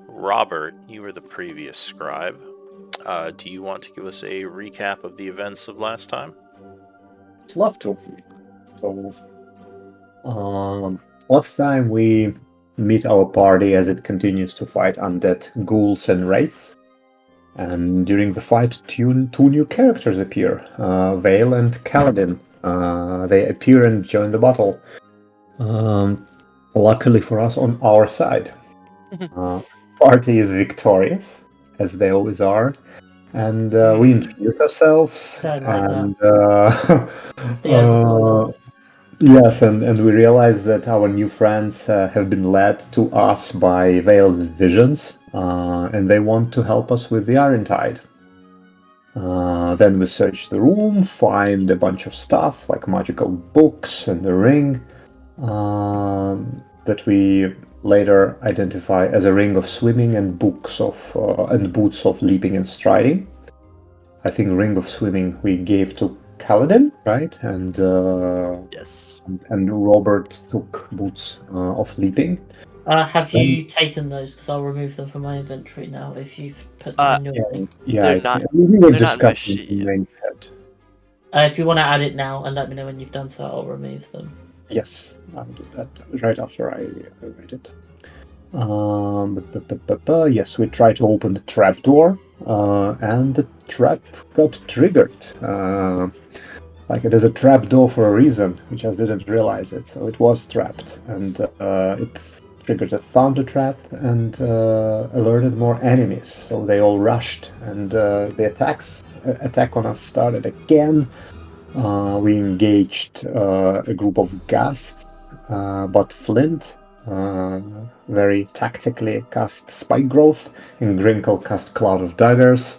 Robert, you were the previous scribe. Do you want to give us a recap of the events of last time? I'd love to. So, last time we meet our party as it continues to fight undead ghouls and wraiths. And during the fight, two new characters appear, Vale and Kaladin. They appear and join the battle. Luckily for us, on our side. Party is victorious, as they always are. And we introduce ourselves, Don't like and The overlords. yes, and we realize that our new friends have been led to us by Vale's visions, and they want to help us with the Iron Tide. Then we search the room, find a bunch of stuff like magical books and the ring that we later identify as a ring of swimming and boots of leaping and striding. I think ring of swimming we gave to Kaladin, right? And Yes. and Robert took boots of leaping. Have you taken those? Because I'll remove them from my inventory now if you've put them in your thing. Yeah, They're not- we were they're not in my discussing sheet in yet. main chat. If you want to add it now and let me know when you've done so, I'll remove them. Yes, I'll do that right after I read it. Yes, we tried to open the trap door, and the trap got triggered. Like it is a trap door for a reason. We just didn't realize it, so it was trapped, and it triggered a thunder trap and alerted more enemies. So they all rushed, and the attack on us started again. We engaged a group of ghasts, but Flint very tactically cast Spike Growth, and Grinkle cast Cloud of Daggers.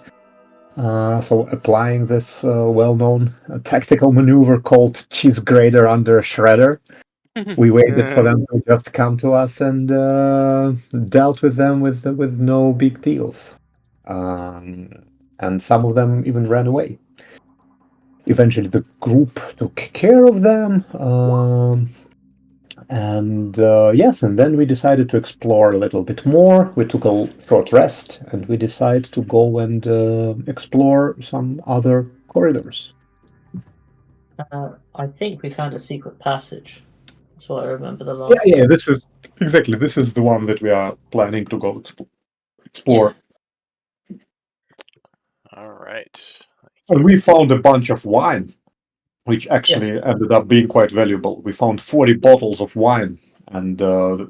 So applying this well-known tactical maneuver called Cheese Grater under a Shredder, we waited for them to just come to us and dealt with them with no big deals. And some of them even ran away. Eventually, the group took care of them. And yes, and then we decided to explore a little bit more. We took a short rest, and we decided to go and explore some other corridors. I think we found a secret passage. That's what I remember the last Yeah, time. this is the one that we are planning to go explore. All right. And we found a bunch of wine, which actually ended up being quite valuable. We found 40 bottles of wine, and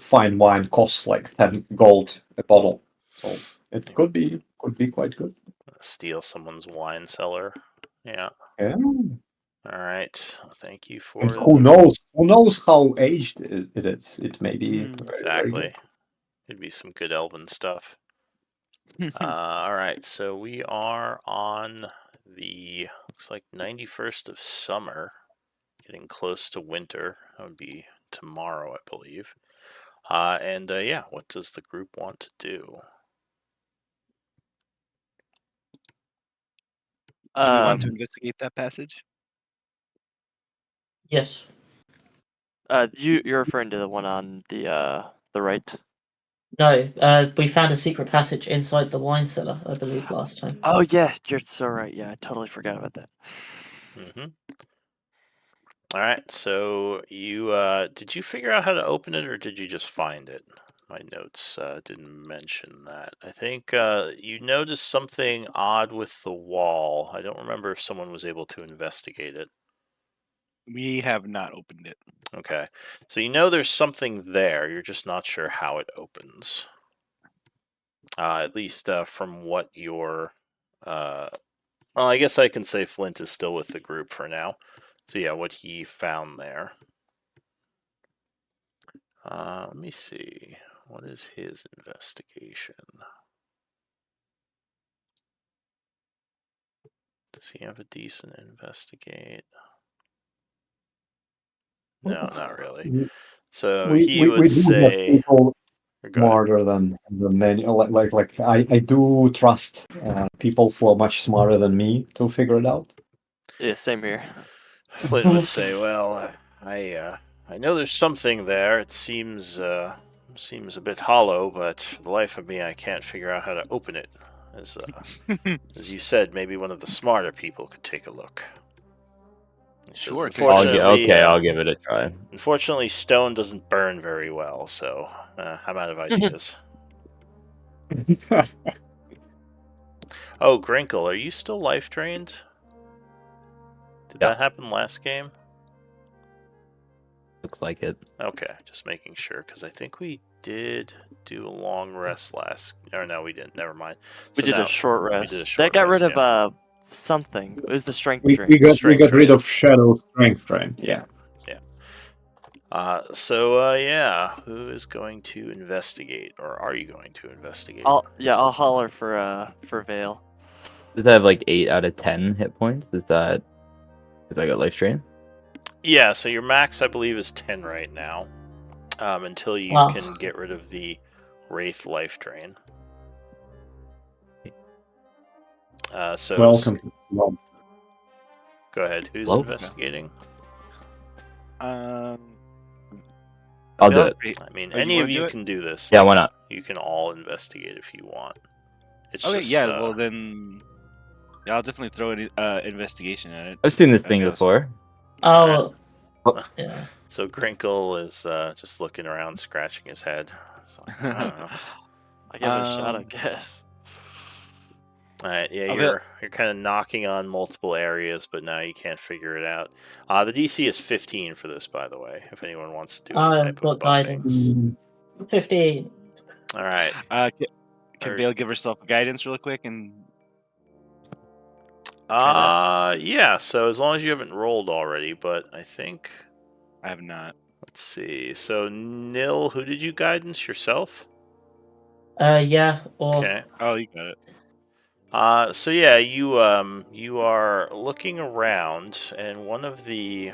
fine wine costs like 10 gold a bottle. So it could be quite good. Steal someone's wine cellar. Yeah. Yeah. All right. Thank you for. And who knows? Who knows how aged it is? It may be very, Exactly. very good. Could be some good elven stuff. All right. So we are on the looks like 91st of summer, getting close to winter. That would be tomorrow, I believe. And yeah, what does the group want to do? Do we want to investigate that passage? Yes. You're referring to the one on the right. No, we found a secret passage inside the wine cellar, I believe, last time. Oh yeah, you're so right. Yeah, I totally forgot about that. All right. So you did you figure out how to open it, or did you just find it? My notes didn't mention that. I think you noticed something odd with the wall. I don't remember if someone was able to investigate it. We have not opened it. Okay. So you know there's something there. You're just not sure how it opens. At least from what your... well, I guess I can say Flint is still with the group for now. So yeah, what he found there. Let me see. What is his investigation? Does he have a decent investigate? No, not really. So he would say people smarter than many. Like I do trust people who are much smarter than me to figure it out. Yeah, same here. Flint would say, "Well, I know there's something there. It seems seems a bit hollow, but for the life of me, I can't figure out how to open it. As you said, maybe one of the smarter people could take a look. He says, Sure, unfortunately, I'll give it a try. unfortunately, stone doesn't burn very well, so I'm out of ideas. Oh, Grinkle, are you still life drained? Did Yeah. that happen last game? Looks like it. Okay, just making sure, because I think we did do a long rest last... Or no, we didn't. Never mind. We So did now- a short we rest. did a short That got rest, rid of yeah. something. It was the strength We drain. got Strength rid drain. of Shadow Strength Drain. Yeah. Yeah, who is going to investigate, or are you going to investigate? I'll holler for Vale. Does that have like 8 out of 10 hit points? Is that because I got life strain? Yeah, so your max, I believe, is 10 right now, until you Wow. can get rid of the Wraith life drain. So Welcome to the club. go ahead. Who's Hello? investigating? I'll do Vale's it. great. I mean, Oh, you any wanna of you do it? can do this. Yeah, why not? You can all investigate if you want. It's Okay, just, yeah. Well, then, yeah, I'll definitely throw an investigation at it. I've seen this thing Okay, before. Oh, Oh. yeah. So Grinkle is just looking around, scratching his head. It's like, I don't know. I give it a shot, I Um, guess. All right, yeah, I'll bet- you're kind of knocking on multiple areas, but now you can't figure it out. The DC is 15 for this, by the way. If anyone wants to do any I've type of got buffing. guidance. 15. All right. Can Or- Vale give herself guidance real quick and try Yeah. So as long as you haven't rolled already, but I think I have not. let's see. So Nil, who did you guidance yourself? Yeah, or Okay. Oh, you got it. So yeah, you are looking around, and one of the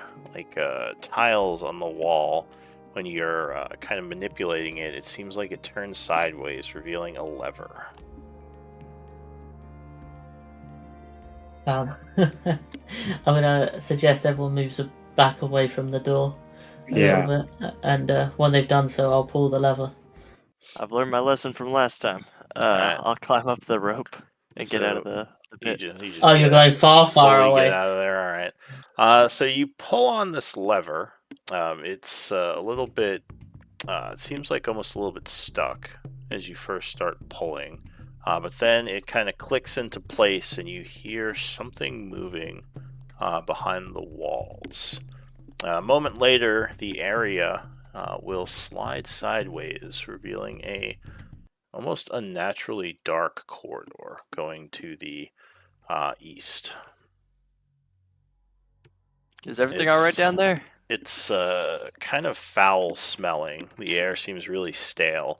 tiles on the wall, when you're kind of manipulating it, it seems like it turns sideways, revealing a lever. I'm gonna suggest everyone moves back away from the door a little bit, and when they've done so, I'll pull the lever. I've learned my lesson from last time. Alright. I'll climb up the rope and get out of the You pit. just Oh, you're going far fully away. get out of there. All right. So you pull on this lever. It's a little bit. It seems like almost a little bit stuck as you first start pulling, but then it kind of clicks into place, and you hear something moving behind the walls. A moment later, the area will slide sideways, revealing a almost unnaturally dark corridor going to the east. Is everything all right down there? It's kind of foul smelling. The air seems really stale.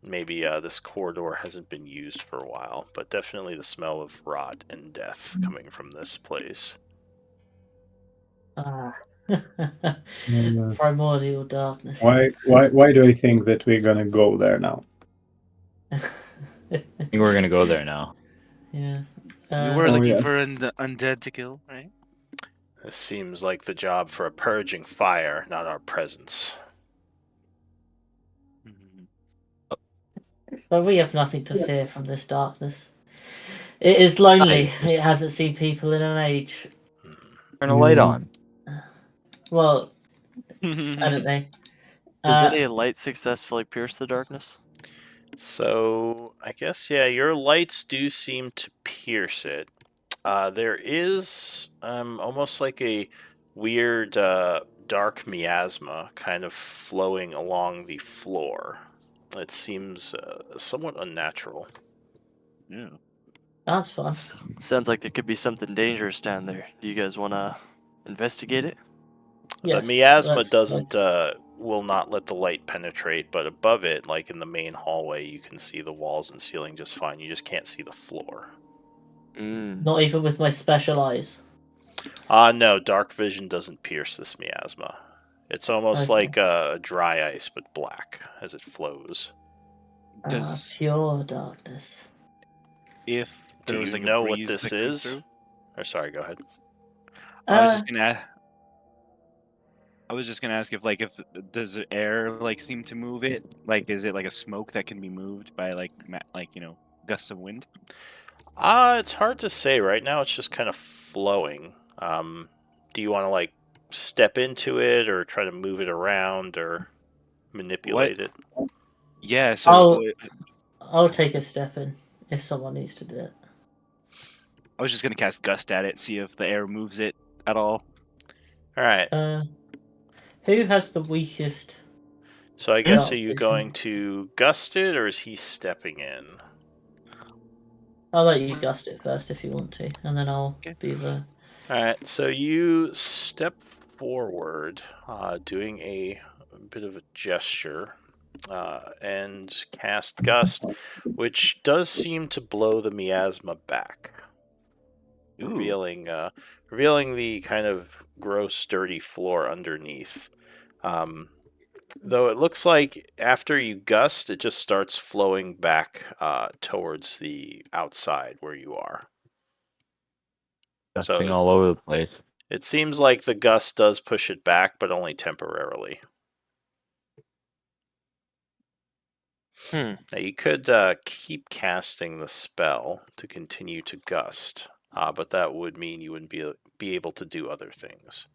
Maybe this corridor hasn't been used for a while, but definitely the smell of rot and death coming from this place. Ah. Mm. Primordial darkness. Why do I think that we're gonna go there now? I think we're gonna go there now. Yeah. We were Oh, looking yes. for undead to kill, right? This seems like the job for a purging fire, not our presence. Mhm. But we have nothing to fear from this darkness. It is lonely. It hasn't seen people in an age. Turn a light on. Well, I don't know. Does any light successfully pierce the darkness? So, I guess, yeah, your lights do seem to pierce it. There is almost like a weird dark miasma kind of flowing along the floor. It seems somewhat unnatural. Yeah. That's fun. Sounds like there could be something dangerous down there. Do you guys want to investigate it? Yes, The miasma let's- doesn't will not let the light penetrate, but above it, like in the main hallway, you can see the walls and ceiling just fine. You just can't see the floor. Not even with my special eyes. No, dark vision doesn't pierce this miasma. It's almost Okay. like dry ice, but black as it flows. Does Pure darkness. if there Do was you like know a what breeze this that comes is? through? Or sorry, go ahead. I was just gonna. I was just gonna ask if does the air seem to move it? Like, is it like a smoke that can be moved by gusts of wind? It's hard to say right now. It's just kind of flowing. Do you want to step into it or try to move it around or What? manipulate it? Yeah. So I'll take a step in if someone needs to do it. I was just gonna cast gust at it, see if the air moves it at all. All right. Who has the weakest? So I guess Oh, are you vision. going to gust it or is he stepping in? I'll let you gust it first if you want to, and then I'll Okay. be the. All right. So you step forward, doing a bit of a gesture, and cast gust, which does seem to blow the miasma back, Ooh. revealing the kind of gross, dirty floor underneath. Though it looks like after you gust, it just starts flowing back towards the outside where you are. Dusting So all over the place. it seems like the gust does push it back, but only temporarily. Hmm. Now you could keep casting the spell to continue to gust, but that would mean you wouldn't be able to do other things.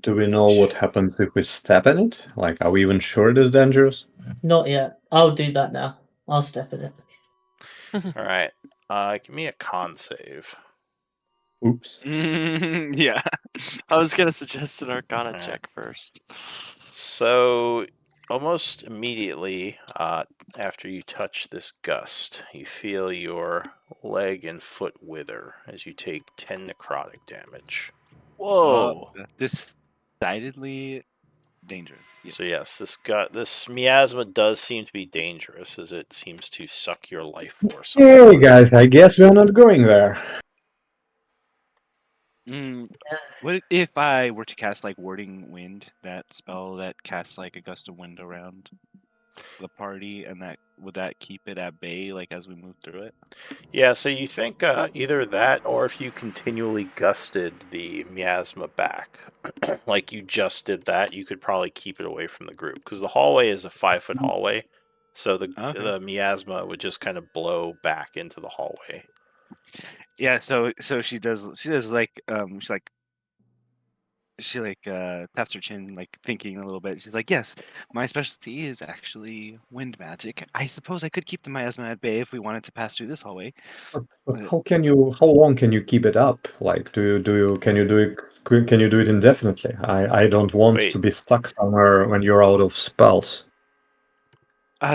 Do we know what happens if we step in it? Like, are we even sure it is dangerous? Not yet. I'll do that now. I'll step in it. All right, give me a con save. Oops. Yeah. I was gonna suggest an Arcana Alright. check first. So almost immediately after you touch this gust, you feel your leg and foot wither as you take 10 necrotic damage. Whoa! Decidedly dangerous. Yes. So yes, this miasma does seem to be dangerous as it seems to suck your life force. Hey guys, I guess we're not going there. What if I were to cast Warding Wind, that spell that casts a gust of wind around the party, and would that keep it at bay as we move through it? Yeah, so you think either that or if you continually gusted the miasma back, like you just did that, you could probably keep it away from the group because the hallway is a 5-foot hallway, so Okay. the miasma would just kind of blow back into the hallway. Yeah. So she does she taps her chin, thinking a little bit. She's like, "Yes, my specialty is actually wind magic. I suppose I could keep the miasma at bay if we wanted to pass through this hallway." But how long can you keep it up? Like, can you do it indefinitely? I don't want Wait. to be stuck somewhere when you're out of spells.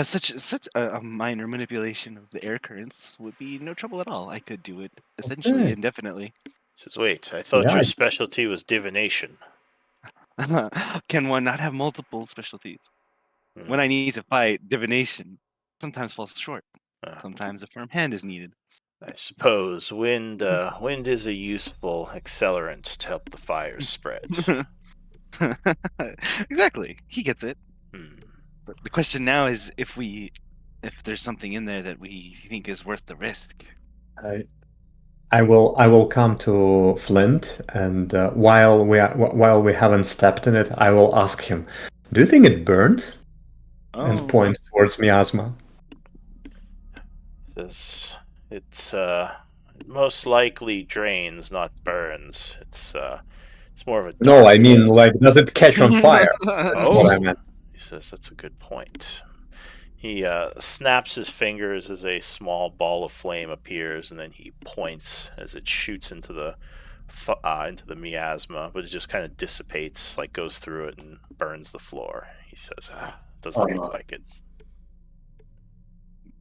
Such a minor manipulation of the air currents would be no trouble at all. I could do it essentially Okay. indefinitely. Says, wait, I thought Yeah. your specialty was divination. Can one not have multiple specialties? When I need to fight, divination sometimes falls short. Sometimes a firm hand is needed. I suppose wind is a useful accelerant to help the fires spread. Exactly. He gets it. Hmm. But the question now is if there's something in there that we think is worth the risk. I will come to Flint, and while we haven't stepped in it, I will ask him, "Do you think it burns?" And point towards miasma. Says it's most likely drains, not burns. It's more of a No, dark. I mean, does it catch on fire? That's what I meant. He says that's a good point. He snaps his fingers as a small ball of flame appears, and then he points as it shoots into the miasma, but it just kind of dissipates, goes through it and burns the floor. He says, "Doesn't look like it."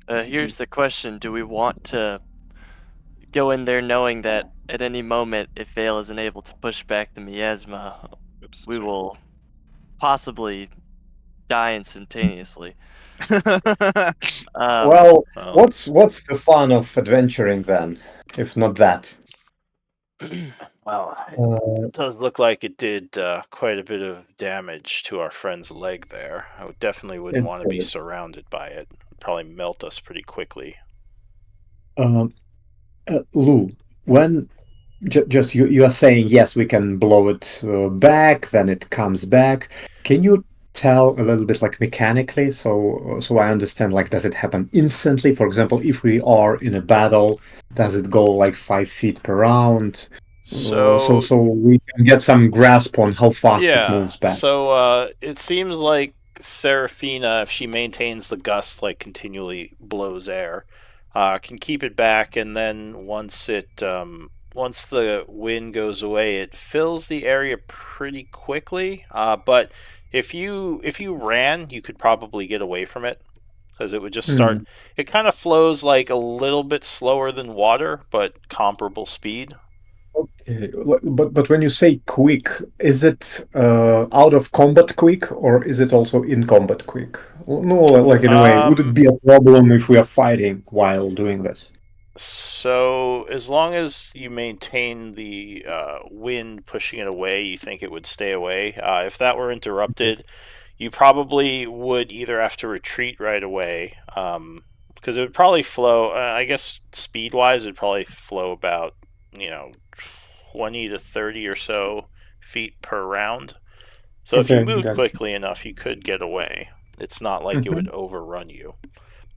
Here's the question: do we want to go in there knowing that at any moment, if Vale isn't able to push back the miasma, we will possibly die instantaneously? Well, what's the fun of adventuring then, if not that? Well, it does look like it did quite a bit of damage to our friend's leg there. I definitely wouldn't want to be surrounded by it. It'd probably melt us pretty quickly. Lou, when just you are saying yes, we can blow it back, then it comes back. Can you tell a little bit like mechanically, so I understand, like, does it happen instantly? For example, if we are in a battle, does it go like 5 feet per round? So we can get some grasp on how fast it Yeah, moves back. so it seems like Seraphina, if she maintains the gust, like continually blows air, can keep it back, and then once the wind goes away, it fills the area pretty quickly. But if you ran, you could probably get away from it because it would just start. It kind of flows like a little bit slower than water, but comparable speed. Okay, but when you say quick, is it out of combat quick or is it also in combat quick? No, like in a way, would it Um, be a problem if we are fighting while doing this? So as long as you maintain the wind pushing it away, you think it would stay away. If that were interrupted, you probably would either have to retreat right away, because it would probably flow. I guess speed wise, it would probably flow about 20 to 30 or so feet per round. So if you Okay, moved gotcha. quickly enough, you could get away. It's not like it Mm-hmm. would overrun you,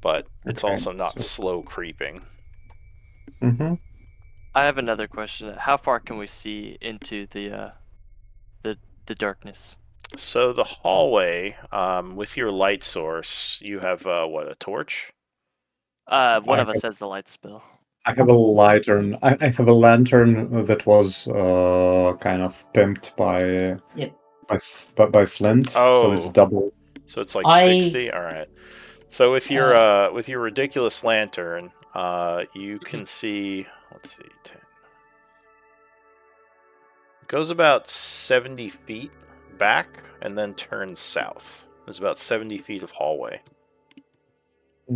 but it's Okay, also not so slow creeping. mm-hmm. I have another question. How far can we see into the the darkness? So the hallway, with your light source, you have what, a torch? One I of us has the light spill. I have a lantern. I have a lantern that was kind of pimped Yep. by Flint, so it's Oh, double. so it's like I 60. All right. So uh, with your ridiculous lantern, you can see. Let's see, 10. It goes about 70 feet back and then turns south. There's about 70 feet of hallway.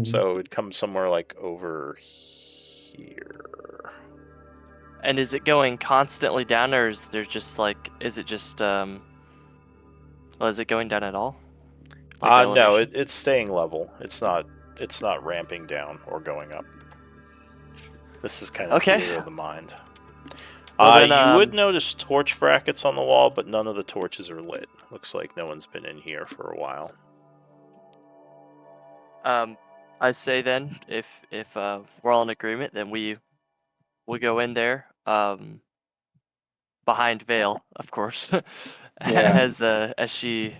So it would come somewhere like over here. And is it going constantly down, or is there just is it just well, is it going down at all? Like the No, elevation? it's staying level. It's not ramping down or going up. This is kind of Okay. theater of the mind. Well then, You would notice torch brackets on the wall, but none of the torches are lit. Looks like no one's been in here for a while. I say then, if we're all in agreement, then we'll go in there. Behind Vale, of course, Yeah. as she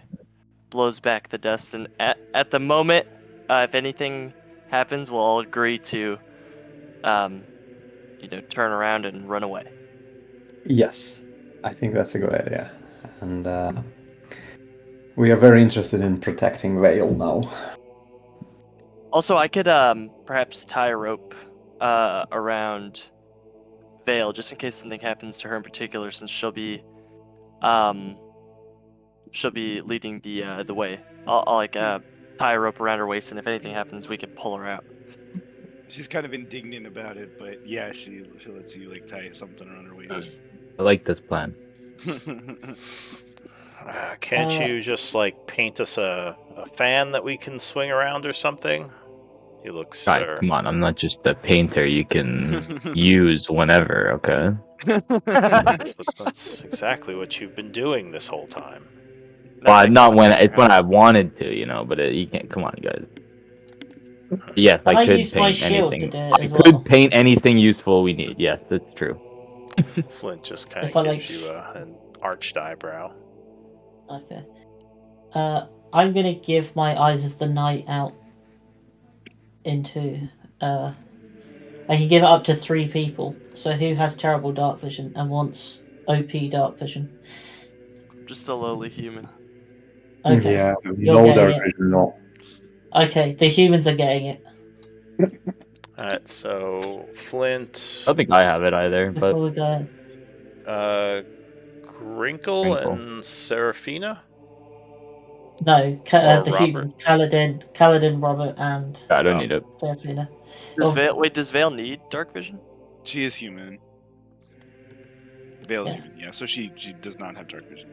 blows back the dust, and at the moment, if anything happens, we'll all agree to, um, turn around and run away. Yes, I think that's a good idea, and we are very interested in protecting Vale now. Also, I could perhaps tie a rope around Vale just in case something happens to her in particular, since um she'll be leading the way. I'll like tie a rope around her waist, and if anything happens, we could pull her out. She's kind of indignant about it, but yeah, she lets you like tie something around her waist. I like this plan. Can't uh, you just like paint us a fan that we can swing around or something? He looks. Guys, come on, I'm not just a painter you can use whenever, okay? But that's exactly what you've been doing this whole time. Well, Nothing not much when longer, it's huh? when I wanted to, but you can't. Come on, guys. Yes, I I could used my paint shield to anything. do it I as could well. paint anything useful we need. Yes, that's true. Flint just kind If of I gives you an arched eyebrow. okay. I'm gonna give my Eyes of the Night out into. I can give it up to 3 people. So who has terrible dark vision and wants OP dark vision? Just a lowly human. Okay, Yeah, you're no getting dark it. vision, no. Okay, the humans are getting it. Alright, so Flint, I don't think I have it either, but Before we go, uh, Grinkle, Crinkle. and Seraphina? no, Or the Robert? humans, Kaladin, Robert, and I don't Oh. need it. Seraphina. Does Vale wait? Does Vale need dark vision? She is human. Vale's Yeah. human, yeah. So she does not have dark vision.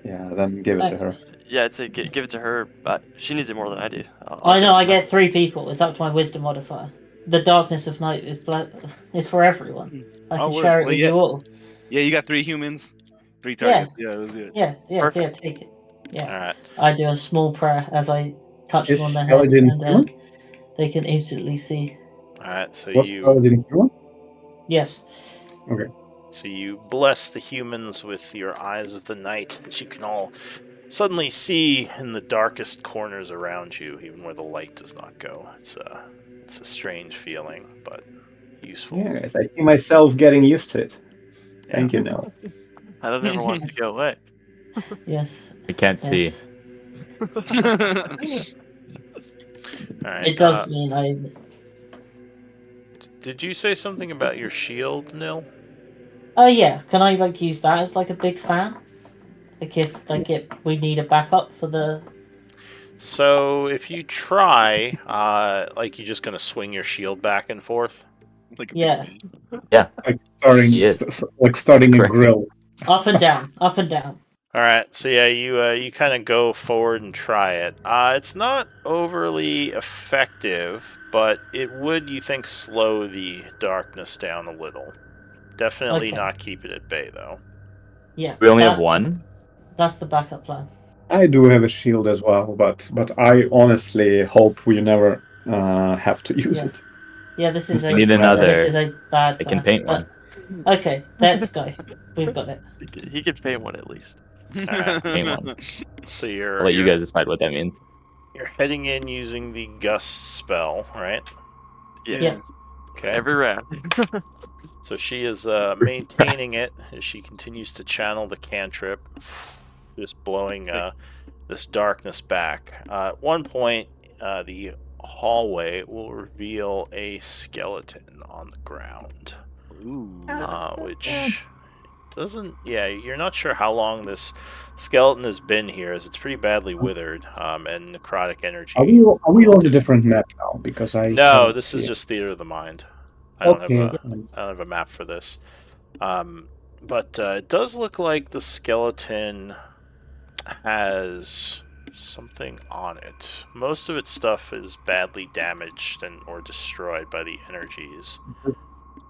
Yeah, then give it to her. Yeah, I'd say give it to her, but she needs it more than I do. I'll I give know it I to her. get 3 people. It's up to my wisdom modifier. the darkness of night is for everyone. I can share it well, with yeah, you all. yeah. You got 3 humans, 3 Yeah, targets. Yeah, let's do it. yeah. Perfect. Take it. Yeah. All right. I do a small prayer as I touch Is them on the head, skeleton and human? they can instantly see. All right. So Was you skeleton human? Yes. Okay. So you bless the humans with your eyes of the night that you can all suddenly see in the darkest corners around you, even where the light does not go. It's a strange feeling, but useful. Yes, I see myself getting used to it. Yeah. Thank you, Nell. I don't ever want it to go away. Yes. I can't see. Yes. All right. It does mean I. Did you say something about your shield, Nil? Oh yeah. Can I like use that as like a big fan? Like if we need a backup for the. So if you try, like you're just gonna swing your shield back and forth. Like a big Yeah. man. Yeah, Like starting, he is. like starting a Correct. grill. Up and down. Up and down. All right, so yeah, you kind of go forward and try it. It's not overly effective, but it would, you think, slow the darkness down a little. Definitely Okay. not keep it at bay, though. Yeah. We only have That's one. That's the backup plan. I do have a shield as well, but I honestly hope we never have to use Yes. it. Yeah. This is It's We a much need better. this another. is a bad I can plan. paint But one. okay, let's go. We've got it. He could paint one at least. All right, Paint one. so I'll let you guys decide what that means. you're heading in using the gust spell, right? Yes. Yeah. Okay. Every round. So she is maintaining it as she continues to channel the cantrip, just blowing this darkness back. At one point, the hallway will reveal a skeleton on the ground, Ooh. which doesn't. Yeah, you're not sure how long this skeleton has been here, as it's pretty badly withered, and necrotic energy. Are we on a different map now? Because I No, cannot this see is it. just theater of the mind. Okay. I don't have a map for this. But it does look like the skeleton has something on it. Most of its stuff is badly damaged and or destroyed by the energies.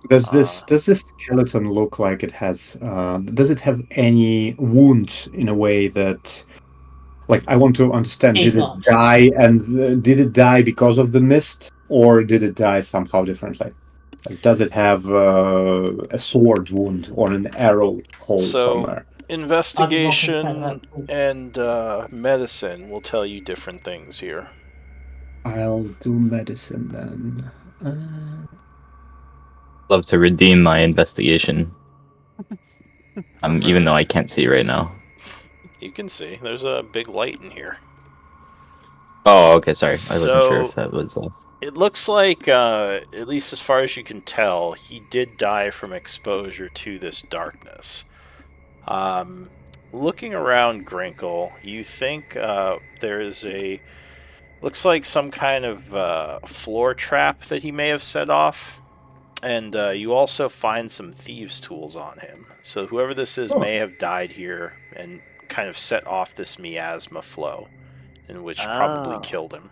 Does this skeleton look like it has? Does it have any wound in a way that, like, I want to understand? Teeth Did it marks. die, and did it die because of the mist, or did it die somehow differently? Like, does it have a sword wound or an arrow hole So somewhere? I'm not concerned investigation about teeth. and medicine will tell you different things here. I'll do medicine then. Love to redeem my investigation. Even though I can't see right now. You can see there's a big light in here. Oh, okay. Sorry, I wasn't sure So if that was. it looks like, at least as far as you can tell, he did die from exposure to this darkness. Looking around Grinkle, you think there is looks like some kind of floor trap that he may have set off. And you also find some thieves' tools on him. So whoever this is may have died here and kind of set off this miasma flow, in which probably Ah. killed him.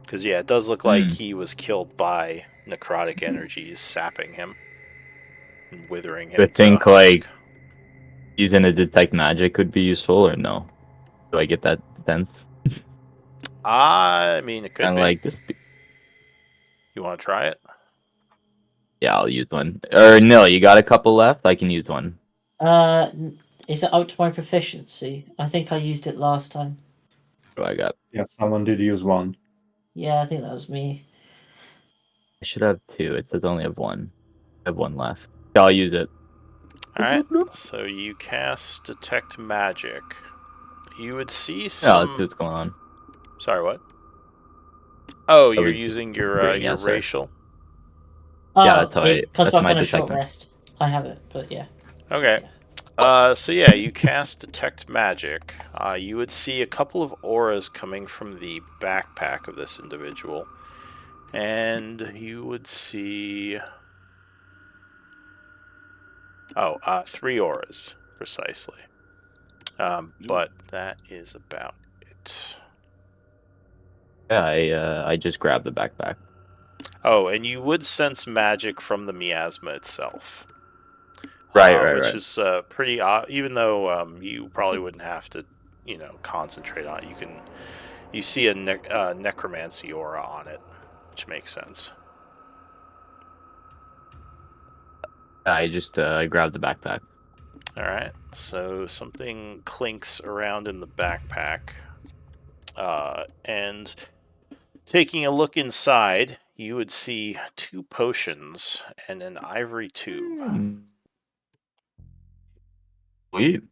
Because, yeah, it does look like he was killed by necrotic energies sapping him and withering him I to a think husk. like using a detect magic could be useful, or no? Do I get that sense? I mean, it could And be. like this. You want to try it? Yeah, I'll use one. Or no, you got a couple left. I can use one. Uh, is it up to my proficiency? I think I used it last time. What do I got? Yeah, someone did use one. Yeah, I think that was me. I should have two. It says I only have one. I have one left. Yeah, I'll use it. Alright, so you cast Detect Magic. You would see Yeah, let's see some... what's going on. Sorry, what? Oh, That you're was using great, your yeah, sorry. racial? Oh, Yeah, that's how it comes that's back my on a short detecting. rest. I have it, but yeah. Okay. So yeah, you cast Detect Magic. You would see a couple of auras coming from the backpack of this individual. And you would see... Oh, 3 auras, precisely. But that is about it. Yeah, I just grabbed the backpack. Oh, and you would sense magic from the miasma itself. Right. Which is pretty odd, even though you probably wouldn't have to, concentrate on it. You see a necromancy aura on it, which makes sense. I grabbed the backpack. All right, so something clinks around in the backpack, and taking a look inside, you would see 2 potions and an ivory tube. Sweet.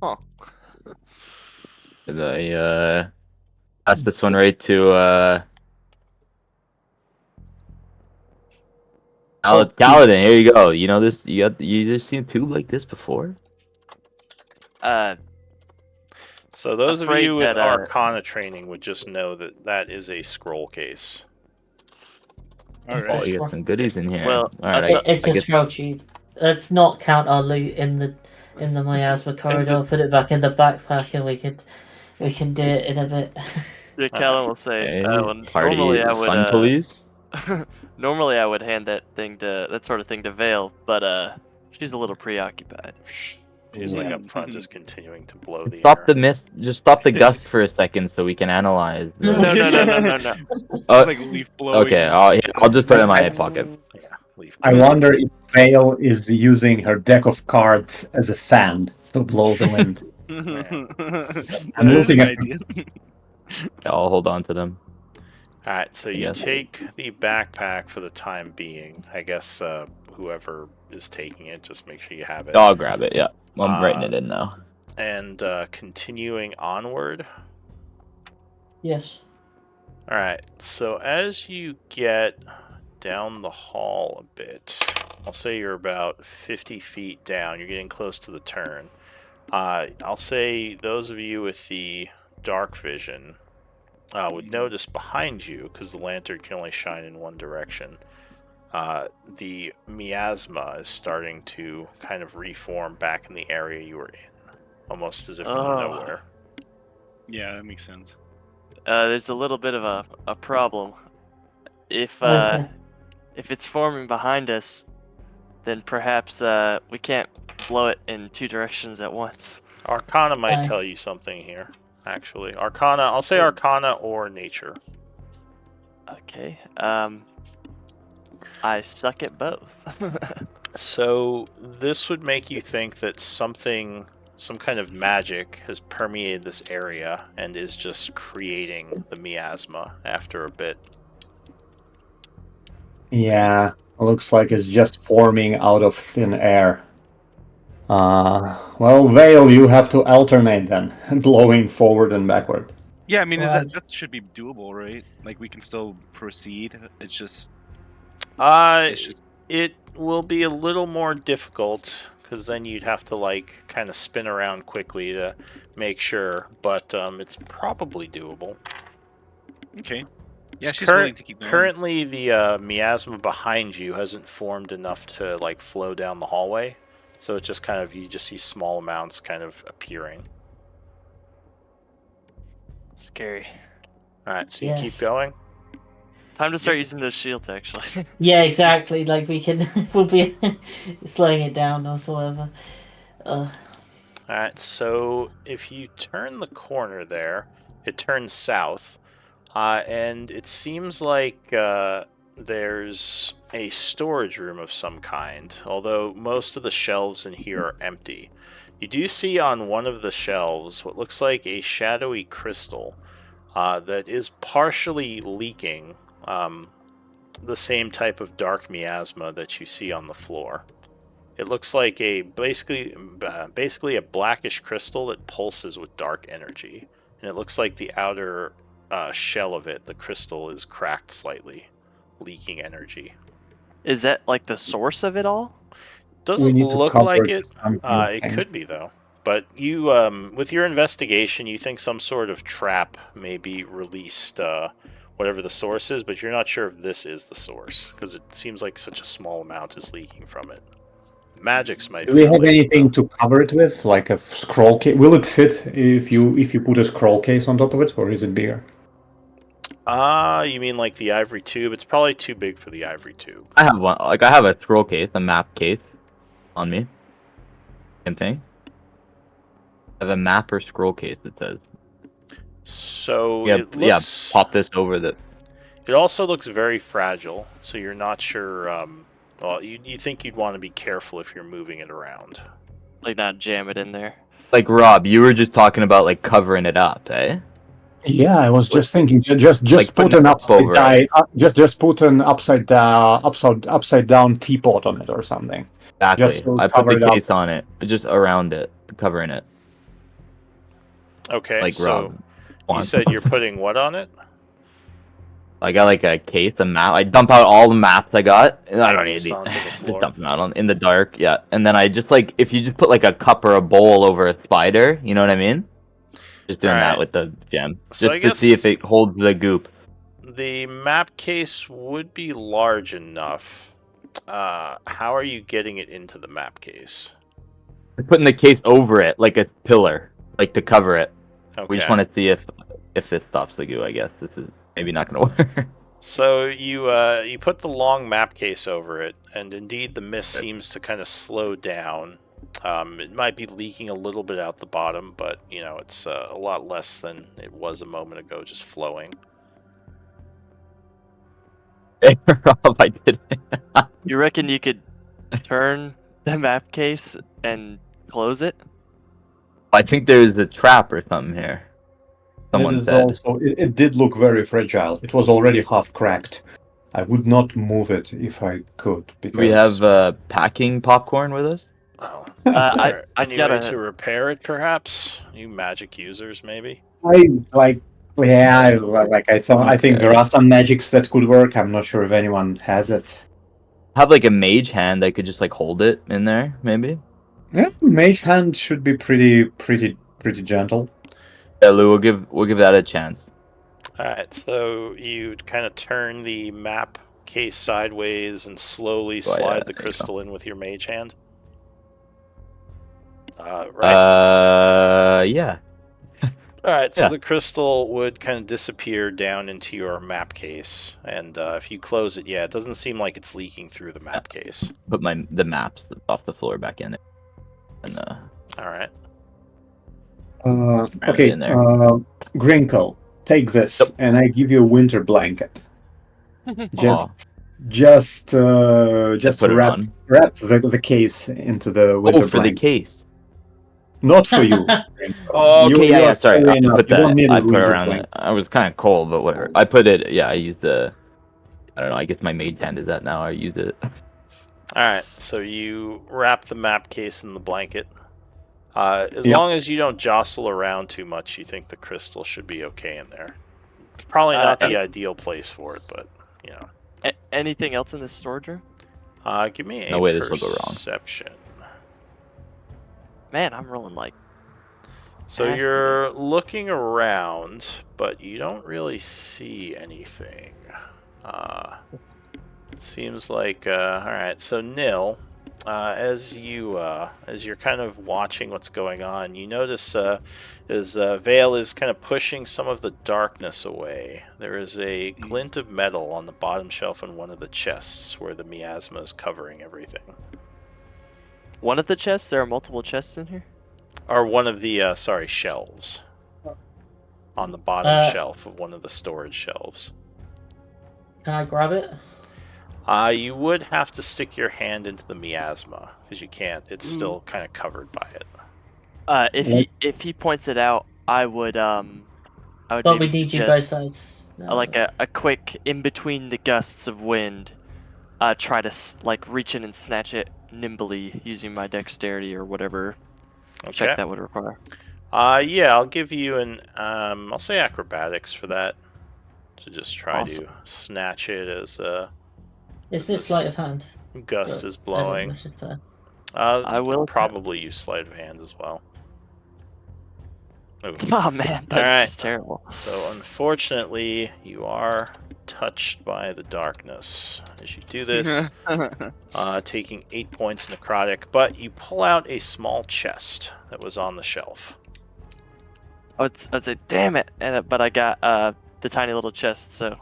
Huh. And I pass this one right to Kaladin. Here you go. You know this. You just seen a tube like this before? So those of Afraid you with that, Arcana training would just know that that is a scroll case. All It's right. Oh, you got some goodies in here. Well, all right. It's I a guess scroll tube. Let's not count our loot in the miasma corridor. Put it back in the backpack, and we can do it in a bit. yeah, Callan will say, hey, well, party normally I is would, fun, police. normally I would hand that sort of thing to Vale, but she's a little preoccupied. She's like Yeah. up front, just continuing to blow the Stop air. the mist. Just stop the gust for a second, so we can analyze. No. It's like leaf blowing. Okay, I'll just put it in my pocket. Yeah, leaf. I wonder if Vale is using her deck of cards as a fan to blow the wind. I'm looking at- idea. I'll hold on to them. All right, so you guess. take the backpack for the time being. I guess whoever is taking it, just make sure you have it. I'll grab it. Yeah, I'm writing it in now. And continuing onward. Yes. All right, so as you get down the hall a bit, I'll say you're about 50 feet down. You're getting close to the turn. I'll say those of you with the dark vision would notice behind you, because the lantern can only shine in one direction, the miasma is starting to kind of reform back in the area you were in, almost as if from nowhere. Yeah, that makes sense. There's a little bit of a problem. If Okay. if it's forming behind us, then perhaps we can't blow it in 2 directions at once. Arcana might Aye. tell you something here, actually. Arcana, I'll say Arcana or Nature. Okay. I suck at both. So this would make you think that some kind of magic has permeated this area and is just creating the miasma after a bit. Yeah, looks like it's just forming out of thin air. Well, Vale, you have to alternate then, blowing forward and backward. Yeah, I mean, Right. that should be doable, right? Like we can still proceed. It's just It will be a little more difficult because then you'd have to like kind of spin around quickly to make sure, but it's probably doable. okay. Yeah, It's she's willing to keep going. Currently, the miasma behind you hasn't formed enough to like flow down the hallway, so it's just kind of you just see small amounts kind of appearing. Scary. All right, so you keep Yes. going. Time to start using those shields, actually. Yeah, exactly. Like we can, we'll be slowing it down or whatever. All right, so if you turn the corner there, it turns south, and it seems like there's a storage room of some kind, although most of the shelves in here are empty. You do see on one of the shelves what looks like a shadowy crystal that is partially leaking the same type of dark miasma that you see on the floor. It looks like basically a blackish crystal that pulses with dark energy, and it looks like the outer shell of it, the crystal, is cracked slightly, leaking energy. Is that like the source of it all? Doesn't need to look cover like it it. somehow, It okay. could be though. But you, with your investigation, you think some sort of trap may be released, whatever the source is, but you're not sure if this is the source because it seems like such a small amount is leaking from it. Magics might Do be we have related, anything though. to cover it with, like a scroll case? Will it fit if you put a scroll case on top of it, or is it bigger? You mean like the ivory tube? It's probably too big for the ivory tube. I have one. Like I have a scroll case, a map case, on me. Same thing. I have a map or scroll case. It says. So Yeah, it looks. Pop this over the. It also looks very fragile, so you're not sure. Well, you think you'd want to be careful if you're moving it around. Like not jam it in there. Like Rob, you were just talking about like covering it up, eh? Yeah, I was just thinking, just like put putting an a cup upside over down, it. just put an upside down teapot on it or something. Exactly. Just so I put cover the it case up. on it, just around it, covering it. Okay, Like so Rob you wants. said you're putting what on it? I got like a case, a map. I dump out all the maps I got. And I don't need Just these. onto the Just floor. dump them out in the dark, yeah. And then I just like, if you just put like a cup or a bowl over a spider, you know what I mean? Just doing that Alright. with the gem. So Just I to see if guess- it holds the goop. The map case would be large enough. How are you getting it into the map case? Putting the case over it like a pillar, like to cover it. Okay. We just want to see if this stops the goo, I guess. This is maybe not going to work. So you put the long map case over it, and indeed the mist seems to kind of slow down. It might be leaking a little bit out the bottom, but you know it's a lot less than it was a moment ago, just flowing. Rob, I did it. You reckon you could turn the map case and close it? I think there's a trap or something here. Someone It is said. also, it did look very fragile. It was already half cracked. I would not move it if I could, because Do we have packing popcorn with us? Oh, is I- there I've any got way a- to repair it? Perhaps you magic users, maybe. I like. Yeah, I think there are some magics that could work. I'm not sure if anyone has it. Have like a mage hand. I could just like hold it in there, maybe. Yeah, mage hand should be pretty gentle. Yeah, Lou, we'll give that a chance. Alright, so you kind of turn the map case sideways and slowly yeah, slide the there you go. crystal in with your mage hand. Right. Yeah. Alright, so yeah. the crystal would kind of disappear down into your map case, and if you close it, yeah, it doesn't seem like it's leaking through the map case. Put the maps off the floor back in it. And Alright. Okay, in there. Grinko, take this, Yep. and I give you a winter blanket. Just, Aw. just Put it wrap on. the case into the winter Oh, for blanket. the case. Not for you. Oh, You- okay, yeah, you're yeah. Sorry, sorry I enough. put You don't that. need a I put it winter around. blanket. I was kind of cold, but whatever. I put it. Yeah, I used the. I don't know. I guess my mage hand is that now. I use it. Alright, so you wrap the map case in the blanket. As Yep. long as you don't jostle around too much, you think the crystal should be okay in there. Probably not the ideal place for it, but, you know. Anything else in this storage room? Give me a No way this will go wrong. perception. Man, I'm rolling like. So Has to you're looking around, but you don't really see anything. It seems like all right. So Nil, as you're kind of watching what's going on, you notice as Vale is kind of pushing some of the darkness away. There is a glint of metal on the bottom shelf in one of the chests where the miasma is covering everything. One of the chests? There are multiple chests in here? Or one of the shelves on the bottom shelf of one of the storage shelves. Can I grab it? You would have to stick your hand into the miasma because you can't. It's still kind of covered by it. If he points it out, I would But we maybe need you both suggest sides. No. like a quick in between the gusts of wind. Try to like reach in and snatch it nimbly using my dexterity or whatever check Okay. that would require. Yeah, I'll give you an I'll say acrobatics for that to just try Awesome. to snatch it as Is this it sleight of hand? gust is blowing. That's just fair. I will probably use sleight of hand as well. Ooh. Oh man, that's Alright. just terrible. So unfortunately, you are touched by the darkness as you do this, taking 8 points necrotic. But you pull out a small chest that was on the shelf. I would say, damn it! But I got the tiny little chest. So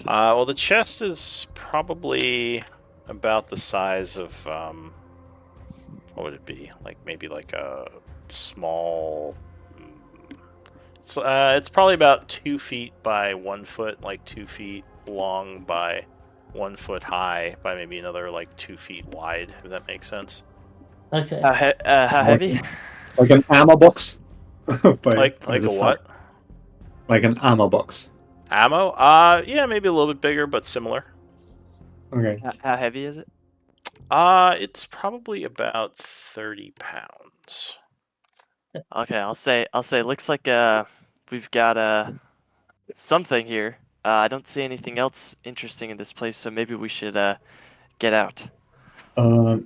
Well, the chest is probably about the size of what would it be? Like maybe like a small. It's probably about 2 feet by 1 foot, like 2 feet long by 1 foot high by maybe another like 2 feet wide. If that makes sense. Okay. how heavy? Like an ammo box? By Like the a side. what? Like an ammo box. Ammo? Yeah, maybe a little bit bigger, but similar. Okay. How heavy is it? It's probably about 30 pounds. Okay, I'll say looks like we've got something here. I don't see anything else interesting in this place, so maybe we should get out. Uh,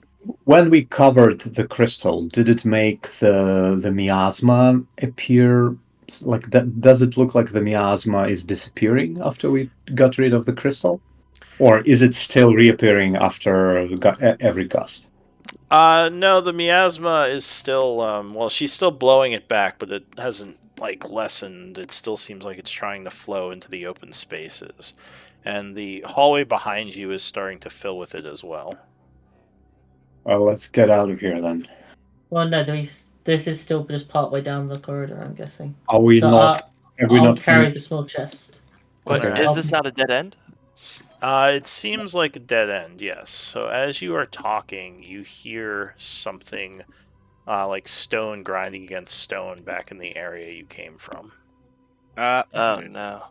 when we covered the crystal, did it make the miasma appear like that? Does it look like the miasma is disappearing after we got rid of the crystal? Or is it still reappearing after every gust? No, the miasma is still, well, she's still blowing it back, but it hasn't, like, lessened. It still seems like it's trying to flow into the open spaces. And the hallway behind you is starting to fill with it as well. Well, let's get out of here then. Well, no, this is still just part way down the corridor, I'm guessing. Are we So not? Have we I'll not carry finished? the small chest. What Okay. is this not a dead end? It seems like a dead end, yes. So as you are talking, you hear something like stone grinding against stone back in the area you came from. Oh no.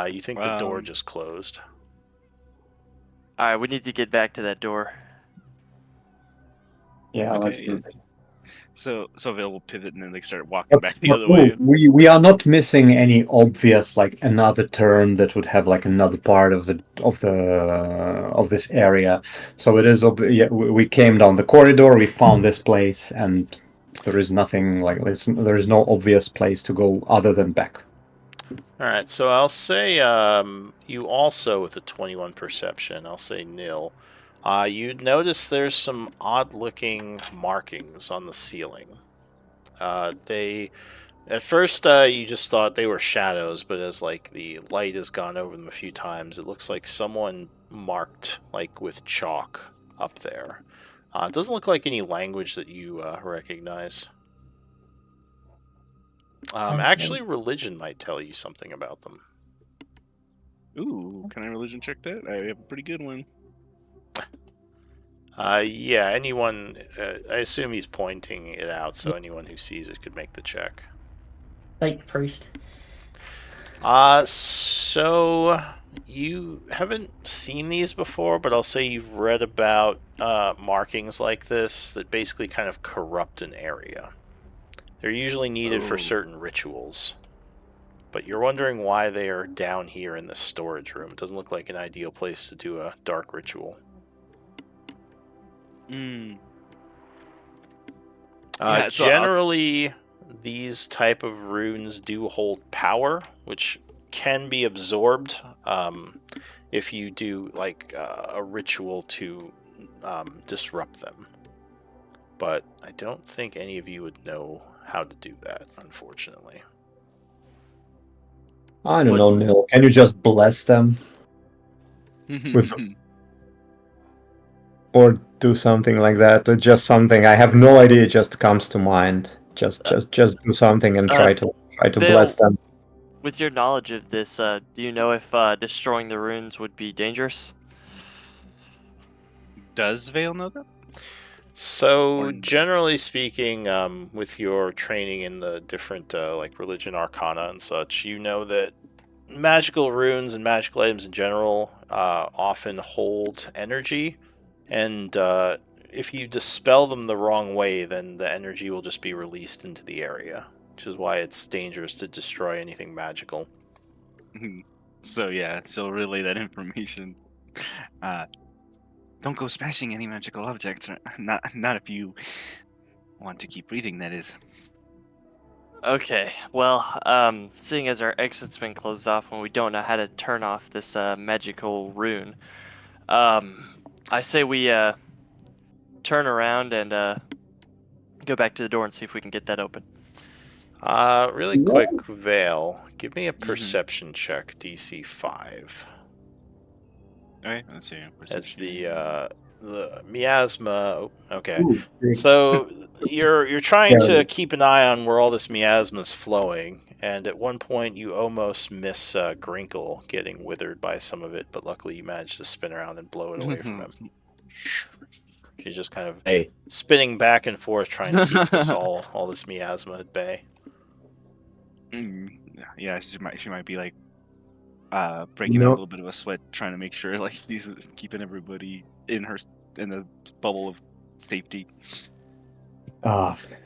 You think the door just closed. All right, we need to get back to that door. Yeah, Okay, let's do yeah. this. So Vale will pivot and then like start walking back the other But way. we are not missing any obvious like another turn that would have like another part of this area. So it is yeah, we came down the corridor, we found this place, and there is nothing like there is no obvious place to go other than back. All right, so I'll say you also with a 21 perception. I'll say nil. You'd notice there's some odd-looking markings on the ceiling. They at first you just thought they were shadows, but as like the light has gone over them a few times, it looks like someone marked like with chalk up there. It doesn't look like any language that you recognize. Actually, religion might tell you something about them. Ooh, can I religion check that? I have a pretty good one. Yeah, anyone. I assume he's pointing it out, so anyone who sees it could make the check. Fake priest. So you haven't seen these before, but I'll say you've read about markings like this that basically kind of corrupt an area. They're usually needed for certain rituals. But you're wondering why they are down here in this storage room. It doesn't look like an ideal place to do a dark ritual. Yeah, so generally, these type of runes do hold power, which can be absorbed if you do like a ritual to disrupt them. But I don't think any of you would know how to do that, unfortunately. I don't know, Neil. Can you just bless them with, or do something like that, or just something? I have no idea. It just comes to mind. Just do something and try to bless them. With your knowledge of this, do you know if destroying the runes would be dangerous? Does Vale know that? So, generally speaking, with your training in the different like religion arcana and such, you know that magical runes and magical items in general often hold energy, and if you dispel them the wrong way, then the energy will just be released into the area, which is why it's dangerous to destroy anything magical. So yeah, she'll relay that information. Don't go smashing any magical objects. Not if you want to keep breathing, that is. Okay, well, seeing as our exit's been closed off and we don't know how to turn off this magical rune, I say we turn around and go back to the door and see if we can get that open. Really quick, Vale. Give me a perception check, DC 5. Alright, let's see. As Perception. the miasma. Oh, okay. Ooh, big. So you're trying to Scary. keep an eye on where all this miasma is flowing, and at one point you almost miss Grinkle getting withered by some of it, but luckily you managed to spin around and blow it away from him. She's just kind of Hey, spinning back and forth trying to keep this all this miasma at bay. Yeah, she might be like breaking out a little bit of a sweat, trying to make sure like she's keeping everybody in the bubble of safety.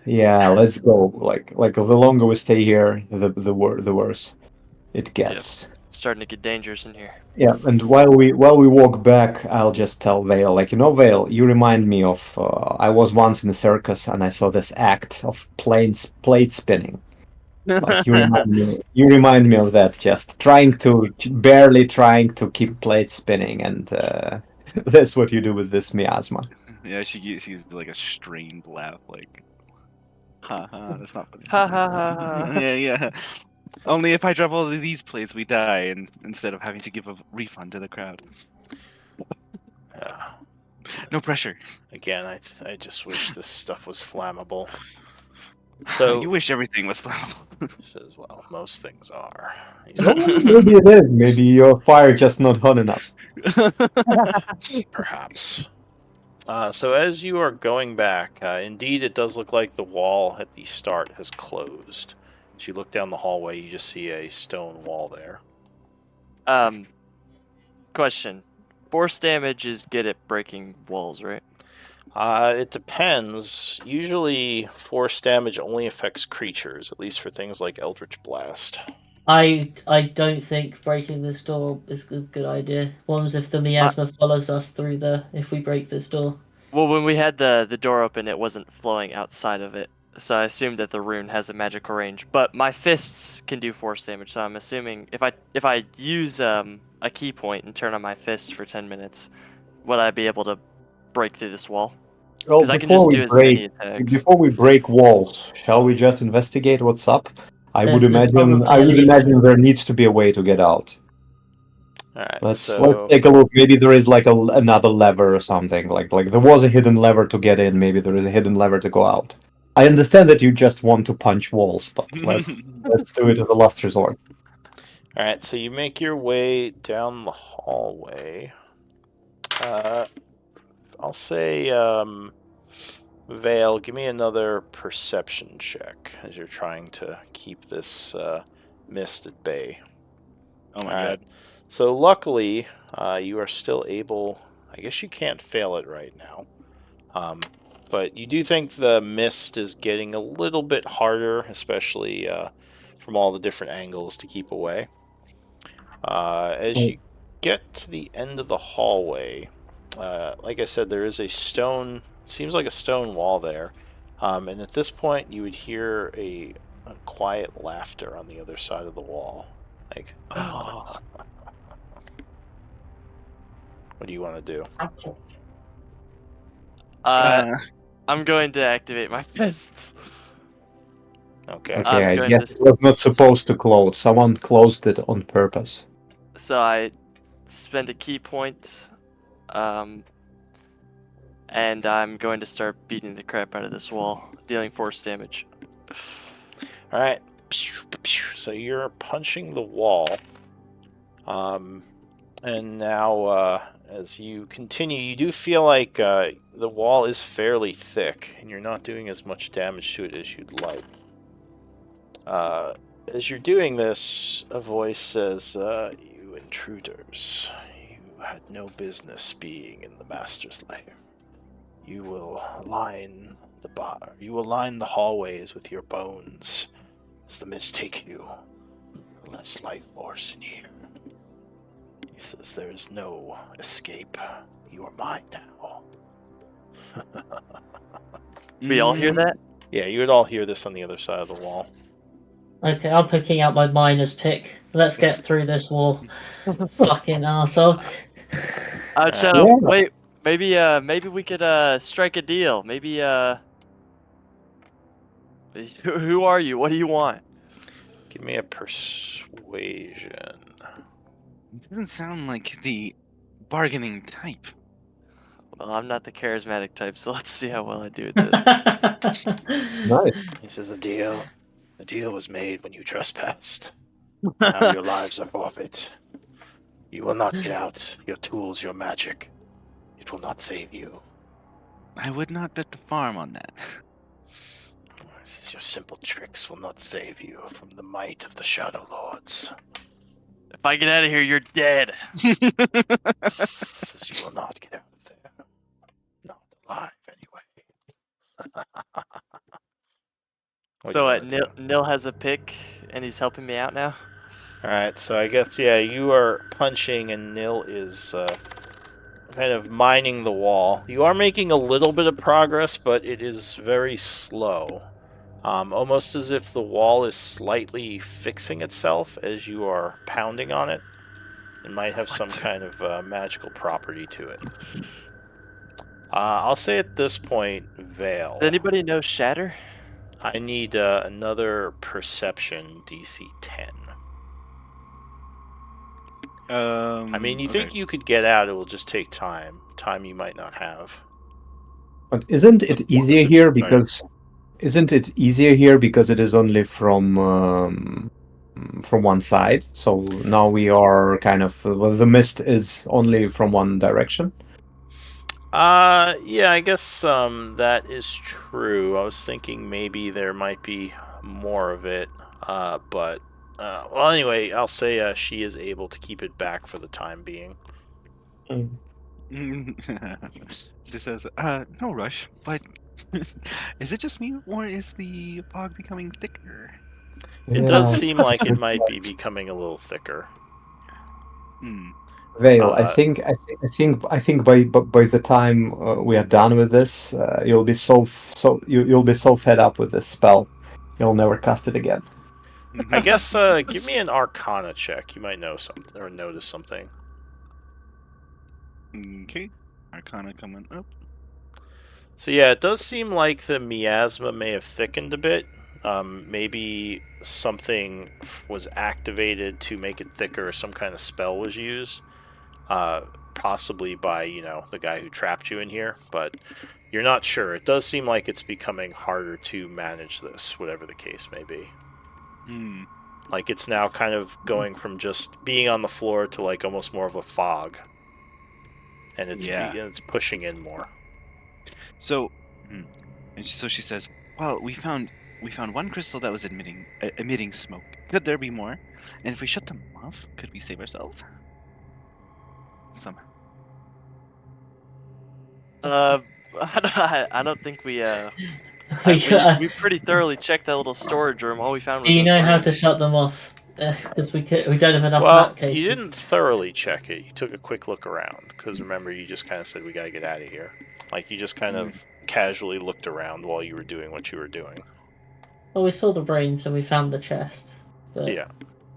Yeah, let's go. Like the longer we stay here, the worse it gets. Starting to get dangerous in here. Yeah, and while we walk back, I'll just tell Vale, like, Vale, you remind me of I was once in a circus and I saw this act of plate spinning. Like you remind me of that. Just barely trying to keep plates spinning, and that's what you do with this miasma. Yeah, she's like a strained laugh, like, ha ha, that's not funny. Ha ha ha ha. Yeah. Only if I drop all of these plates, we die, and instead of having to give a refund to the crowd. No pressure. Again, I just wish this stuff was flammable. So you wish everything was flammable. He says, well, most things are. Maybe it is. Maybe your fire just not hot enough. Perhaps. So as you are going back, indeed it does look like the wall at the start has closed. As you look down the hallway, you just see a stone wall there. Question. Force damage is good at breaking walls, right? It depends. Usually, force damage only affects creatures, at least for things like Eldritch Blast. I don't think breaking this door is a good idea. What happens if the miasma follows us through if we break this door? Well, when we had the door open, it wasn't flowing outside of it, so I assumed that the rune has a magical range. But my fists can do force damage, so I'm assuming if I use a key point and turn on my fists for 10 minutes, would I be able to break through this wall? Well, Because I can just do as many attacks. before we break walls, shall we just investigate what's up? I would There's probably a imagine there needs to be a way to get out. All right, Let's so take a look. Maybe there is like another lever or something. Like there was a hidden lever to get in. Maybe there is a hidden lever to go out. I understand that you just want to punch walls, but let's do it as a last resort. all right, so you make your way down the hallway. I'll say, Vale, give me another perception check as you're trying to keep this mist at bay. Oh my god. So luckily, you are still able. I guess you can't fail it right now. But you do think the mist is getting a little bit harder, especially from all the different angles to keep away. As you get to the end of the hallway, like I said, there is a stone, seems like a stone wall there. And at this point, you would hear a quiet laughter on the other side of the wall. Like, what do you want to do? I'm going to activate my fists. Okay. Okay, I going guess to it was not supposed to close. Someone closed it on purpose. So I spend a key point, and I'm going to start beating the crap out of this wall, dealing force damage. All right. So you're punching the wall. And now, as you continue, you do feel like the wall is fairly thick, and you're not doing as much damage to it as you'd like. As you're doing this, a voice says, "You intruders, you had no business being in the Master's lair. You will line the hallways with your bones as the mist take you. Less life force in here." He says, "There is no escape. You are mine now." We all hear that? Yeah, you would all hear this on the other side of the wall. Okay, I'm picking out my miner's pick. Let's get through this wall. Fucking arsehole. Channel, wait, maybe we could strike a deal. Maybe Who are you? What do you want? Give me a persuasion. It doesn't sound like the bargaining type. Well, I'm not the charismatic type, so let's see how well I do at this. Nice. He says, a deal was made when you trespassed. Now your lives are forfeit. You will not get out. Your tools, your magic. It will not save you. I would not bet the farm on that. He says, your simple tricks will not save you from the might of the Shadow Lords. If I get out of here, you're dead. He says, you will not get out of there. Not alive, anyway. What do you So want to do? Nil has a pick, and he's helping me out now. Alright, so I guess, yeah, you are punching and Nil is kind of mining the wall. You are making a little bit of progress, but it is very slow. Almost as if the wall is slightly fixing itself as you are pounding on it. It might have some kind of magical property to it. I'll say at this point, Vale. Does anybody know Shatter? I need another perception DC 10. I mean, you think you could get out, it will just take time. Time you might not have. But isn't it easier here because it is only from one side? So now we are kind of the mist is only from one direction. Yeah, I guess that is true. I was thinking maybe there might be more of it, but well, anyway, I'll say she is able to keep it back for the time being. She says, no rush, but is it just me, or is the fog becoming thicker? It does seem like it might be becoming a little thicker. Vale, I think by the time we are done with this, you'll be you'll be so fed up with this spell, you'll never cast it again. I guess give me an Arcana check. You might know something or notice something. Okay, Arcana coming up. So yeah, it does seem like the miasma may have thickened a bit. Maybe something was activated to make it thicker, or some kind of spell was used. Possibly by, the guy who trapped you in here, but you're not sure. It does seem like it's becoming harder to manage this, whatever the case may be. Like, it's now kind of going from just being on the floor to, like, almost more of a fog. And it's pushing in more. So, so she says, well, we found one crystal that was emitting smoke. Could there be more? And if we shut them off, could we save ourselves? Somehow. I don't think we pretty thoroughly checked that little storage room. All we found was. Do you know how to shut them off? Because we don't have enough Well, map cases. you didn't thoroughly check it. You took a quick look around. Because remember, you just kind of said, we gotta get out of here. Like, you just kind of casually looked around while you were doing what you were doing. Well, we saw the brains and we found the chest. But, Yeah.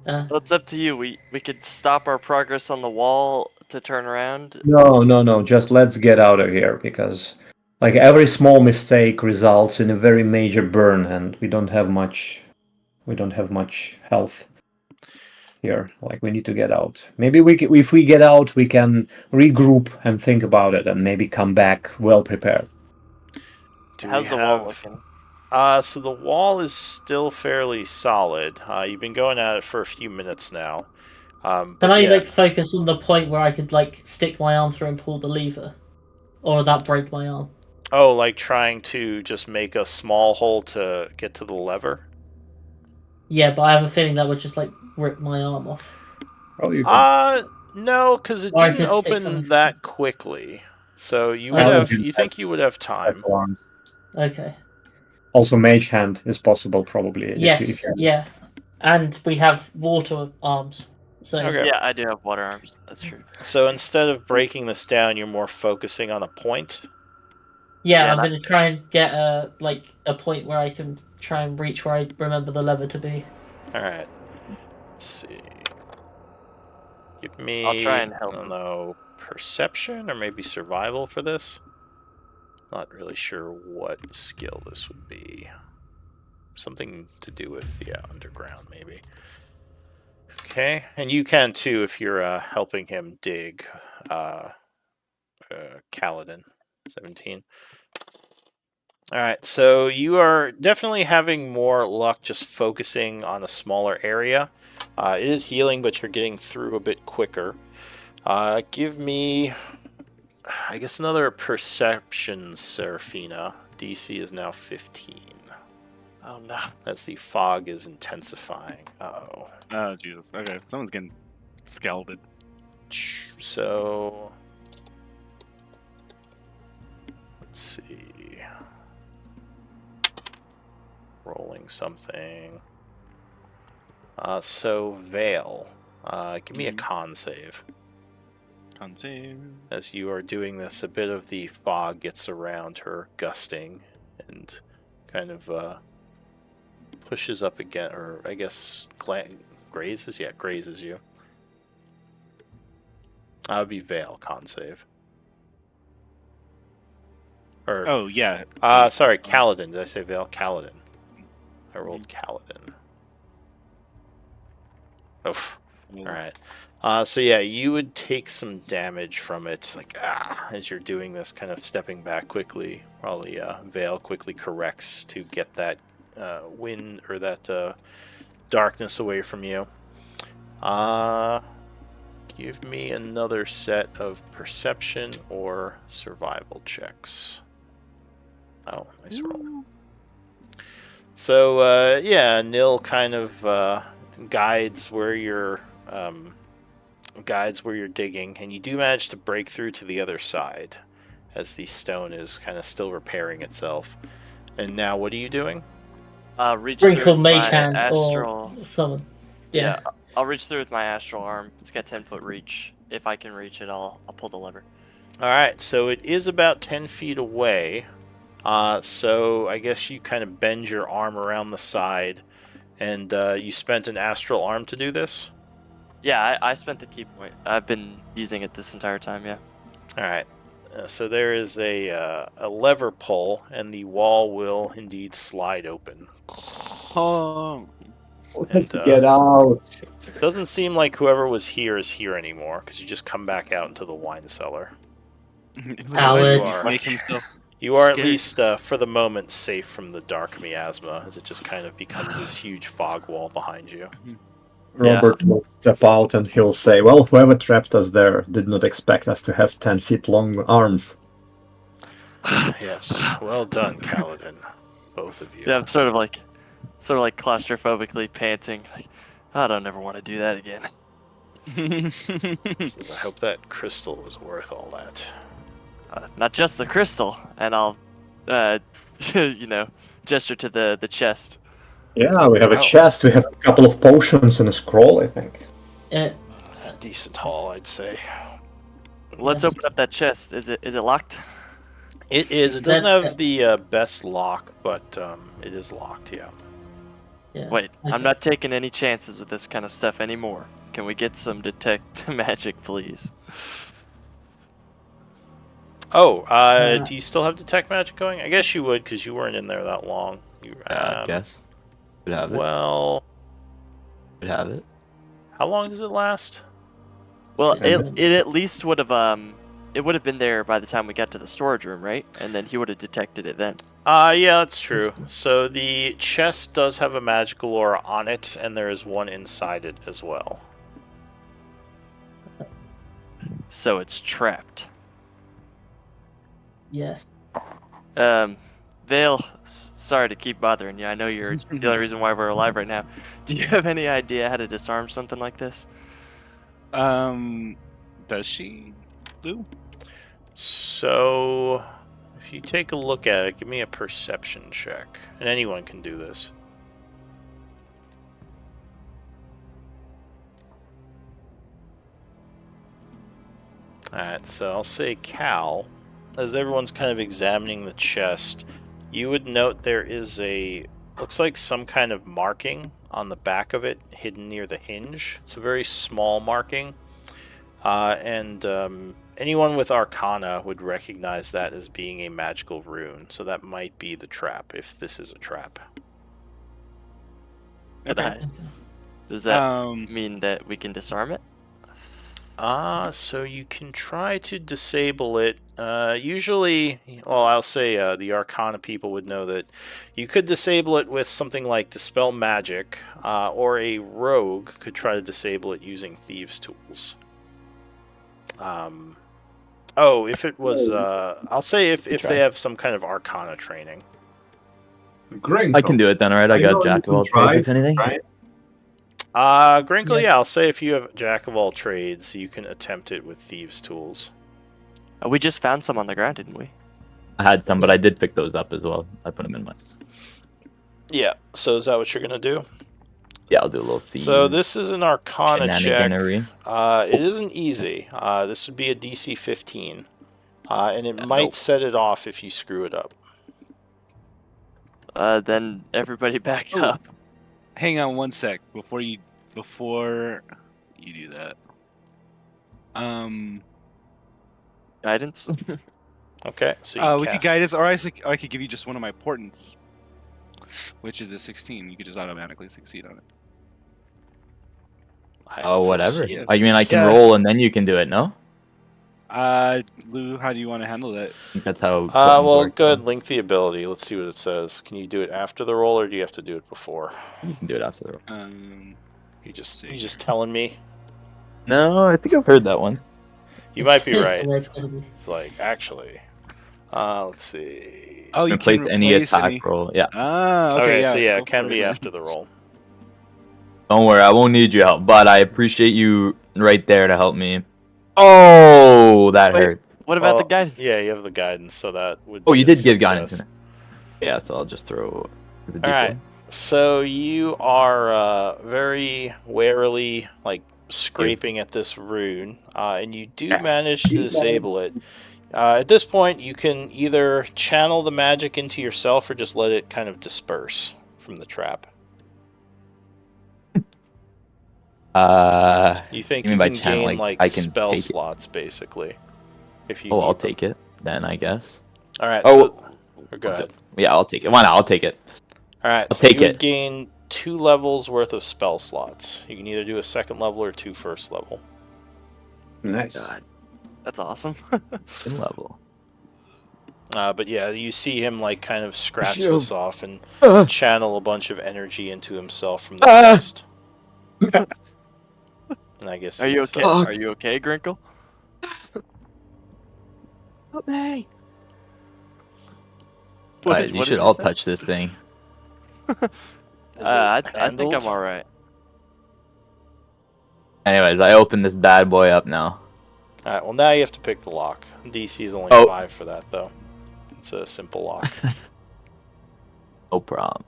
Well, it's up to you. We could stop our progress on the wall to turn around. No. Just let's get out of here, because like every small mistake results in a very major burn, and we don't have much health here. Like, we need to get out. Maybe if we get out, we can regroup and think about it, and maybe come back well prepared. How's the wall looking? So the wall is still fairly solid. You've been going at it for a few minutes now. Can I focus on the point where I could stick my arm through and pull the lever, or would that break my arm? Oh, like trying to just make a small hole to get to the lever? Yeah, but I have a feeling that would just rip my arm off. Oh, you no, because it didn't open that quickly. So you would have. You think you would have time? Okay. Also, mage hand is possible, probably. Yes. Yeah, and we have water arms. So Okay. Yeah, I do have water arms. That's true. So instead of breaking this down, you're more focusing on a point. Yeah, I'm going to try and get a point where I can try and reach where I remember the lever to be. All right. Let's see. Give me. I'll try and help. I don't know, perception or maybe survival for this. Not really sure what skill this would be. something to do with underground, maybe. Okay, and you can too if you're helping him dig. Kaladin, 17. All right, so you are definitely having more luck just focusing on a smaller area. It is healing, but you're getting through a bit quicker. Give me, I guess, another perception, Serafina. DC is now 15. Oh no. As the fog is intensifying. Uh-oh. Oh, Jesus. Okay, someone's getting scalded. So, let's see. Rolling something. So Vale, give me a con save. Con save. As you are doing this, a bit of the fog gets around her, gusting, and kind of pushes up again, or I guess grazes? Yeah, grazes you. That would be Vale, con save. Or, Oh, yeah. sorry, Kaladin. Did I say Vale? Kaladin. I rolled Kaladin. Oof. Alright. So yeah, you would take some damage from it, like, as you're doing this, kind of stepping back quickly, while the Veil quickly corrects to get that wind, or that darkness away from you. Give me another set of perception or survival checks. Oh, nice roll. So, yeah, Nil kind of guides where you're digging, and you do manage to break through to the other side as the stone is kind of still repairing itself. And now, what are you doing? Reach Sprinkle through with mage my hand astral. or someone. Yeah, I'll reach through with my astral arm. It's got 10-foot reach. If I can reach it, I'll pull the lever. All right, so it is about 10 feet away. So I guess you kind of bend your arm around the side, and you spent an astral arm to do this? Yeah, I spent the key point. I've been using it this entire time, yeah. All right. So there is a lever pull, and the wall will indeed slide open. Oh. Let's get out. Doesn't seem like whoever was here is here anymore, because you just come back out into the wine cellar. Make himself You are at scared. least, for the moment, safe from the dark miasma, as it just kind of becomes this huge fog wall behind you. Robert will step out and he'll say, well, whoever trapped us there did not expect us to have 10 feet long arms. Yes, well done, Kaladin. Both of you. Yeah, I'm sort of like claustrophobically panting. Like, I don't ever want to do that again. Says, I hope that crystal was worth all that. Not just the crystal, and I'll, gesture to the chest. Yeah, we have a chest, we have a couple of potions and a scroll, I think. Decent haul, I'd say. Let's open up that chest. Is it locked? It is. It doesn't have the best lock, but it is locked, yeah. Wait, I'm not taking any chances with this kind of stuff anymore. Can we get some detect magic, please? Oh, do you still have detect magic going? I guess you would, because you weren't in there that long. I guess. Would have it. Well... Would have it. How long does it last? Well, it at least would have, it would have been there by the time we got to the storage room, right? And then he would have detected it then. Yeah, that's true. So the chest does have a magical aura on it, and there is one inside it as well. So it's trapped. Yes. Vale, sorry to keep bothering you. I know you're the only reason why we're alive right now. Do you have any idea how to disarm something like this? Does she, Lou? So, if you take a look at it, give me a perception check. And anyone can do this. Alright, so I'll say Cal. As everyone's kind of examining the chest, you would note there is looks like some kind of marking on the back of it, hidden near the hinge. It's a very small marking. And anyone with Arcana would recognize that as being a magical rune, so that might be the trap, if this is a trap. Okay. Does that Um. mean that we can disarm it? So you can try to disable it. Usually, well, I'll say the Arcana people would know that you could disable it with something like Dispel Magic, or a rogue could try to disable it using Thieves' Tools. Oh, if it was, I'll say if try. they have some kind of Arcana training. Great. I can do it then, alright? I got Jack of all trades, if anything. Right? Grinkle, yeah, I'll say if you have Jack of all trades, you can attempt it with Thieves' Tools. We just found some on the ground, didn't we? I had some, but I did pick those up as well. I put them in my... Yeah, so is that what you're going to do? Yeah, I'll do a little thieves. So this is an Arcana check. shenaniganery. It isn't easy. This would be a DC 15. And it might set it off if you screw it up. Then everybody back Oh. up. Hang on one sec before you do that. Guidance? Okay, so you We could cast... guidance, or I could give you just one of my portents, which is a 16. You could just automatically succeed on it. I Oh, whatever. foresee I mean, I can Yeah. roll and then you can do it, no? Lou, how do you want to handle that? I think that's how... well, work, go ahead, link the ability. Let's see what it says. Can you do it after the roll, or do you have to do it before? You can do it after the roll. You just telling me? No, I think I've heard that one. You might be It's the right. way it's gonna be. It's like, actually... let's see... Oh, you Replace can any replace attack roll. Yeah. Okay, yeah. so yeah, go it can for be then. after the roll. Don't worry, I won't need your help, but I appreciate you right there to help me. Oh, that Wait. hurt. What about the Well, guidance? Yeah, you have the guidance, so that would Oh, be you a did give guidance in success. it. Yeah, so I'll just throw the D4. Alright. So you are very warily, like, scraping at this rune, and you do manage to disable it. At this point, you can either channel the magic into yourself or just let it kind of disperse from the trap. You think You you mean by can channel, gain, like I can spell take it? slots, basically, if you Oh, need I'll them. take it then, I guess. Alright, Oh, so... Go ahead. Yeah, I'll take it. Why not? I'll take it. Alright, I'll so take you would it. gain 2 levels worth of spell slots. You can either do a second level or 2 first level. Nice. God, that's awesome. In level. But yeah, you see him like kind of scratch Shield. this off and Ah. channel a bunch of energy into himself from the chest. And I guess Are you he's, okay? Fuck. Are you okay, Grinkle? Help me. What Guys, did- you what should did all say? touch this thing. is it I think handled? I'm alright. Anyways, I open this bad boy up now. Alright, well now you have to pick the lock. DC is only Oh. 5 for that though. It's a simple lock. No problem.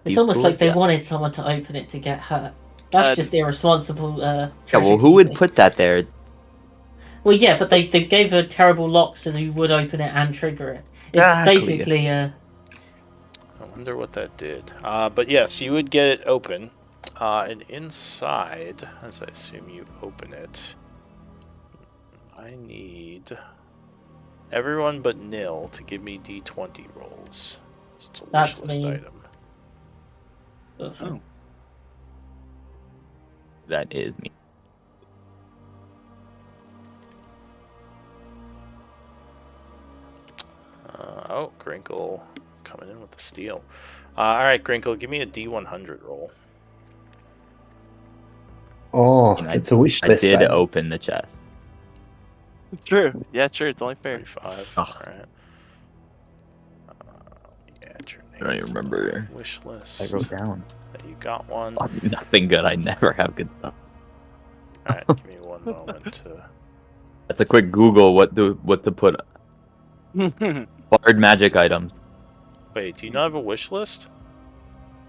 It's almost like they yeah. wanted someone to open it to get hurt. That's just irresponsible. Yeah, well, who would put that there? Well, yeah, but they gave a terrible lock so you would open it and trigger it. It's Exactly. basically I wonder what that did. But yes, you would get it open. And inside, as I assume you open it, I need everyone but Nil to give me D20 rolls. So it's a That's wish list me. item. Oh. That is me. Oh, Grinkle coming in with the steal. Alright, Grinkle, give me a D100 roll. Oh, And it's a wish I list. did item. open the chest. True. Yeah, true. It's only fair. 35. Oh. Alright. Add your name I don't even to remember. the wish I list. wrote down. That you got one. Oh, nothing good. I never have good stuff. Alright, give me one moment to... That's a quick Google. What to put? Hard magic items. Wait, do you not have a wish list?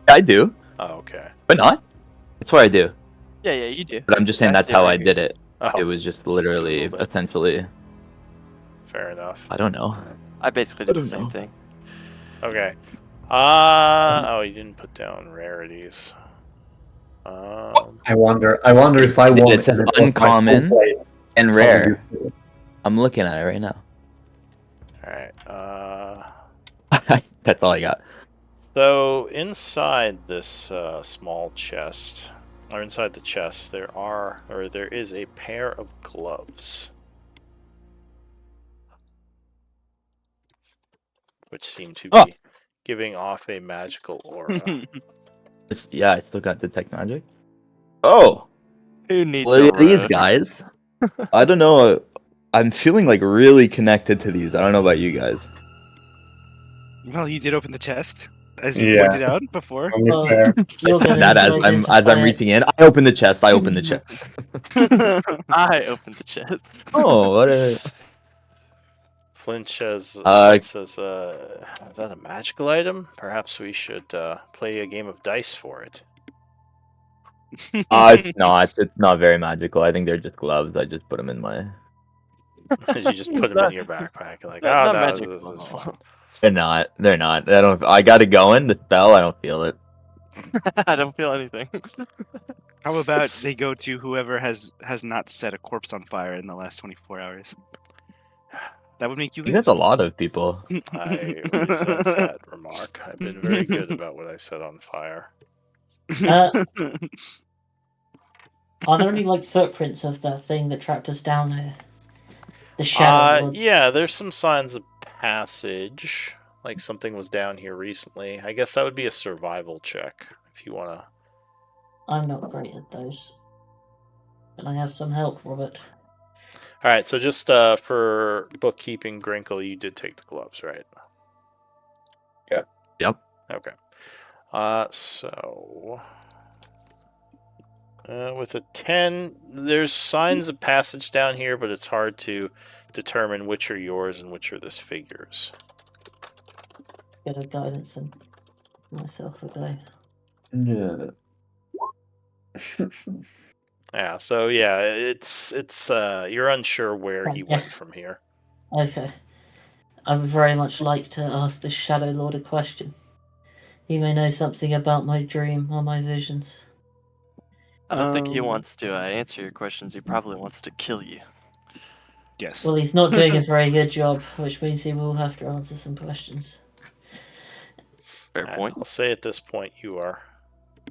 I do, Oh, okay. but not. That's what I do. Yeah, you do. But I'm just saying that's how I did it. Oh, It was just literally, Googled it. essentially. fair enough. I don't know. I basically did I the don't same know. thing. Okay. Oh, you didn't put down rarities. I wonder if I It want says to report my uncommon full play. And How rare. do you feel? I'm looking at it right now. Alright, That's all I got. So inside this small chest, or inside the chest, there is a pair of gloves, which seem to Oh. be giving off a magical aura. Yeah, I still got detect magic. Oh, Who needs well, a these rogue? guys. I don't know. I'm feeling like really connected to these. I don't know about you guys. Well, you did open the chest, as you Yeah. pointed out before. Only Well, fair. you're I going said that to as I'm identify it. reaching in. I open the chest. I open the chest. I opened the chest. Oh, what a. Flint says, Uh, "Is that a magical item? Perhaps we should play a game of dice for it." it's not. It's not very magical. I think they're just gloves. I just put them in my. You just put them in your backpack, like, oh Not no, magical this at was all. fun. They're not. They're not. I don't. I got to go in the spell. I don't feel it. I don't feel anything. How about they go to whoever has not set a corpse on fire in the last 24 hours? That would make you I think lose. that's a lot of people. I resent that remark. I've been very good about what I set on fire. Are there any like footprints of the thing that trapped us down there? The shadow. Yeah, there's some signs of passage. Like something was down here recently. I guess that would be a survival check if you wanna. I'm not great at those. Can I have some help, Robert? All right, so just for bookkeeping, Grinkle, you did take the gloves, right? Yep. Okay. So with a 10, there's signs of passage down here, but it's hard to determine which are yours and which are this figure's. Get a guidance and myself a day. Yeah. Yeah, so yeah, it's you're unsure where he Yeah. went from here. Okay. I would very much like to ask this Shadow Lord a question. He may know something about my dream or my visions. I don't think he Um, wants to answer your questions. He probably wants to kill you. Yes. Well, he's not doing a very good job, which means he will have to answer some questions. Fair point. I'll say at this point you are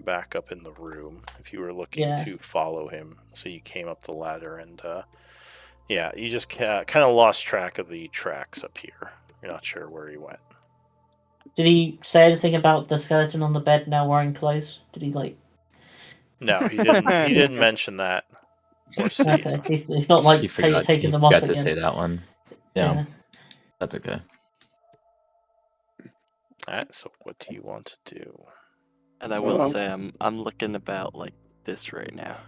back up in the room if you were looking Yeah. to follow him. So you came up the ladder and yeah, you just kind of lost track of the tracks up here. You're not sure where he went. Did he say anything about the skeleton on the bed now wearing clothes? Did he like? No, he didn't. He didn't mention that or see it. Okay, he's not like He forgot. taking He them off forgot to again. say that one. Yeah, that's okay. All right. So what do you want to do? And I will say I'm looking about like this right now.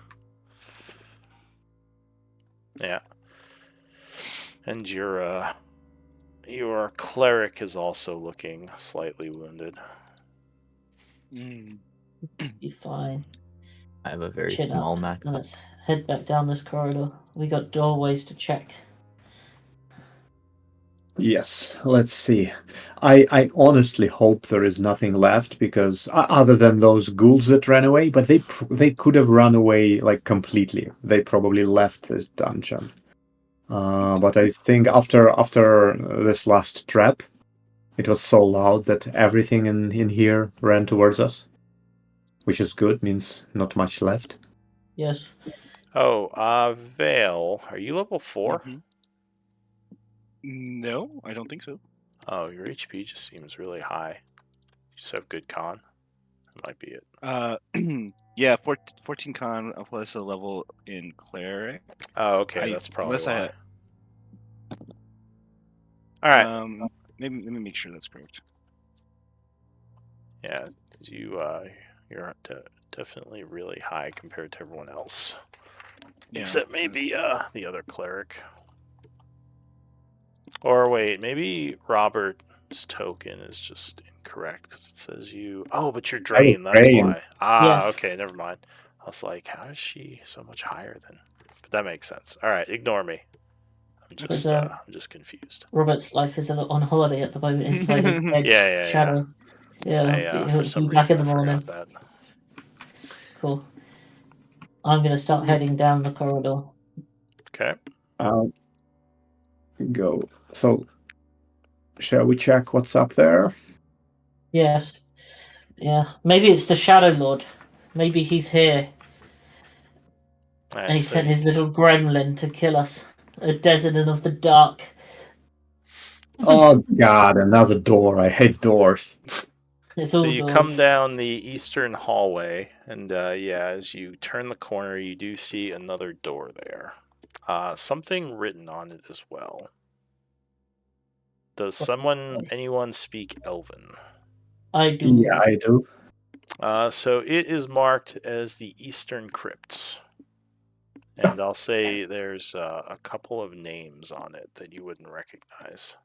Yeah. And your cleric is also looking slightly wounded. Mm. Be fine. I have a very Chin small up. Mac. Now let's head back down this corridor. We got doorways to check. Yes, let's see. I honestly hope there is nothing left because other than those ghouls that ran away, but they could have run away like completely. They probably left this dungeon. But I think after this last trap, it was so loud that everything in here ran towards us, which is good. Means not much left. Yes. Oh, Vale, are you level 4? Mhm. No, I don't think so. Oh, your HP just seems really high. You just have good con. That might be it. Yeah, 14 con plus a level in cleric. Oh, okay, that's probably unless why. All right. Maybe let me make sure that's correct. Yeah, you're definitely really high compared to everyone else. Yeah. Except maybe the other cleric. Or wait, maybe Robert's token is just incorrect because it says you. Oh, but you're drained. That's drained. why. Ah, Yes. okay, never mind. I was like, how is she so much higher than? But that makes sense. All right, ignore me. I'm just confused. Robert's life is on holiday at the moment inside his edge Yeah. shadow. Yeah, I, he'll for some be back in reason, the I morning. forgot that. Cool. I'm gonna start heading down the corridor. Okay. Go. So, shall we check what's up there? Yes. Yeah, maybe it's the Shadow Lord. Maybe he's here, Alright, and he so sent his little gremlin to kill us. A desert of the dark. Oh God, another door. I hate doors. It's So all you doors. come down the eastern hallway, and yeah, as you turn the corner, you do see another door there. Something written on it as well. Does anyone speak Elven? I do. Yeah, I do. So it is marked as the Eastern Crypts. And I'll say there's a couple of names on it that you wouldn't recognize.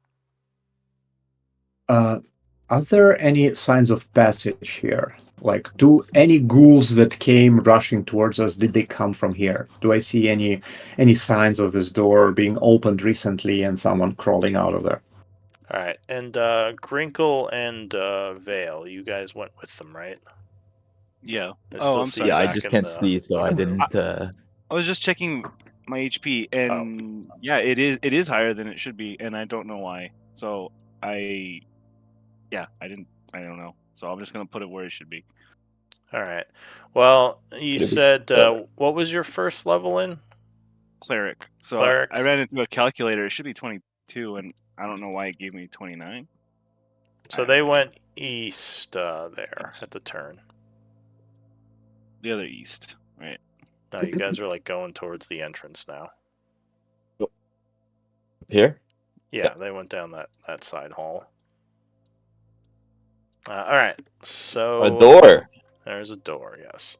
Are there any signs of passage here? Like, do any ghouls that came rushing towards us, did they come from here? Do I see any signs of this door being opened recently and someone crawling out of there? All right, and Grinkle and Vale, you guys went with them, right? Yeah. I Oh, still I'm see sorry. you Yeah, I back just in can't the see, so I room. didn't. I was just checking my HP, and yeah, it is higher than it should be, and I don't know why. So I don't know. So I'm just gonna put it where it should be. All right. Well, you Could it be said cleric? what was your first level in? Cleric. So Cleric. I ran into a calculator. It should be 22, and I don't know why it gave me 29. So I have they no idea. went east there at the turn. The other east, right? No, you guys are like going towards the entrance now. Here? Yeah, they went down that side hall. All right, so A door. there's a door. Yes.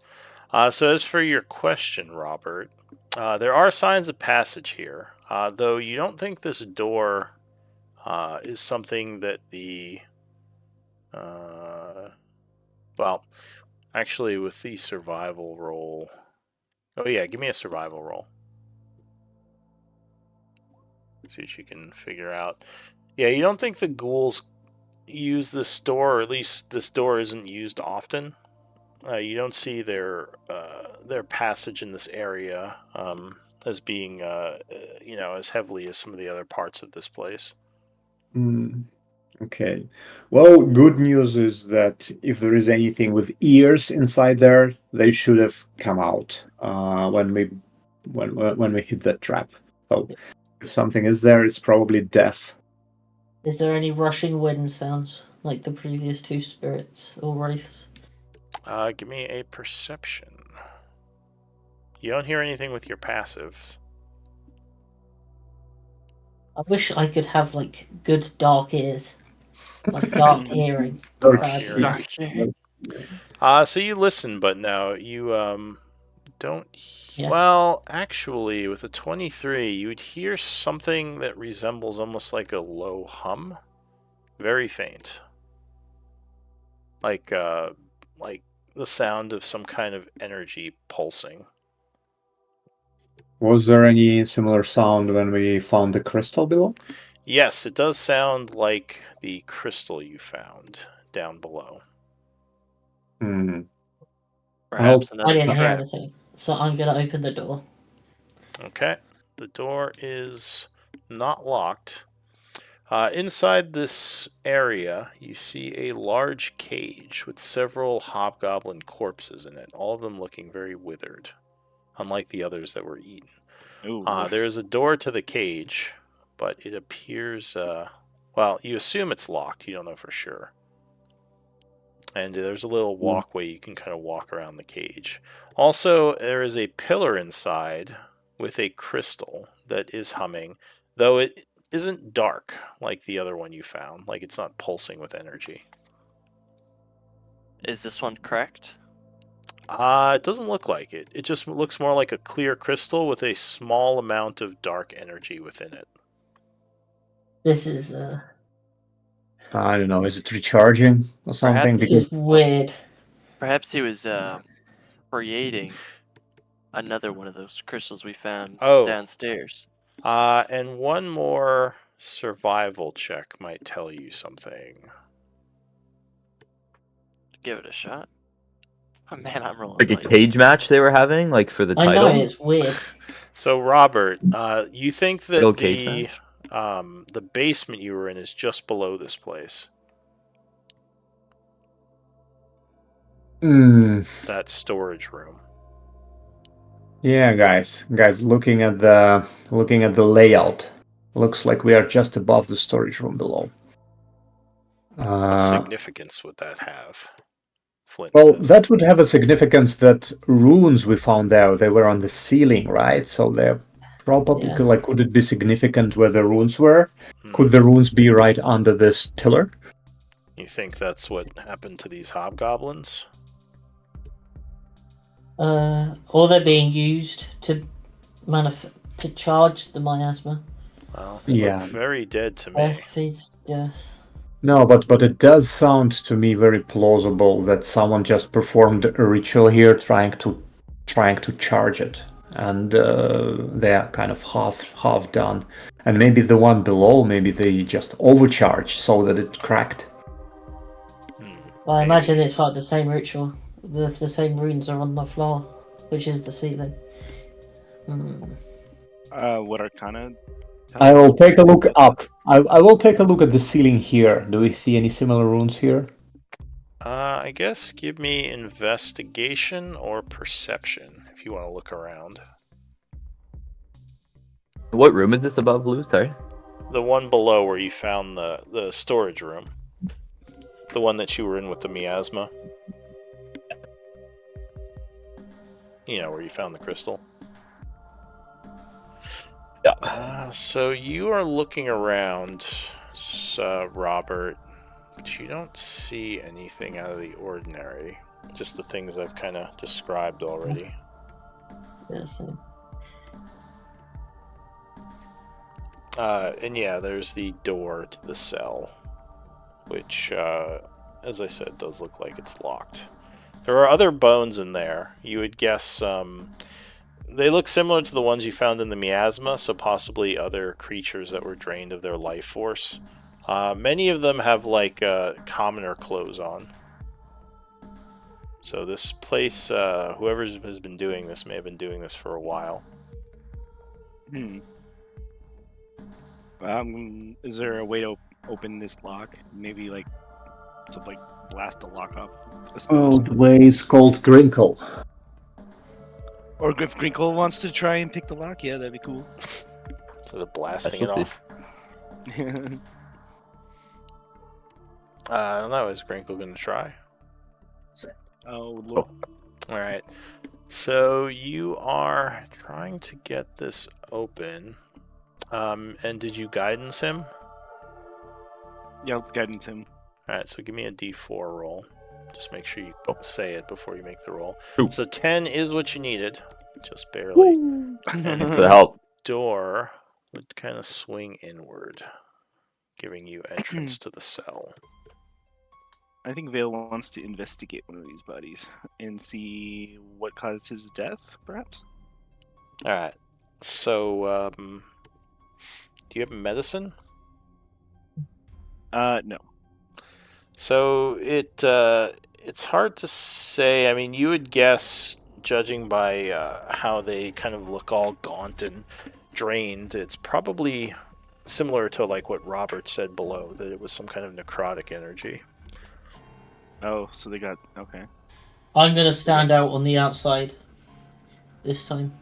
So as for your question, Robert, there are signs of passage here, though you don't think this door is something that the well, actually, with the survival roll. Oh yeah, give me a survival roll. See what you can figure out. Yeah, you don't think the ghouls use this door, or at least this door isn't used often. You don't see their passage in this area as being as heavily as some of the other parts of this place. Okay. Well, good news is that if there is anything with ears inside there, they should have come out when we hit that trap. So if something is there, it's probably death. Is there any rushing wind sounds like the previous two spirits or wraiths? Give me a perception. You don't hear anything with your passives. I wish I could have like good dark ears, like dark hearing. Dark hearing. So you listen, but no, you don't. Yeah. Well, actually, with a 23, you would hear something that resembles almost like a low hum, very faint, like the sound of some kind of energy pulsing. Was there any similar sound when we found the crystal below? Yes, it does sound like the crystal you found down below. Perhaps I another didn't hear trap. anything, so I'm gonna open the door. Okay, the door is not locked. Inside this area, you see a large cage with several hobgoblin corpses in it, all of them looking very withered, unlike the others that were eaten. There is a door to the cage, but it appears, well, you assume it's locked, you don't know for sure. And there's a little walkway you can kind of walk around the cage. Also, there is a pillar inside with a crystal that is humming, though it isn't dark like the other one you found. Like it's not pulsing with energy. Is this one correct? It doesn't look like it. It just looks more like a clear crystal with a small amount of dark energy within it. This is I don't know. Is it recharging or something? Perhaps- this is weird. Perhaps he was creating another one of those crystals we found downstairs. And one more survival check might tell you something. Give it a shot. Oh man, I'm rolling Like a cage match they were having, like for the I title. know, it's weird. So Robert, you think Little that cage the basement you were in is just below this place? that storage room. Yeah, guys, looking at the layout, looks like we are just above the storage room below. What significance would that have? Flint Well, says. that would have a significance that runes we found there, they were on the ceiling, right? So they're probably, Yeah. like, could it be significant where the runes were? Could the runes be right under this pillar? You think that's what happened to these hobgoblins? Or they're being used to charge the miasma. Well, they look very dead to me. Death feeds death. No, but it does sound to me very plausible that someone just performed a ritual here, trying to charge it, and they're kind of half done. And maybe the one below, maybe they just overcharged so that it cracked. Well, I imagine it's part of the same ritual. The same runes are on the floor, which is the ceiling. What Arcana? I will take a look up. I will take a look at the ceiling here. Do we see any similar runes here? I guess give me investigation or perception if you want to look around. What room is this above, Lou? Sorry. The one below where you found the storage room. The one that you were in with the miasma. You know, where you found the crystal. Yeah. So you are looking around, Robert, but you don't see anything out of the ordinary. Just the things I've kind of described already. Yeah, so. And yeah, there's the door to the cell, which, as I said, does look like it's locked. There are other bones in there. You would guess they look similar to the ones you found in the miasma, so possibly other creatures that were drained of their life force. Many of them have like commoner clothes on. So this place, whoever has been doing this may have been doing this for a while. Is there a way to open this lock? Maybe like to blast the lock off. Old ways called Grinkle. Or if Grinkle wants to try and pick the lock, yeah, that'd be cool. Instead of blasting it off. I don't know. Is Grinkle going to try? Oh, Lord. Alright. So you are trying to get this open. And did you guidance him? Yeah, I'll guidance him. Alright, so give me a d4 roll. Just make sure you say it before you make the roll. Ooh. So 10 is what you needed. Just barely. Thanks for the help. Door would kind of swing inward, giving you entrance to the cell. I think Vale wants to investigate one of these bodies and see what caused his death, perhaps? Alright. So, do you have medicine? No. So it's hard to say. I mean, you would guess, judging by how they kind of look all gaunt and drained, it's probably similar to like what Robert said below, that it was some kind of necrotic energy. Oh, so they got... Okay. I'm going to stand out on the outside this time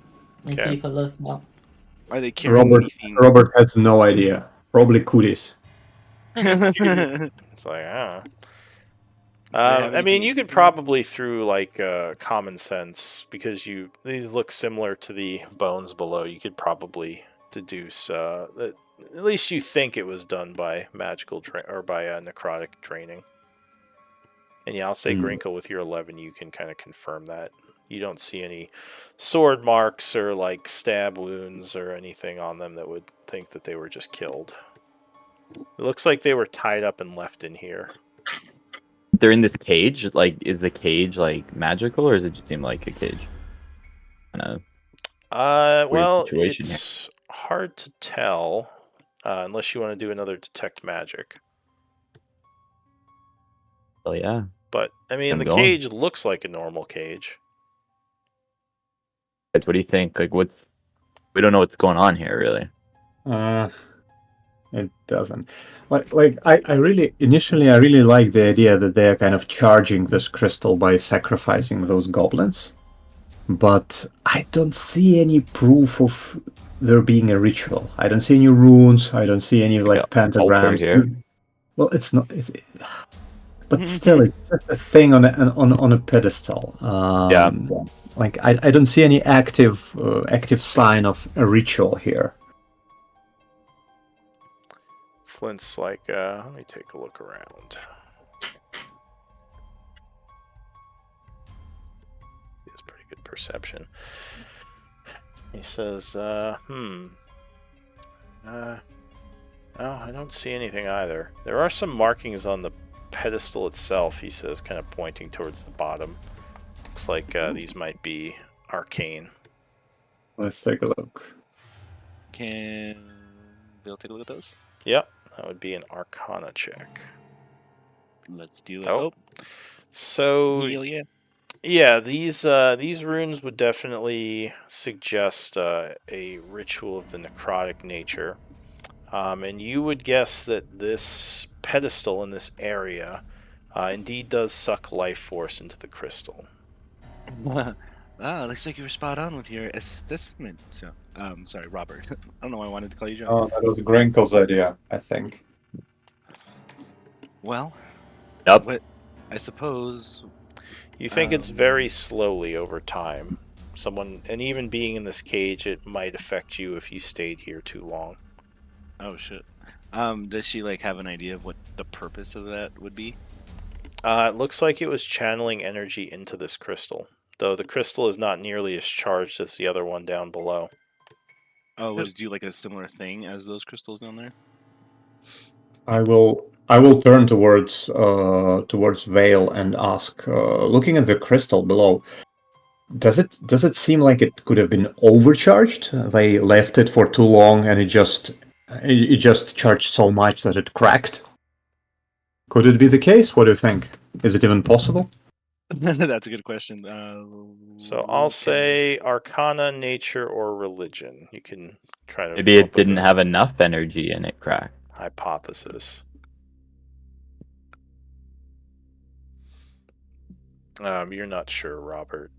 and keep a lookout. Are they carrying anything? Robert has no idea. Probably cooties. It's like, I mean, you could probably, through like common sense, because these look similar to the bones below, you could probably deduce that at least you think it was done by magical or by necrotic draining. And yeah, I'll say Grinkle, with your 11, you can kind of confirm that. You don't see any sword marks or like stab wounds or anything on them that would think that they were just killed. It looks like they were tied up and left in here. They're in this cage. Like, is the cage like magical, or does it just seem like a cage? Kind of. Well, it's hard to tell unless you want to do another detect magic. Oh yeah. But I mean, the cage looks like a normal cage. What do you think? Like, we don't know what's going on here, really. It doesn't. I really initially I really like the idea that they are kind of charging this crystal by sacrificing those goblins, but I don't see any proof of there being a ritual. I don't see any runes. I don't see any like Altar pentagrams. here. Well, it's not. But still, it's just a thing on a pedestal. Yeah. Like I don't see any active sign of a ritual here. Flint's like, let me take a look around. He has pretty good perception. He says, no, I don't see anything either. There are some markings on the pedestal itself, he says, kind of pointing towards the bottom. Looks like these might be arcane. Let's take a look. Can Bill take a look at those? Yep, that would be an Arcana check. Let's do it. Oh. So, yeah, these runes would definitely suggest a ritual of the necrotic nature. And you would guess that this pedestal in this area indeed does suck life force into the crystal. Looks like you were spot on with your assessment. So, sorry, Robert. I don't know why I wanted to call you John. Oh, that was Grenkel's idea, I think. Well, Yep. what I suppose. You think it's very slowly over time. And even being in this cage, it might affect you if you stayed here too long. Oh shit. Does she like have an idea of what the purpose of that would be? It looks like it was channeling energy into this crystal, though the crystal is not nearly as charged as the other one down below. Oh, would it do like a similar thing as those crystals down there? I will turn towards Vale and ask, looking at the crystal below, does it seem like it could have been overcharged? They left it for too long and it just charged so much that it cracked. Could it be the case? What do you think? Is it even possible? That's a good question. So I'll say Arcana, Nature, or Religion. You can try to Maybe come it up with didn't a have enough energy and it cracked. hypothesis. You're not sure, Robert.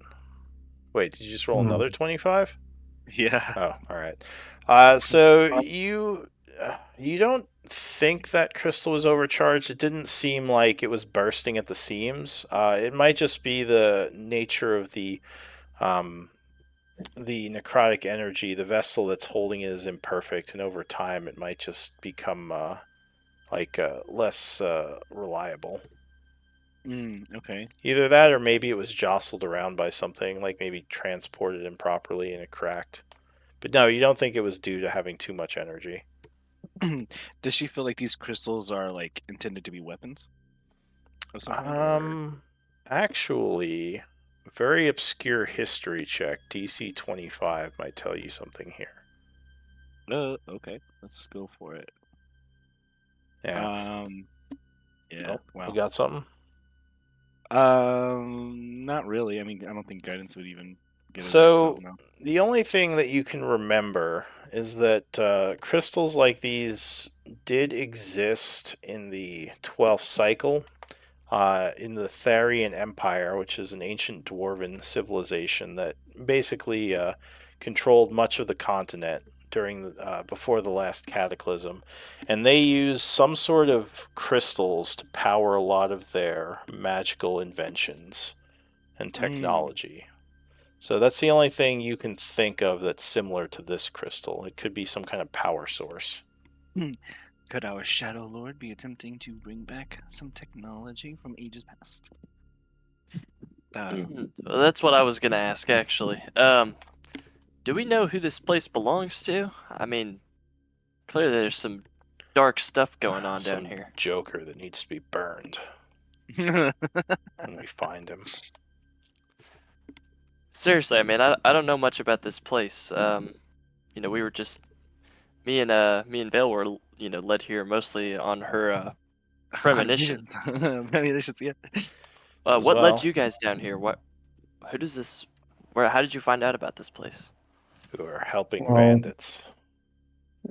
Wait, did you just roll another 25? Yeah. Oh, all right. So you don't think that crystal was overcharged. It didn't seem like it was bursting at the seams. It might just be the nature of the necrotic energy. The vessel that's holding it is imperfect, and over time, it might just become less reliable. Okay. Either that, or maybe it was jostled around by something, like maybe transported improperly and it cracked. But no, you don't think it was due to having too much energy. Does she feel like these crystals are like intended to be weapons? Of some kind, or... Actually, very obscure history check. DC 25 might tell you something here. Okay. Let's go for it. Yeah. Yeah. Oh, wow. You got something? Not really. I mean, I don't think guidance would even get us there. So, No. the only thing that you can remember is that crystals like these did exist in the 12th cycle in the Tharian Empire, which is an ancient dwarven civilization that basically controlled much of the continent during before the last cataclysm, and they used some sort of crystals to power a lot of their magical inventions and technology. So that's the only thing you can think of that's similar to this crystal. It could be some kind of power source. Could our Shadow Lord be attempting to bring back some technology from ages past? Well, that's what I was gonna ask, actually. Do we know who this place belongs to? I mean, clearly there's some dark stuff going on down here. Joker that needs to be burned when we find him. Seriously, I mean, I don't know much about this place. We were just me and Vale were led here mostly on her premonition. Premonitions, yeah. What led you guys down here? Who does this? How did you find out about this place? Who are helping Well, bandits.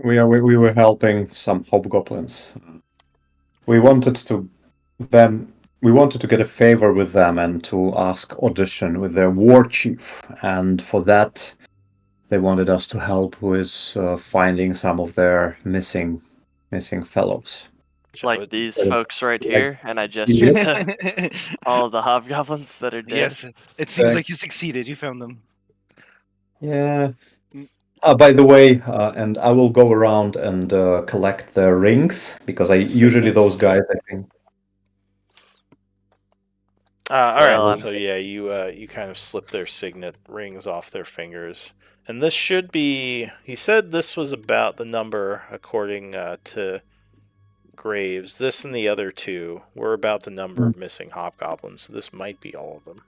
We were helping some hobgoblins. We wanted to get a favor with them and to ask audition with their war chief, and for that they wanted us to help with finding some of their missing fellows. Like these Like- folks right here, and I gesture Yep. to all of the hobgoblins that are dead. Yes, it seems like you succeeded. You found them. Yeah. By the way, and I will go around and collect the rings because usually those guys, I think. All Well, right, so yeah, you kind of slip their signet rings off their fingers, and this should be. He said this was about the number according to Graves. This and the other two were about the number of missing hobgoblins, so this might be all of them.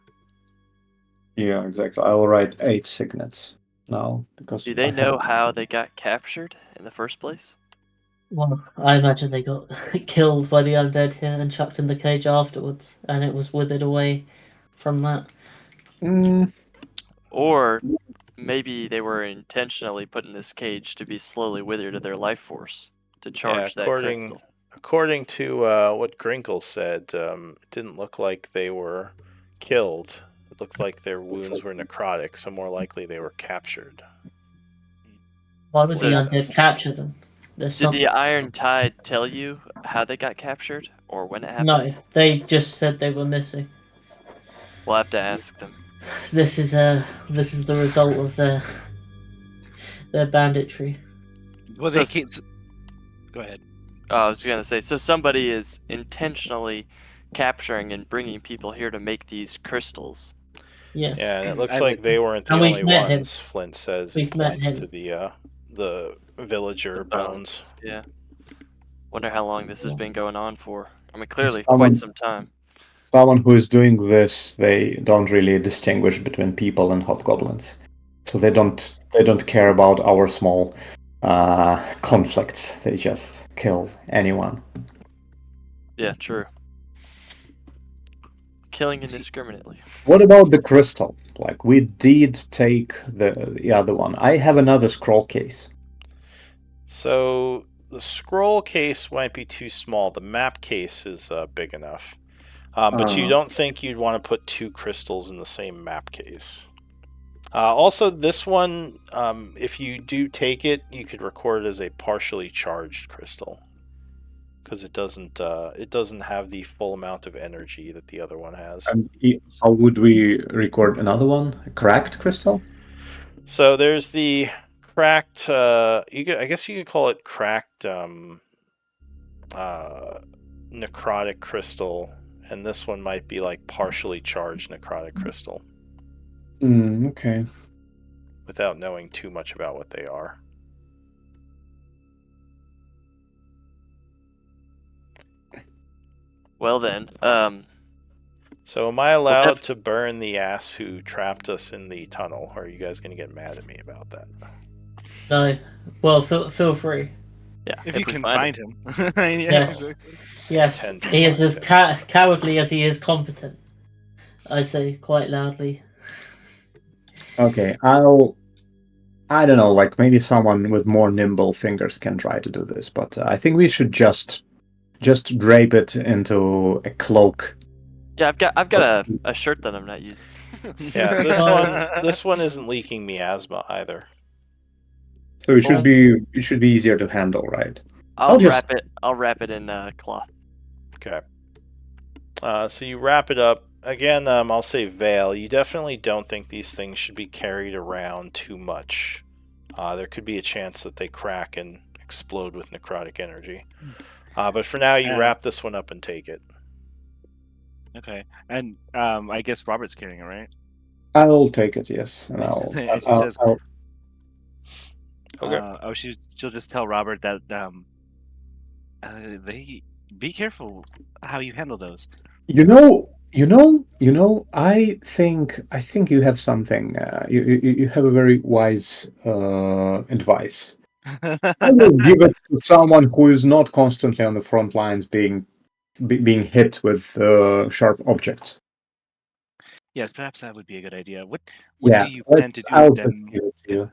Yeah, exactly. I'll write 8 signets now because. Do they know how they got captured in the first place? Well, I imagine they got killed by the undead here and chucked in the cage afterwards, and it was withered away from that. Or maybe they were intentionally put in this cage to be slowly withered of their life force to charge that crystal. According to what Grinkle said, it didn't look like they were killed. It looked like their wounds were necrotic, so more likely they were captured. Why would the Does- undead capture them? There's Did the something. Iron Tide tell you how they got captured or when it happened? No, they just said they were missing. We'll have to ask them. This is the result of their banditry. Well, So they can't. Go ahead. I was gonna say, so somebody is intentionally capturing and bringing people here to make these crystals. Yes. Yeah, and it looks I like would- they weren't the And we've only met him. ones. Flint says We've and met points him. to the villager bones. Yeah. Wonder how long this has been going on for. I mean, clearly Someone- quite some time. Someone who is doing this, they don't really distinguish between people and hobgoblins, so they don't care about our small conflicts. They just kill anyone. Yeah, true. Killing indiscriminately. What about the crystal? Like, we did take the other one. I have another scroll case. So the scroll case might be too small. The map case is big enough. But you don't think you'd want to put 2 crystals in the same map case. Also, this one, if you do take it, you could record it as a partially charged crystal, because it doesn't have the full amount of energy that the other one has. And how would we record another one? A cracked crystal? So there's the cracked. I guess you could call it cracked necrotic crystal, and this one might be like partially charged necrotic crystal. Okay. Without knowing too much about what they are. Well then, So am I allowed to burn the ass who trapped us in the tunnel? Or are you guys going to get mad at me about that? No. Well, feel free. yeah. If you we can find find it. him. Yeah, Yes. exactly. Yes, Tend to he is find as cowardly as he is competent. I say quite loudly. Okay, I don't know, like maybe someone with more nimble fingers can try to do this, but I think we should just drape it into a cloak. Yeah, I've got a shirt that I'm not using. Yeah, this one isn't leaking miasma either. So it should be easier to handle, right? I'll just- wrap it in cloth. Okay. So you wrap it up. Again, I'll say Veil. You definitely don't think these things should be carried around too much. There could be a chance that they crack and explode with necrotic energy. But for now, you wrap this one up and take it. Okay, and I guess Robert's carrying it, right? I'll take it, yes. And And she says, Okay. she'll just tell Robert that they be careful how you handle those. You know. I think you have something. You have a very wise advice. I will give it to someone who is not constantly on the front lines, being hit with sharp objects. Yes, perhaps that would be a good idea. What Yeah, do you plan to do I'll with just them? give it to you.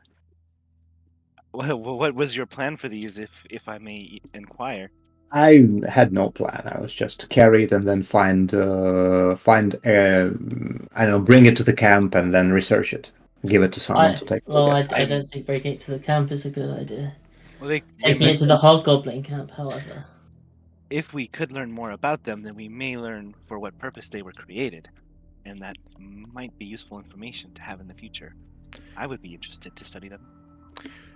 What was your plan for these, if I may inquire? I had no plan. I was just to carry it and then find I don't know, bring it to the camp and then research it, give it to someone to take a look at. I don't think bringing it to the camp is a good idea. Well, they Taking it to the Hobgoblin camp, however. if we could learn more about them, then we may learn for what purpose they were created, and that might be useful information to have in the future. I would be interested to study them.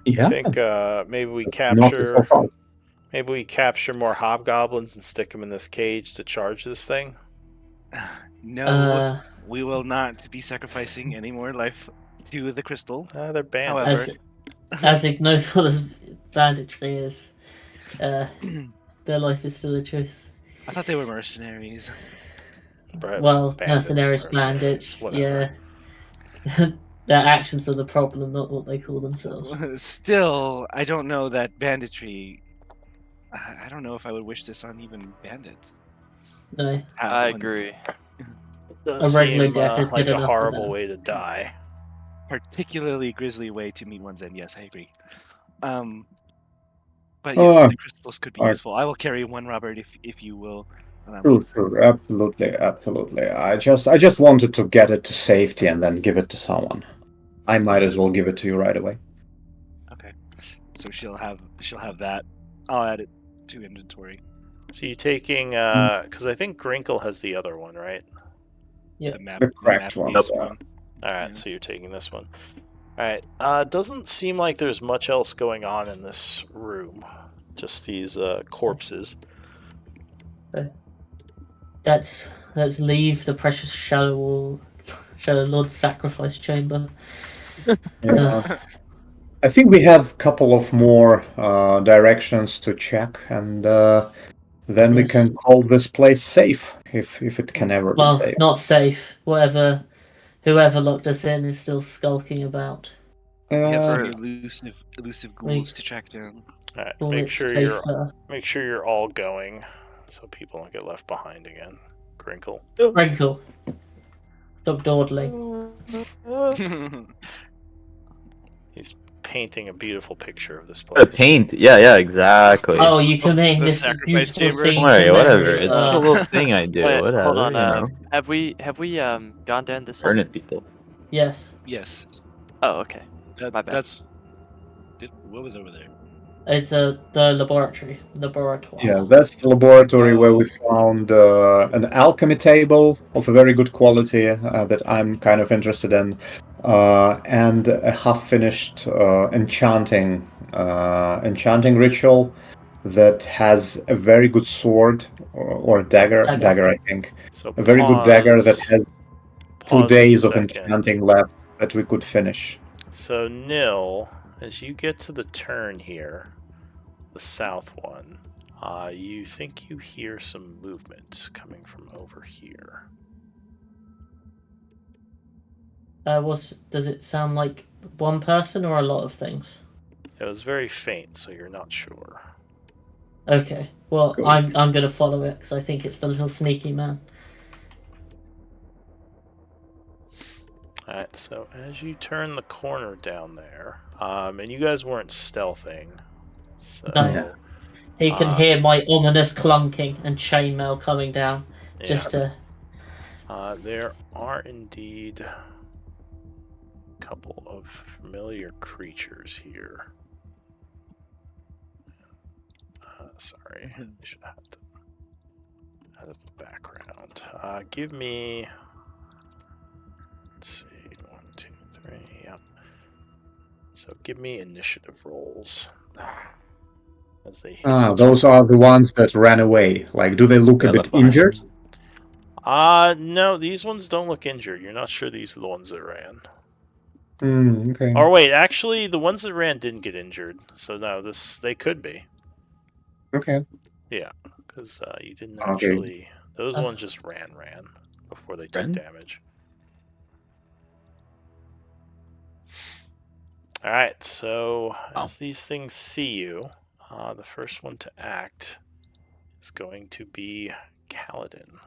Yeah, I think maybe we not so far. maybe we capture more hobgoblins and stick them in this cage to charge this thing. No, we will not be sacrificing any more life to the crystal. They're bandits. As ignoble as banditry is, their life is still a choice. I thought they were mercenaries. Well, bandits, mercenaries, bandits, whatever. yeah. Their actions are the problem, not what they call themselves. Still, I don't know that banditry. I don't know if I would wish this on even bandits. No. I agree. It does A regular seem death is like good a enough for horrible them. way to die. Particularly grisly way to meet one's end. Yes, I agree. But yes, the crystals could be useful. I will carry one, Robert, if you will. Sure, absolutely. I just wanted to get it to safety and then give it to someone. I might as well give it to you right away. Okay, so she'll have that. I'll add it to inventory. So you taking because I think Grinkle has the other one, right? Yeah, the correct one. All right, so you're taking this one. All right. Doesn't seem like there's much else going on in this room. Just these corpses. Let's leave the precious Shadow Lord's sacrifice chamber. Yeah. I think we have a couple of more directions to check, and then we can call this place safe, if it can ever be safe. Not safe. Whoever locked us in is still skulking about. We have some elusive ghouls to track down. All right, make sure you're all going, so people don't get left behind again. Grinkle. Grinkle. Stop dawdling. He's painting a beautiful picture of this place. Paint, yeah, exactly. Oh, you come in this beautiful scene. Whatever. It's just a little thing I do. Wait, whatever. hold on. You know. Have we gone down this Burn hole? it, people. Yes. Yes. Oh, okay. My bad. What was over there? It's the laboratory. Yeah, that's the laboratory where we found an alchemy table of a very good quality that I'm kind of interested in, and a half-finished enchanting ritual that has a very good sword or dagger, I think. So a very good dagger that has 2 days of enchanting left that we could finish. So Nil, as you get to the turn here, the south one, you think you hear some movement coming from over here. Does it sound like one person or a lot of things? It was very faint, so you're not sure. Okay, well, I'm gonna follow it because I think it's the little sneaky man. Alright, so as you turn the corner down there, and you guys weren't stealthing, so... No. He can hear my ominous clunking and chainmail coming down, just to... there are indeed a couple of familiar creatures here. Sorry, I should have had the background. Give me... Let's see, 1, 2, 3, yep. So give me initiative rolls. As they those are the ones that ran away. Like, do they look a bit injured? No, these ones don't look injured. You're not sure these are the ones that ran. Okay. Or wait, actually, the ones that ran didn't get injured. So no, they could be. Okay. Yeah, because you didn't actually... Those ones just ran before they took damage. Alright, so as these things see you, the first one to act is going to be Kaladin.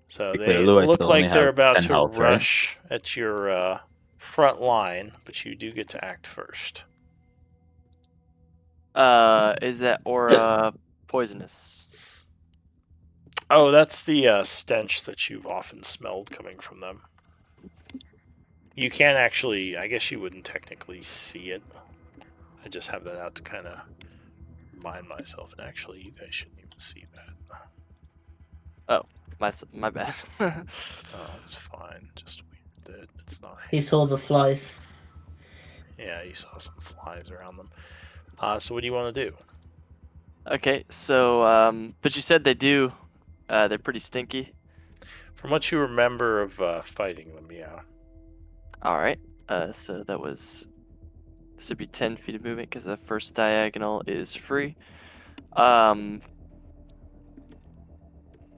So they look like they're about to rush at your front line, but you do get to act first. Is that aura poisonous? Oh, that's the stench that you've often smelled coming from them. You can't actually. I guess you wouldn't technically see it. I just have that out to kind of remind myself. And actually, you guys shouldn't even see that. Oh, my bad. Oh, it's fine. Just weird that it's not. He saw the flies. Yeah, you saw some flies around them. So what do you want to do? Okay, so but you said they do. They're pretty stinky. From what you remember of fighting them, yeah. All right. So this would be 10 feet of movement because the first diagonal is free.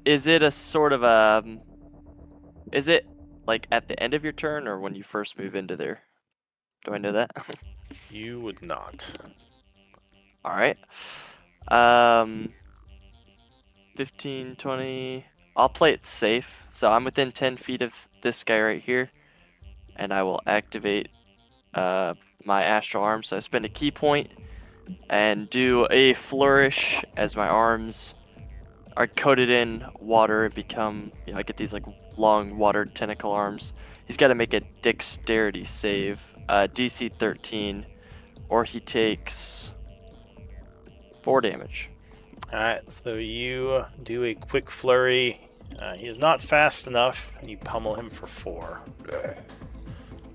Is it a sort of is it like at the end of your turn or when you first move into there? Do I know that? You would not. All right. 15, 20. I'll play it safe. So I'm within 10 feet of this guy right here, and I will activate my astral arm. So I spend a key point and do a flourish as my arms are coated in water and become, I get these like long water tentacle arms. He's got to make a dexterity save, DC 13, or he takes 4 damage. Alright, so you do a quick flurry. He is not fast enough, and you pummel him for 4.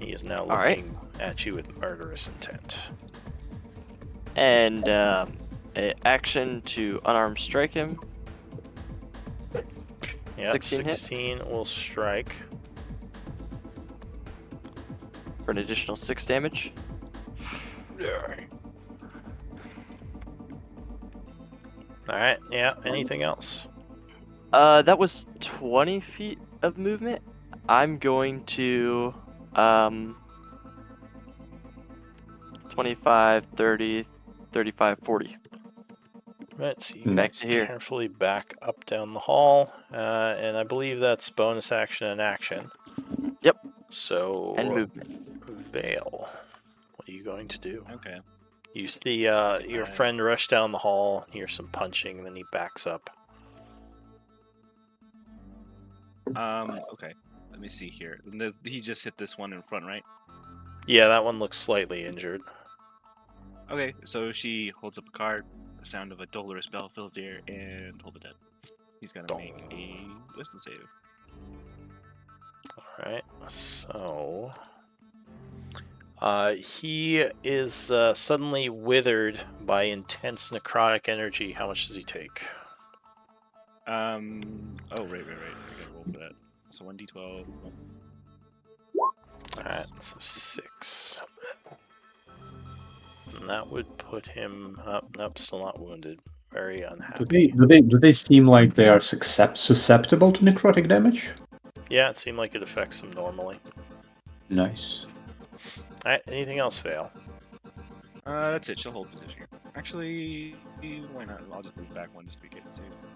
He is now looking at you with murderous intent. And a action to unarmed strike him. Yep, 16 hit? 16 will strike. For an additional 6 damage. Alright, yeah, anything else? That was 20 feet of movement. I'm going to 25, 30, 35, 40. Right, so you Back to here. carefully back up down the hall, and I believe that's bonus action and action. Yep. So, And movement. Vale, what are you going to do? Okay. You see your friend rush down the hall, hear some punching, and then he backs up. Okay. Let me see here. He just hit this one in front, right? Yeah, that one looks slightly injured. Okay, so she holds up a card. The sound of a dolorous bell fills the air, and hold it dead. He's gonna make a wisdom save. Alright, so... he is suddenly withered by intense necrotic energy. How much does he take? Oh, right. I gotta roll for that. So 1d12. Alright, so 6. And that would put him up. Nope, still not wounded. Very unhappy. Do they seem like they are susceptible to necrotic damage? Yeah, it seemed like it affects them normally. Nice. Alright, anything else, Vale? That's it. She'll hold position. Actually, why not? I'll just move back one just to get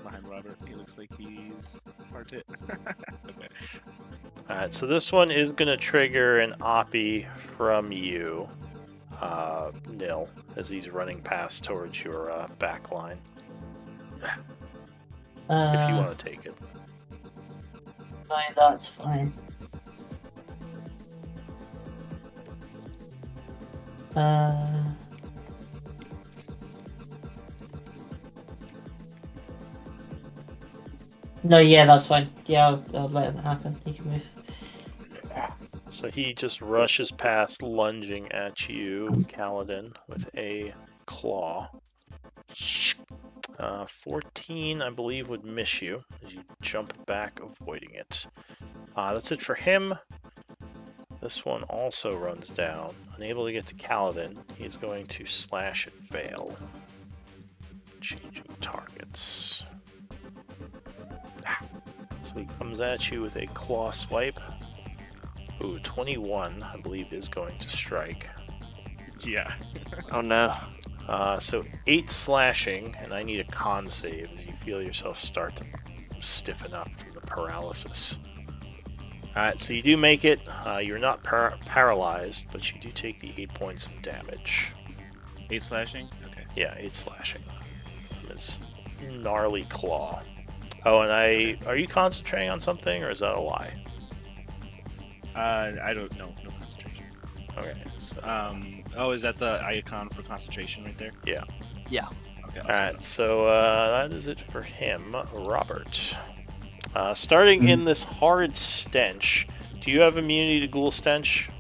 behind Robert. He looks like he's hard hit. Okay. Alright, so this one is going to trigger an Oppie from you, Nil, as he's running past towards your back line. If you want to take it. No, that's fine. No, yeah, that's fine. Yeah, I'll let it happen. He can move. So he just rushes past, lunging at you, Kaladin, with a claw. 14, I believe, would miss you as you jump back, avoiding it. That's it for him. This one also runs down. Unable to get to Kaladin, he's going to slash at Vale. Changing targets. So he comes at you with a claw swipe. Ooh, 21, I believe, is going to strike. Yeah. Oh no. So 8 slashing, and I need a con save as you feel yourself start to stiffen up from the paralysis. Alright, so you do make it. You're not paralyzed, but you do take the 8 points of damage. 8 slashing? Okay. Yeah, 8 slashing. It's gnarly claw. Oh, and are you concentrating on something, or is that a lie? I don't know. No concentration. Okay. So, Oh, is that the icon for concentration right there? yeah. Yeah. Okay. All right. So that is it for him, Robert. Starting in this horrid stench. Do you have immunity to ghoul stench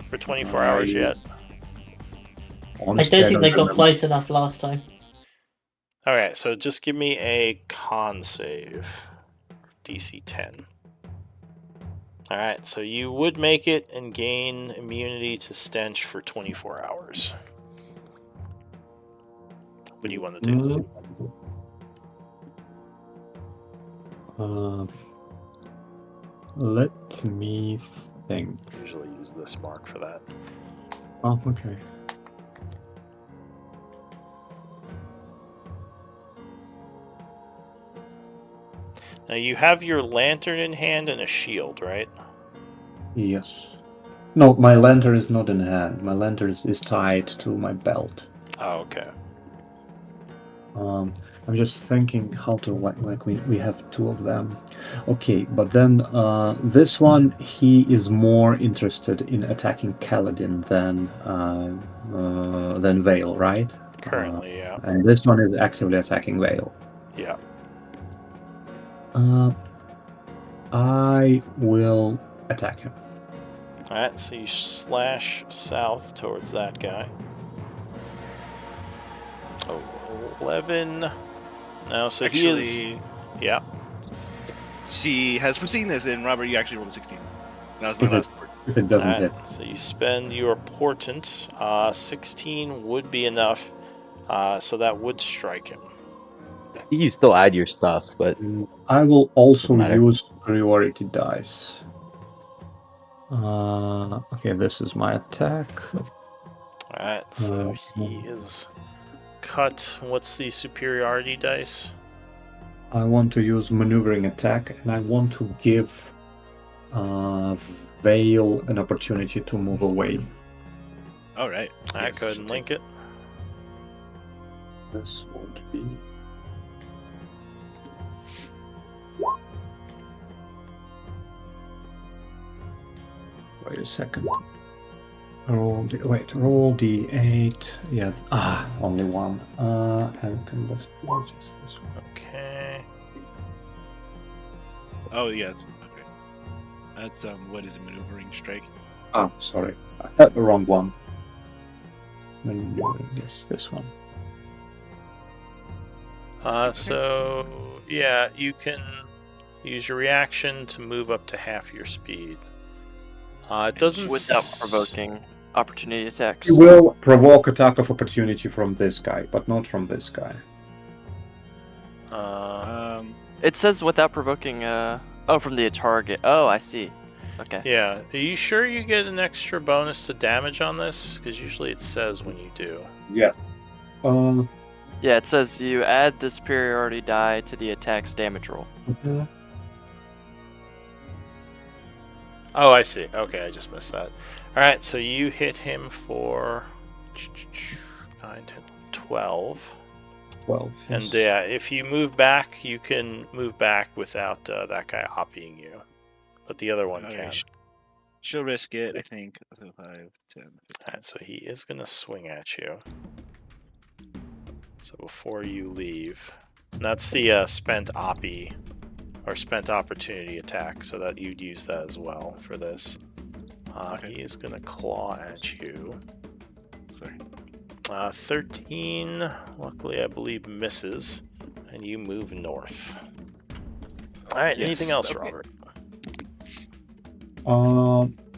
for 24 hours yet? I Honestly, don't think they got remember. close enough last time. Okay, so just give me a con save. DC 10. Alright, so you would make it and gain immunity to stench for 24 hours. What do you want to do? Let me think. I usually use this mark for that. Oh, okay. Now you have your lantern in hand and a shield, right? Yes. No, my lantern is not in hand. My lantern is tied to my belt. Oh, okay. I'm just thinking how to like we have two of them. Okay, but then this one he is more interested in attacking Kaladin than Vale, right? Currently, yeah. And this one is actively attacking Vale. Yeah. I will attack him. Alright, so you slash south towards that guy. Oh, 11. No, so he is... Actually, Yeah. she has foreseen this, and Robert, you actually rolled a 16. That was my last port. If it doesn't hit. So you spend your portent. 16 would be enough, so that would strike him. You still add your stuff, but I will also Doesn't matter. use superiority dice. Okay, this is my attack. Alright, so he is cut. What's the superiority dice? I want to use maneuvering attack, and I want to give Vale an opportunity to move away. All right. Alright, Yes, go ahead she'll and take link it. This would be. Wait a second. Roll d8. Yeah. Only one. And combust. Just this one. Okay. Oh, yes. Okay. That's what is a maneuvering strike? Oh, sorry. I had the wrong one. Maneuvering is this one. So yeah, you can use your reaction to move up to half your speed. It doesn't Without provoking opportunity attacks. You will provoke attack of opportunity from this guy, but not from this guy. It says without provoking. Oh, from the target. Oh, I see. Okay. Yeah. Are you sure you get an extra bonus to damage on this? Because usually it says when you do. Yeah. Yeah, it says you add the superiority die to the attack's damage roll. Oh, I see. Okay, I just missed that. Alright, so you hit him for 9, 10, 12. 12. Yes. And yeah, if you move back, you can move back without that guy opping you. But the other one Okay, can. She'll risk it, I think. 5, 10, 15. Alright, so he is going to swing at you. So before you leave. And that's the spent oppie, or spent opportunity attack, so that you'd use that as well for this. Okay. He is going to claw at you. Sorry. 13, luckily I believe misses, and you move north. Alright, Yes, anything else, okay. Robert?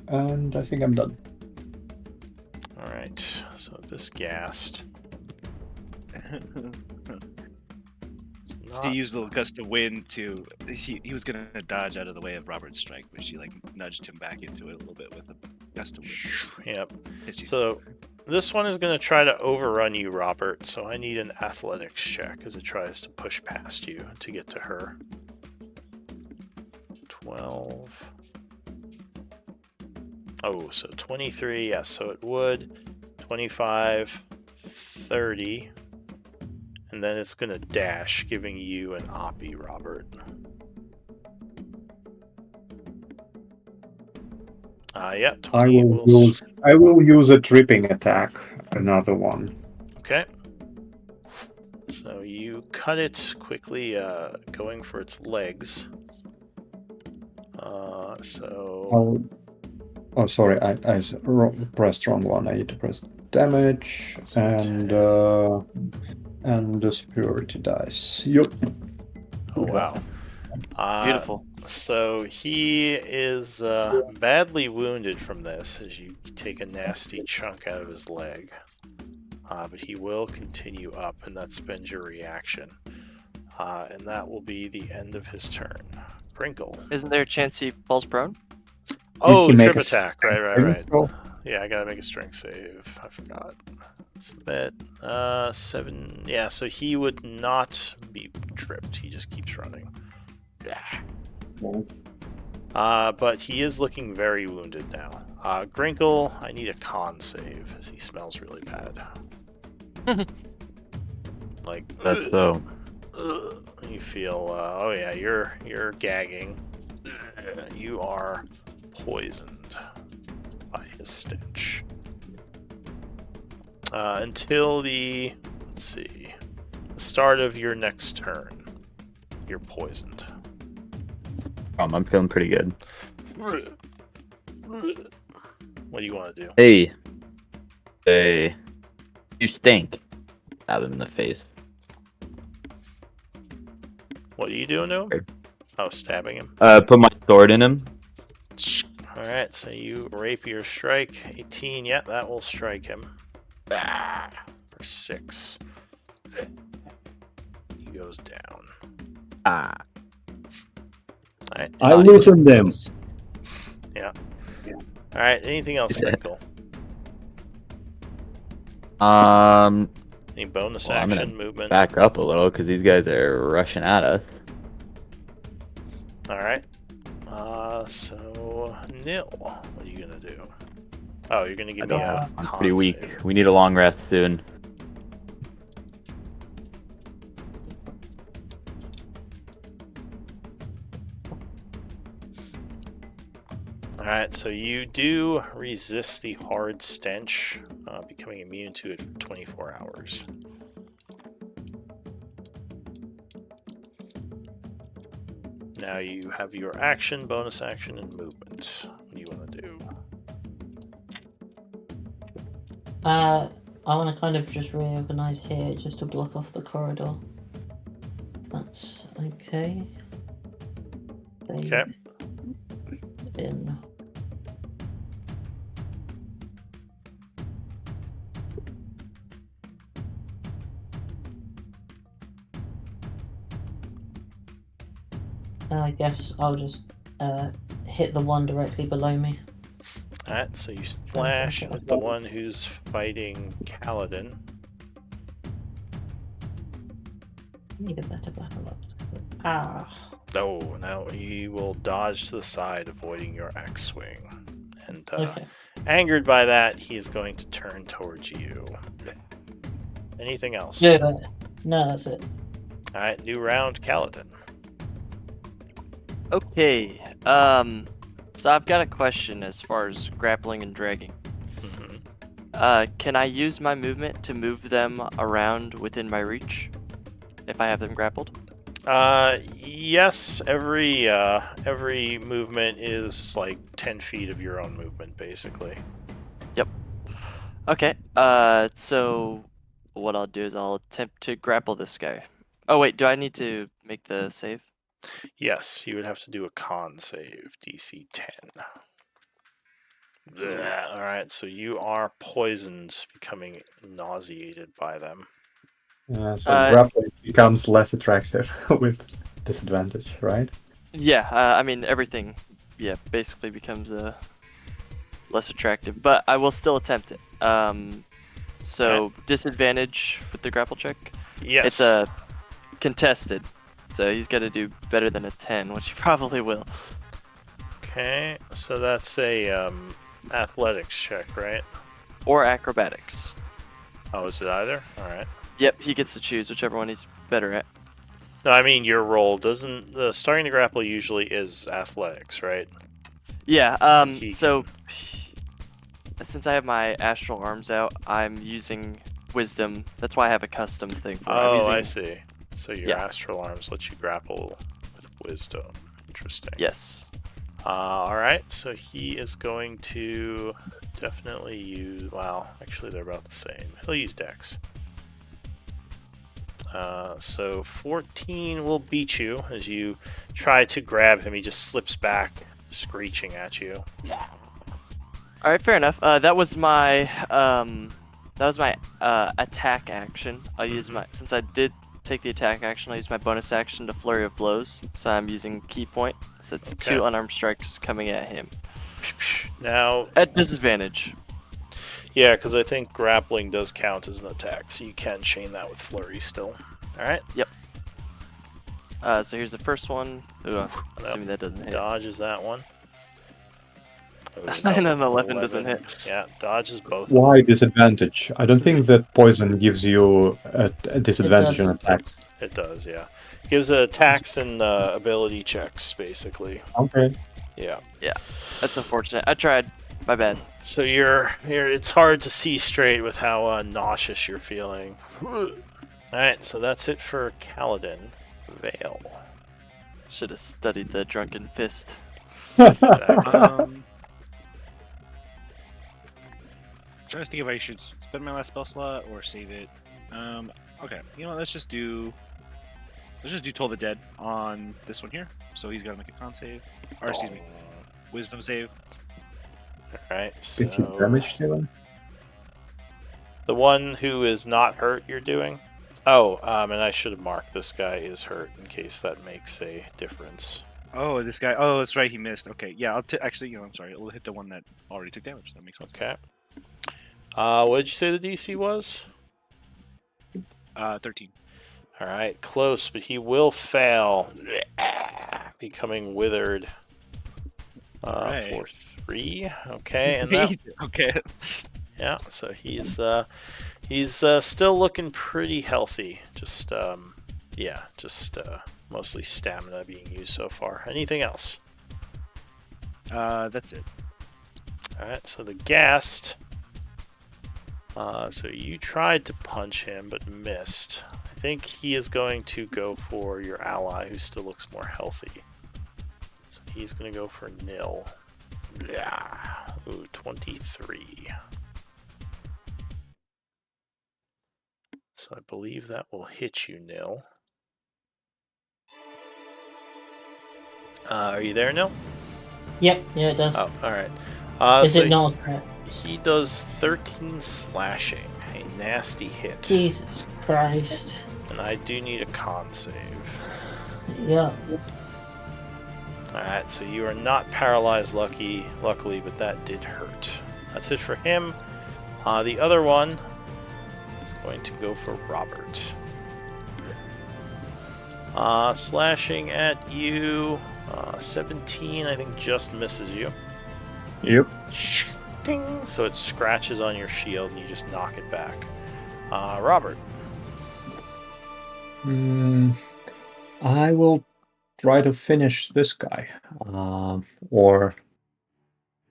And I think I'm done. Alright, so this ghast. She used a little gust of wind to. He was gonna dodge out of the way of Robert's strike, but she like nudged him back into it a little bit with a gust of wind. Yep. Hit you. So this one is going to try to overrun you, Robert, so I need an athletics check as it tries to push past you to get to her. 12. Oh, so 23, yes, so it would. 25, 30, and then it's going to dash, giving you an oppie, Robert. Yeah, 20 I will use a tripping attack, another one. Okay. So you cut it quickly, going for its legs. Oh, sorry, I pressed wrong one. I need to press damage and the superiority dice. Yup. Oh wow. Beautiful. So he is badly wounded from this as you take a nasty chunk out of his leg. But he will continue up, and that spends your reaction. And that will be the end of his turn. Crinkle. Isn't there a chance he falls prone? Oh, trip attack. Right. Roll? Yeah, I gotta make a strength save. I forgot. Submit. 7. Yeah, so he would not be tripped. He just keeps running. Yeah. But he is looking very wounded now. Grinkle, I need a con save as he smells really bad. Like That's so. You feel. Oh yeah, you're gagging. You are poisoned by his stench. Until the start of your next turn, you're poisoned. I'm feeling pretty good. What do you want to do? Hey, you stink. Stab him in the face. What are you doing to him? Oh, stabbing him. Put my sword in him. Alright, so you rapier strike. 18, yeah, that will strike him. For 6. He goes down. Alright. I loosened them. Yeah. Alright, anything else, Crinkle? Any bonus action movement? Back up a little because these guys are rushing at us. Alright. So, Nil, what are you gonna do? Oh, you're gonna give me a I'm con pretty weak. save. We need a long rest soon. Alright, so you do resist the hard stench, becoming immune to it for 24 hours. Now you have your action, bonus action, and movement. What do you want to do? I want to kind of just reorganize here just to block off the corridor. That's okay. Okay. In. And I guess I'll just hit the one directly below me. Alright, so you slash with the one who's fighting Kaladin. Need a better battle. Ah. Oh, now he will dodge to the side, avoiding your axe swing. And Okay. angered by that, he is going to turn towards you. Anything else? No, that's it. Alright, new round, Kaladin. Okay. So I've got a question as far as grappling and dragging. Can I use my movement to move them around within my reach if I have them grappled? Yes, every movement is like 10 feet of your own movement, basically. Yep. Okay, so what I'll do is I'll attempt to grapple this guy. Oh wait, do I need to make the save? Yes, you would have to do a con save, DC 10. Alright, so you are poisoned, becoming nauseated by them. So grappling becomes less attractive with disadvantage, right? Yeah, I mean, everything, basically becomes less attractive, but I will still attempt it. So disadvantage with the grapple check? Yes. It's a contested, so he's got to do better than a 10, which he probably will. Okay, so that's a athletics check, right? or acrobatics. Oh, is it either? All right. Yep, he gets to choose whichever one he's better at. No, I mean your role doesn't. Starting to grapple usually is athletics, right? Yeah. He So since I have my astral arms out, I'm using wisdom. That's why I have a custom thing for it. I'm Oh, using, I see. So your Yeah. astral arms let you grapple with wisdom. Interesting. Yes. All right. So he is going to definitely use. Well, actually, they're about the same. He'll use Dex. So 14 will beat you as you try to grab him. He just slips back, screeching at you. All right, fair enough. That was my attack action. I'll use my since I did take the attack action. I'll use my bonus action to flurry of blows. So I'm using key point. So it's Okay. 2 unarmed strikes coming at him Now, at disadvantage. yeah, because I think grappling does count as an attack, so you can chain that with flurry still. All right. Yep. So here's the first one. Ooh, I'm assuming that doesn't hit. Dodges that one. Oh, And no, an 11 doesn't hit. Yeah, dodges both. Why disadvantage? I don't Does think it- that poison gives you a disadvantage does. on attacks. It does, yeah. Gives attacks and ability checks, basically. Okay. Yeah. That's unfortunate. I tried. My bad. So you're it's hard to see straight with how nauseous you're feeling. Alright, so that's it for Kaladin. Vale. Should have studied the drunken fist. Exactly. Trying to think if I should spend my last spell slot or save it. Okay, you know what? Let's just do Toll the Dead on this one here. So he's got to make a con save, or excuse me, Wisdom save. Alright, Did you so damage to him? the one who is not hurt you're doing? Oh, and I should have marked this guy is hurt in case that makes a difference. Oh, this guy. Oh, that's right. He missed. Okay, yeah. Actually, I'm sorry. It'll hit the one that already took damage. That makes sense. Okay. What did you say the DC was? 13. Alright, close, but he will fail. Becoming withered. Alright. For 3. Okay, and that Okay. yeah, so he's still looking pretty healthy. Just mostly stamina being used so far. Anything else? That's it. Alright, so the ghast. So you tried to punch him but missed. I think he is going to go for your ally who still looks more healthy. So he's going to go for nil. Yeah. Ooh, 23. So I believe that will hit you, Nil. Are you there, Nil? Yep, yeah, it does. Oh, alright. Is So it not a threat? he does 13 slashing. A nasty hit. Jesus Christ. And I do need a con save. Yeah. Alright, so you are not paralyzed luckily, but that did hurt. That's it for him. The other one is going to go for Robert. Slashing at you. 17, I think, just misses you. Yep. Ding! So it scratches on your shield and you just knock it back. Robert. I will try to finish this guy. Or,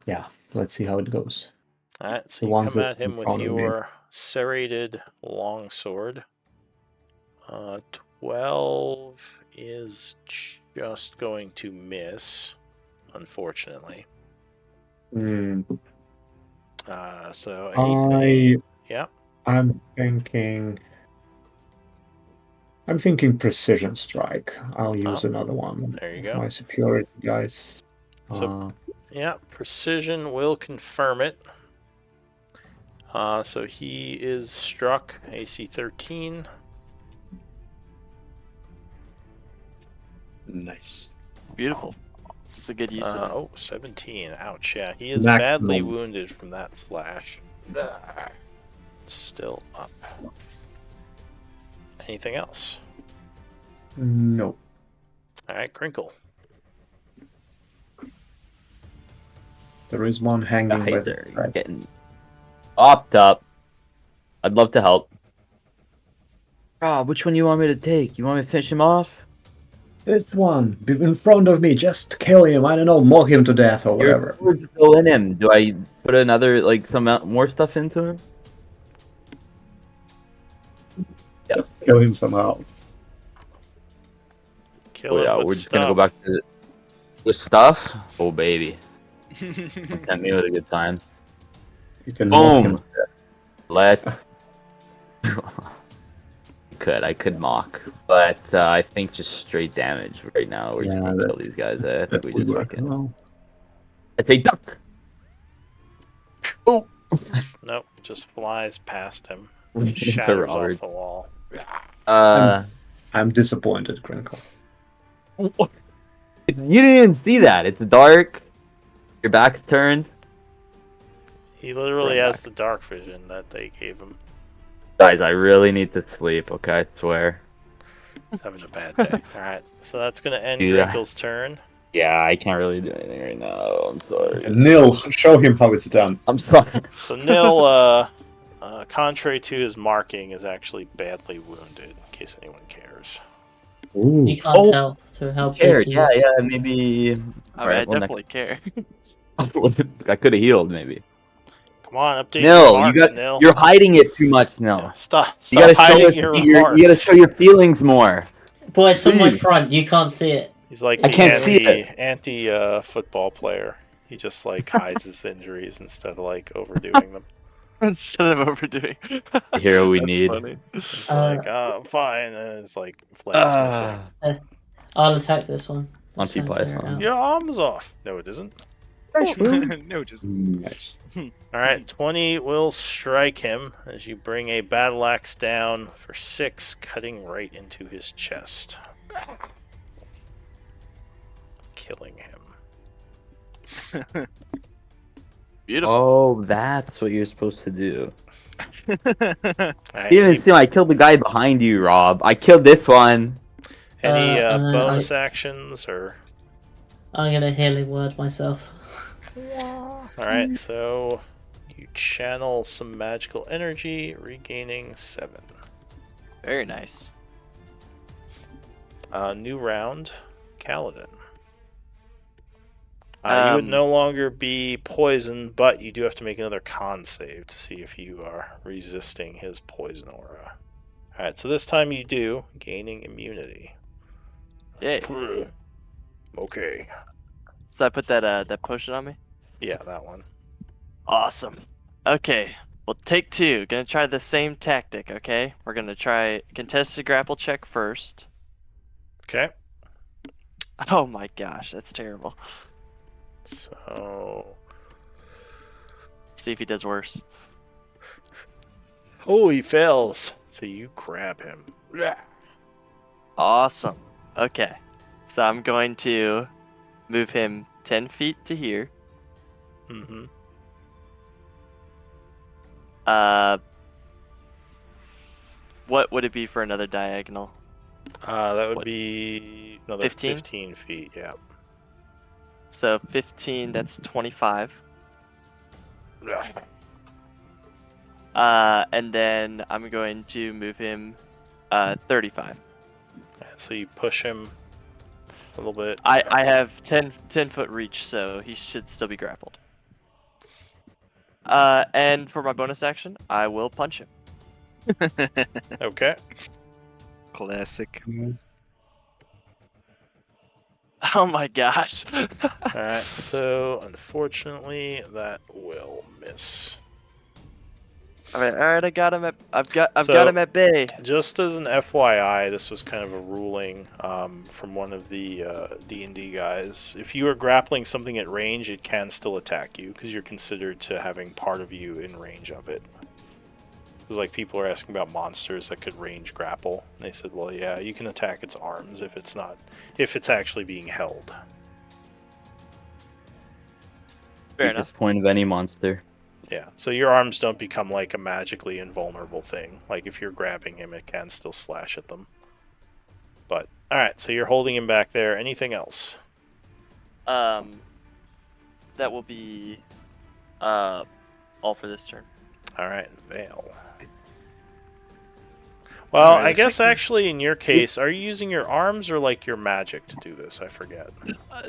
yeah, let's see how it goes. Alright, so The you ones come that at him in with front of me. your serrated longsword. 12 is just going to miss, unfortunately. So anything? Yeah. I'm thinking precision strike. I'll use another one. There you of go. My superiority guys. So yeah, precision will confirm it. So he is struck, AC 13. Nice. Beautiful. It's a good use of it. Oh, 17. Ouch, yeah. He is Maximum. badly wounded from that slash. Still up. Anything else? No. Alright, Crinkle. There is one hanging Guys with are right. getting Opt up. I'd love to help. Rob, which one do you want me to take? You want me to finish him off? This one, be in front of me, just kill him. I don't know, mock him to death or Your whatever. sword's still in him. Do I put another, like, some more stuff into him? Just kill him somehow. Kill Oh him yeah, with we're just stuff. gonna go back to the stuff. Oh baby, sent me with a good time. You can mock him. Boom. Let. I could mock, but I think just straight damage right now. We're just gonna kill these guys. I think we would just work. fucking. Well, I say duck. Oh. Nope, just flies past him. Into Shatters Robert. off the wall. I'm disappointed, Crinkle. You didn't even see that. It's dark. Your back's turned. He literally Run has back. the dark vision that they gave him. Guys, I really need to sleep. Okay, I swear. He's having a bad day. Alright, so that's going to end Yeah. Crinkle's turn. Yeah, I can't really do anything right now. I'm sorry. Nil, show him how it's done. I'm sorry. So Nil, contrary to his marking, is actually badly wounded, in case anyone cares. Ooh. You can't tell through how big he is. maybe. I mean, Alright, I well, definitely care. I could have healed, maybe. Come on, update your Nil, remarks, Nil. you're hiding it too much, Nil. Yeah, stop You gotta show hiding us your you remarks. gotta show your feelings more. But it's on my Please. front, you can't see it. He's like I the can't see anti football player. He just like hides his injuries instead of like overdoing them. Instead of overdoing. The hero we That's need. funny. It's like, oh, I'm fine, and it's like flags missing. I'll attack this one. On Let's try and P-Plus, clear it huh? out. Your arm is off. No, it isn't. No, just Nice. Alright, 20 will strike him as you bring a battle axe down for 6, cutting right into his chest. Killing him. Beautiful. Oh, that's what you're supposed to do. Alright, You didn't see I killed the guy behind you, Rob. I killed this one. any and then bonus actions or? I'm gonna healing word myself. Alright, so you channel some magical energy, regaining 7. Very nice. New round, Kaladin. You would no longer be poisoned, but you do have to make another con save to see if you are resisting his poison aura. Alright, so this time you do, gaining immunity. Yay. Okay. So I put that potion on me? Yeah, that one. Awesome. Okay. Well, take 2. Gonna try the same tactic, okay? We're gonna try contested grapple check first. Okay. Oh my gosh, that's terrible. So... See if he does worse. Oh, he fails. So you grab him. Awesome. Okay. So I'm going to move him 10 feet to here. Mm-hmm. What would it be for another diagonal? That would What? be another 15? 15 feet, yeah. So 15, that's 25. And then I'm going to move him 35. So you push him a little bit. I have 10 foot reach, so he should still be grappled. And for my bonus action, I will punch him. Okay. classic. Oh my gosh. Alright, so unfortunately that will miss. Alright, I got him at I've got So- him at bay. Just as an FYI, this was kind of a ruling from one of the D&D guys. If you are grappling something at range, it can still attack you because you're considered to having part of you in range of it. Because like people are asking about monsters that could range grapple. And they said, well, yeah, you can attack its arms if it's actually being held. Fair Weakest enough. point of any monster. Yeah, so your arms don't become like a magically invulnerable thing. Like if you're grabbing him, it can still slash at them. But alright, so you're holding him back there. Anything else? That will be all for this turn. All right, Vale. Well, Alright, I looks guess like actually in your case, are you using your arms or like your magic to do this? I forget.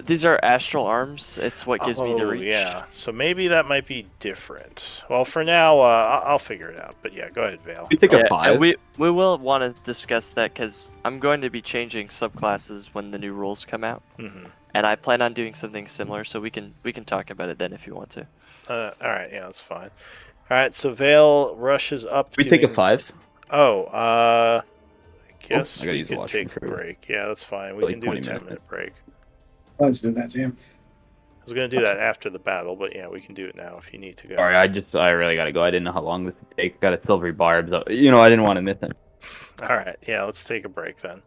These are astral arms. It's what gives me the Oh, reach. yeah. So maybe that might be different. Well, for now, I'll figure it out. But yeah, go ahead, Vale. We take Yeah, a 5. and we will want to discuss that because I'm going to be changing subclasses when the new rules come out, and I plan on doing something similar. So we can talk about it then if you want to. All right, yeah, that's fine. All right, so Vale rushes up. We take a 5. Oh, I guess I gotta we use the could washroom take a for break. Yeah, that's fine. We like can do a 20 minutes. 10-minute break. Let's do that, yeah. I was going to do that after the battle, but yeah, we can do it now if you need to go. Sorry, I really gotta go. I didn't know how long this would take. Got a silvery barb, so I didn't want to miss him. All right, yeah, let's take a break then.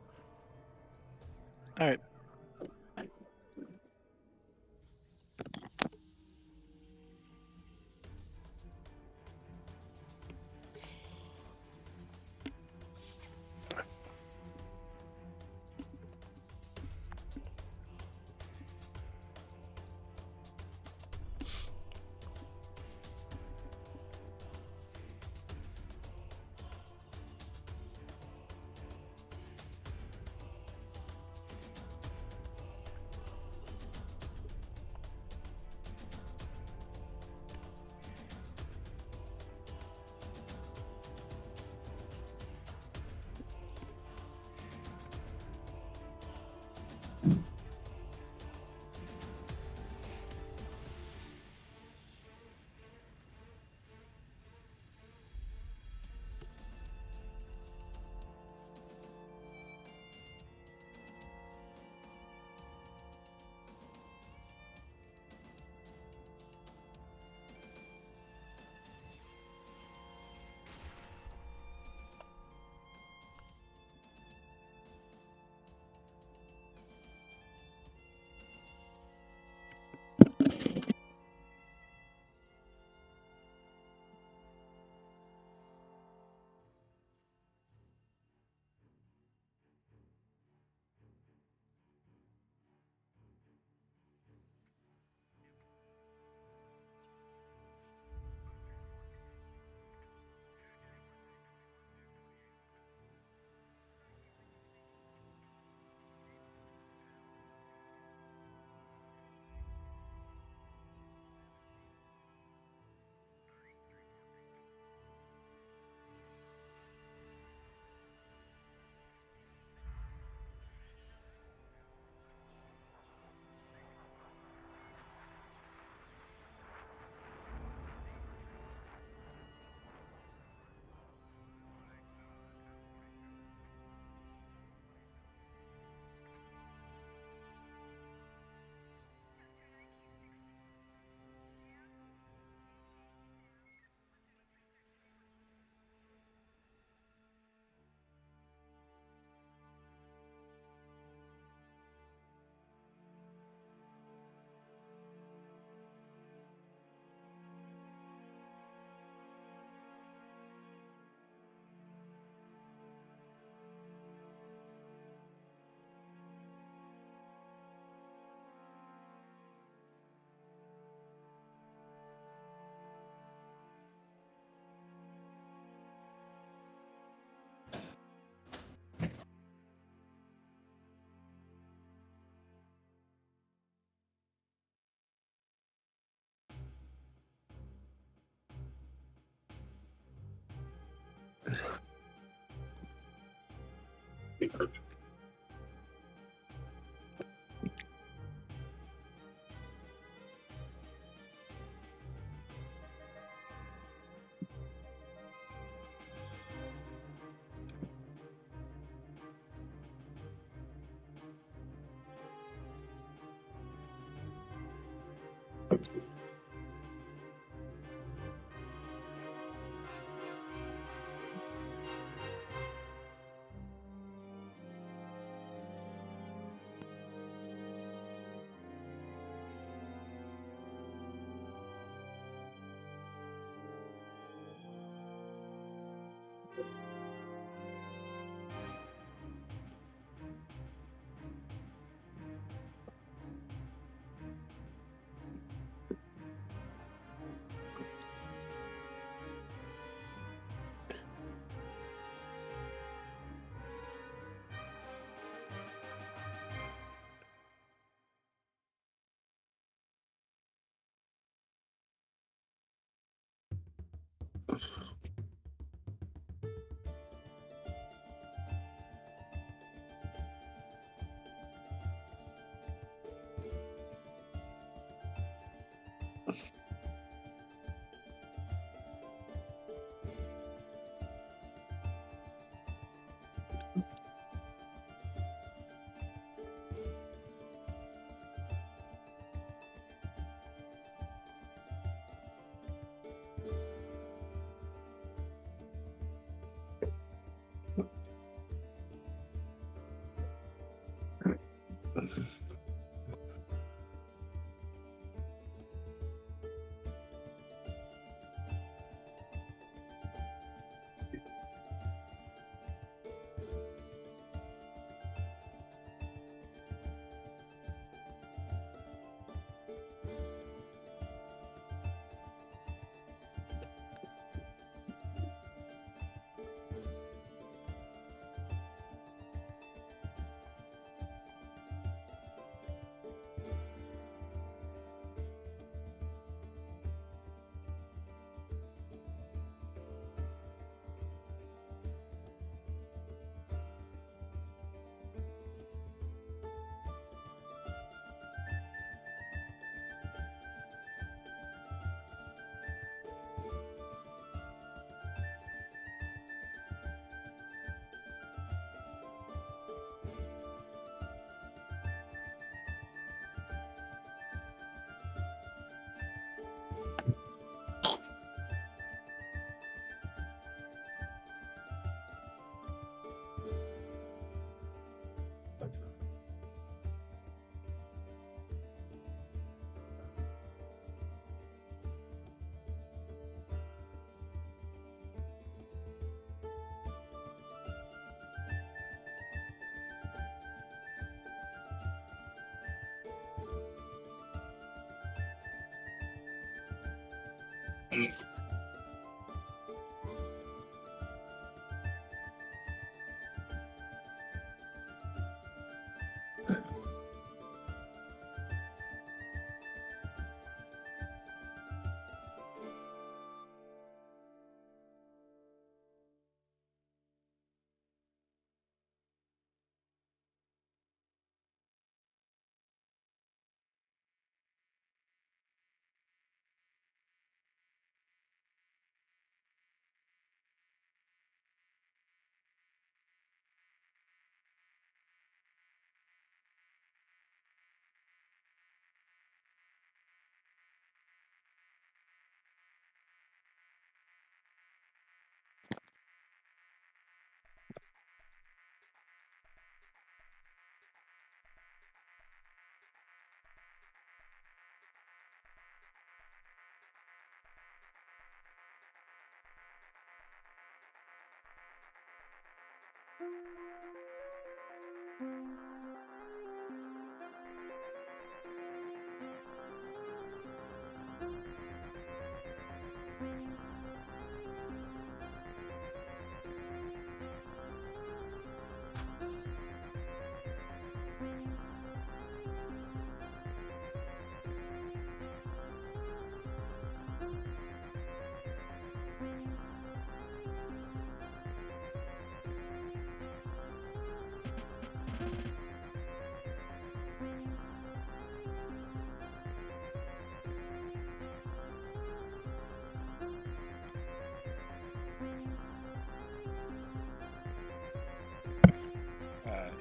alright.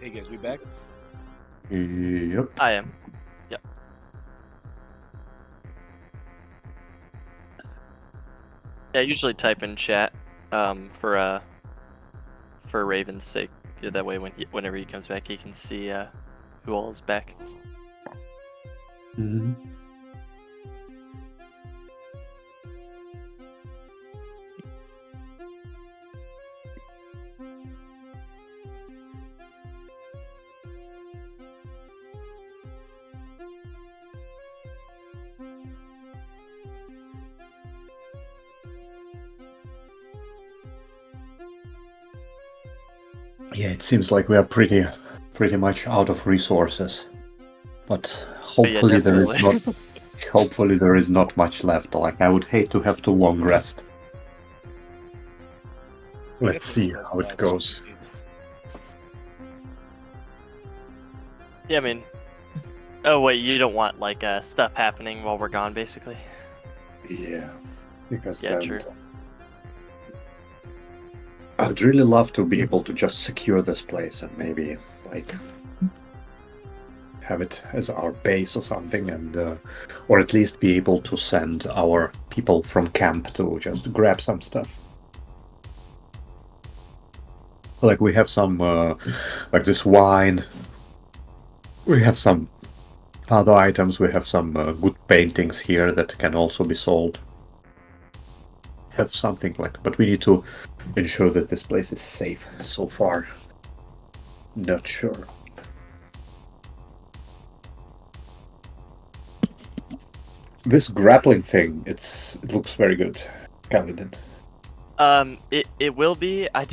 Hey guys, we back? Yep. I am. Yep. Yeah, I usually type in chat for Raven's sake. Yeah, that way whenever he comes back, he can see who all is back. Mhm. Yeah, it seems like we are pretty much out of resources, but hopefully there is not. Hopefully there is not much left. Like, I would hate to have too long rest. Let's see how it goes. Yeah, I mean. Oh wait, you don't want like stuff happening while we're gone, basically. Yeah, because Yeah, then true. I'd really love to be able to just secure this place and maybe like have it as our base or something, and or at least be able to send our people from camp to just grab some stuff. Like, we have some like this wine We have some other items. We have some good paintings here that can also be sold. Have something like, but we need to ensure that this place is safe. So far, not sure. This grappling thing, it looks very good, Kaladin. It will be. I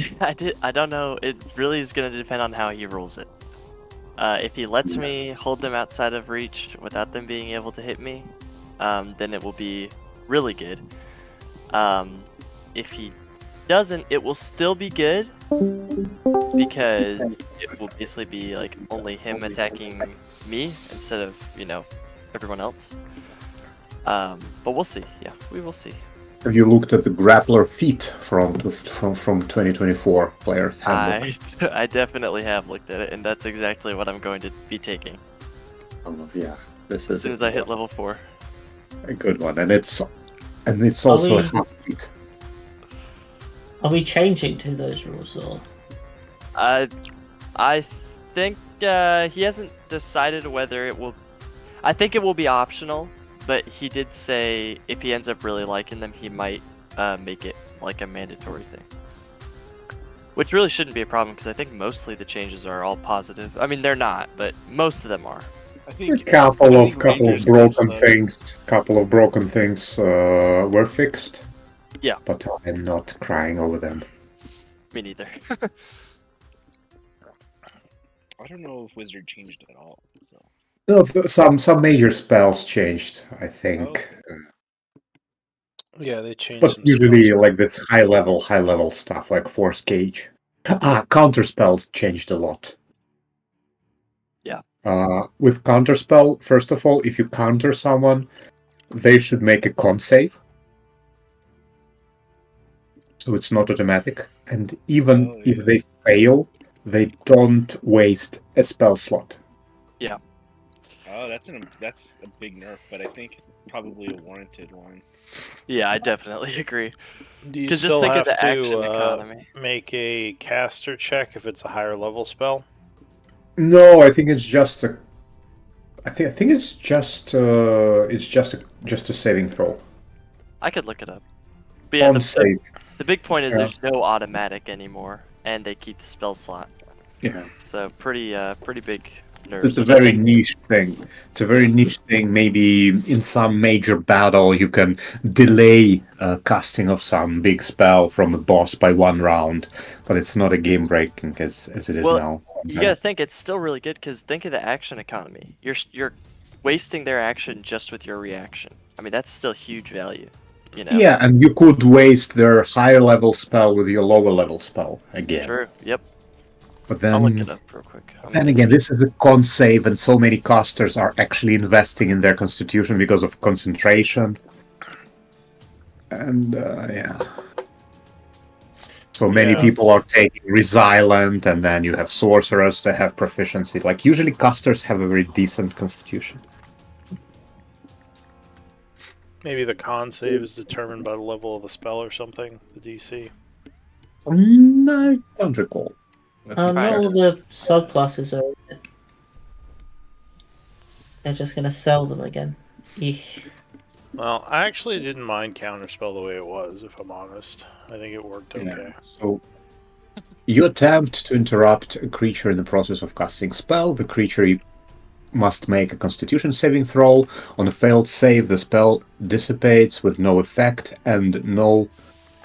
don't know. It really is gonna depend on how he rolls it. If he lets me hold them outside of reach without them being able to hit me, then it will be really good. If he doesn't, it will still be good because it will basically be like only him attacking me instead of everyone else. But we'll see. Yeah, we will see. Have you looked at the grappler feat from 2024 player handbook? I definitely have looked at it, and that's exactly what I'm going to be taking Yeah, this as is soon as I hit level 4. a good one, and it's also a half feat. Are we changing to those rules or? I think he hasn't decided whether it will. I think it will be optional, but he did say if he ends up really liking them, he might make it like a mandatory thing. Which really shouldn't be a problem because I think mostly the changes are all positive. I mean, they're not, but most of them are. I think Couple of Rangers broken does, things. Couple of broken things were fixed. Yeah. But I'm not crying over them. Me neither. I don't know if Wizard changed at all. So. No, some major spells changed, I think. Yeah, they changed But some usually spells. like this high level stuff like Force Cage. Counter spells changed a lot. Yeah. With counterspell, first of all, if you counter someone, they should make a con save. So it's not automatic. And even if they fail, they don't waste a spell slot. Yeah. Oh, that's a big nerf, but I think probably a warranted one. Yeah, I definitely agree. Do you Because just still think of have the action economy. make a caster check if it's a higher level spell? No, I think it's just a. I think it's just a saving throw. I could look it up. But yeah, On save. the big point is Yeah. there's no automatic anymore, and they keep the spell slot. Yeah. So pretty big nerfs. It's a which I very think- niche thing. It's a very niche thing. Maybe in some major battle you can delay casting of some big spell from a boss by one round, but it's not a game breaking as it is Well, now. you gotta think it's still really good because think of the action economy. You're wasting their action just with your reaction. I mean that's still huge value. You know. Yeah, and you could waste their higher level spell with your lower level spell again. True. Yep. But then, I'll look it up real quick. then again, this is a con save, and so many casters are actually investing in their constitution because of concentration. And yeah. So many people are taking Resilient, and then you have sorcerers that have proficiency. Like, usually casters have a very decent constitution. Maybe the con save is determined by the level of the spell or something, the DC. I don't recall. Not all the subclasses are. They're just gonna sell them again. Eesh. Well, I actually didn't mind counterspell the way it was, if I'm honest. I think it worked okay. So, you attempt to interrupt a creature in the process of casting spell. The creature must make a Constitution saving throw. On a failed save, the spell dissipates with no effect, and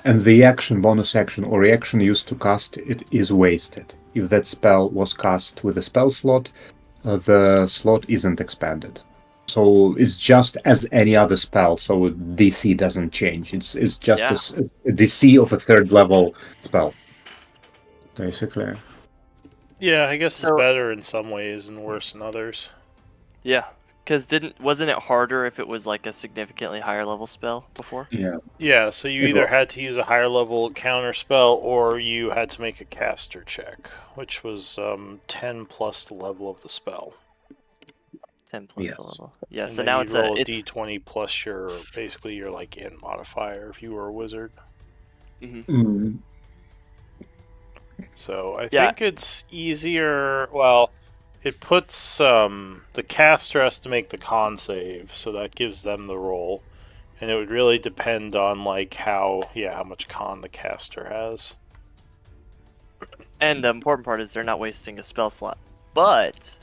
the action, bonus action, or reaction used to cast it is wasted. If that spell was cast with a spell slot, the slot isn't expanded. So it's just as any other spell, so DC doesn't change. It's just a DC of a third level spell, basically. Yeah, I guess it's better in some ways and worse in others. Yeah, because wasn't it harder if it was like a significantly higher level spell before? Yeah. Yeah, so you either had to use a higher level counter spell or you had to make a caster check, which was 10 plus the level of the spell. 10 plus the level. Yeah, and so then now you'd it's roll a d20 plus your basically your like int modifier if you were a wizard. So I think it's easier. Well, it puts the caster has to make the con save, so that gives them the roll, and it would really depend on like how much con the caster has. And the important part is they're not wasting a spell slot, but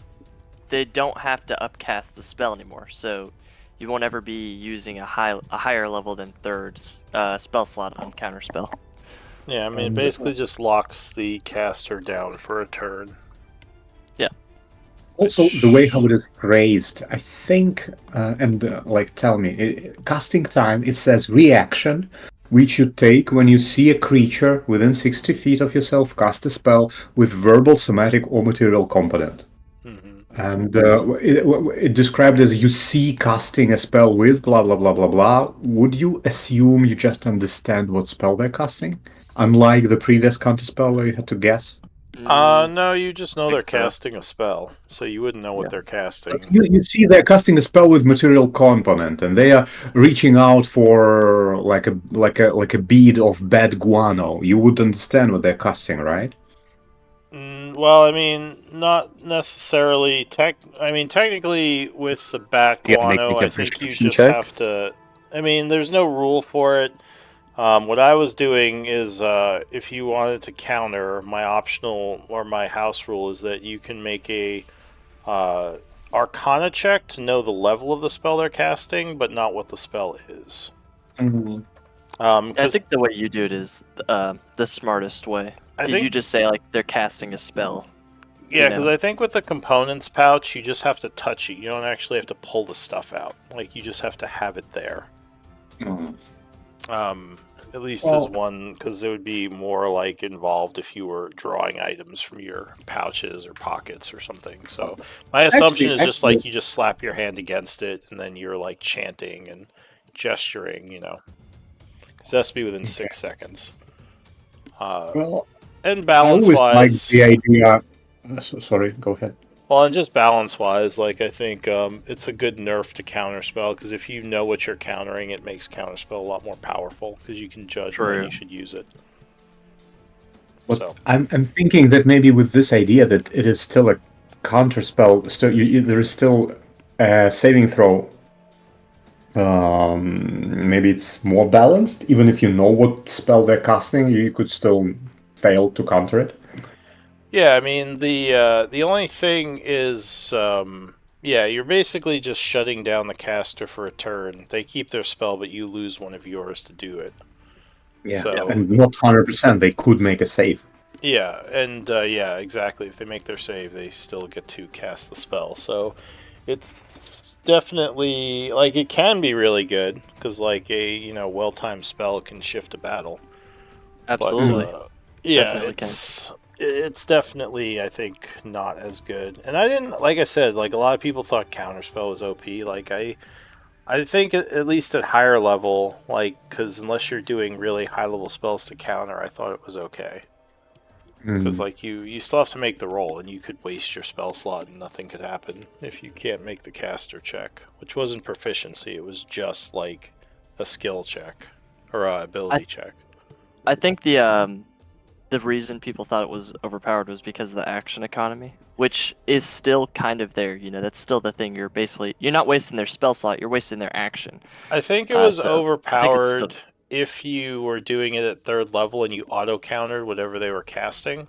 they don't have to upcast the spell anymore. So you won't ever be using a higher level than third spell slot on counterspell. Yeah, I mean, it basically just locks the caster down for a turn. Yeah. Also, the way how it is phrased, I think, tell me, casting time, it says reaction, which you take when you see a creature within 60 feet of yourself cast a spell with verbal, somatic, or material component. Mm-hmm. And it described as you see casting a spell with blah, blah, blah, blah, blah. Would you assume you just understand what spell they're casting? Unlike the previous counterspell where you had to guess? No, you just know they're think so. casting a spell, so you wouldn't know what they're casting. You see they're casting a spell with material component, and they are reaching out for like a bead of bad guano. You would understand what they're casting, right? Well, I mean, not necessarily. Technically, with the bat You gotta make guano, like a I think you perception just check. have to. I mean, there's no rule for it. What I was doing is, if you wanted to counter, my optional or my house rule is that you can make a Arcana check to know the level of the spell they're casting, but not what the spell is. I think the way you do it is the smartest way. You just say like they're casting a spell. Yeah, because I think with the components pouch, you just have to touch it. You don't actually have to pull the stuff out. Like, you just have to have it there. At least as one, because it would be more like involved if you were drawing items from your pouches or pockets or something. So my assumption is just like you just slap your hand against it and then you're like chanting and gesturing, you know. Because it has to be within 6 seconds. And balance-wise, I always liked the idea. Sorry, go ahead. Well, and just balance-wise, like I think it's a good nerf to counterspell because if you know what you're countering, it makes counterspell a lot more powerful because you can judge when you should use it. But So I'm thinking that maybe with this idea that it is still a counterspell, there is still a saving throw. Maybe it's more balanced. Even if you know what spell they're casting, you could still fail to counter it. yeah, I mean the only thing is you're basically just shutting down the caster for a turn. They keep their spell, but you lose one of yours to do it. Yeah, so, and not 100%. They could make a save. Yeah, and exactly. If they make their save, they still get to cast the spell. So it's definitely like it can be really good because like a well-timed spell can shift a battle. Absolutely. But, Definitely it's definitely I think not as good. And I didn't like I said like a lot of people thought counterspell was OP. Like I think at least at higher level, like because unless you're doing really high level spells to counter, I thought it was okay. Because like you still have to make the roll, and you could waste your spell slot, and nothing could happen if you can't make the caster check, which wasn't proficiency; it was just like a skill check or a ability check. I think the reason people thought it was overpowered was because of the action economy, which is still kind of there. You know, that's still the thing. You're not wasting their spell slot; you're wasting their action. I think it was So overpowered if you were doing it at third level and you auto countered whatever they were casting.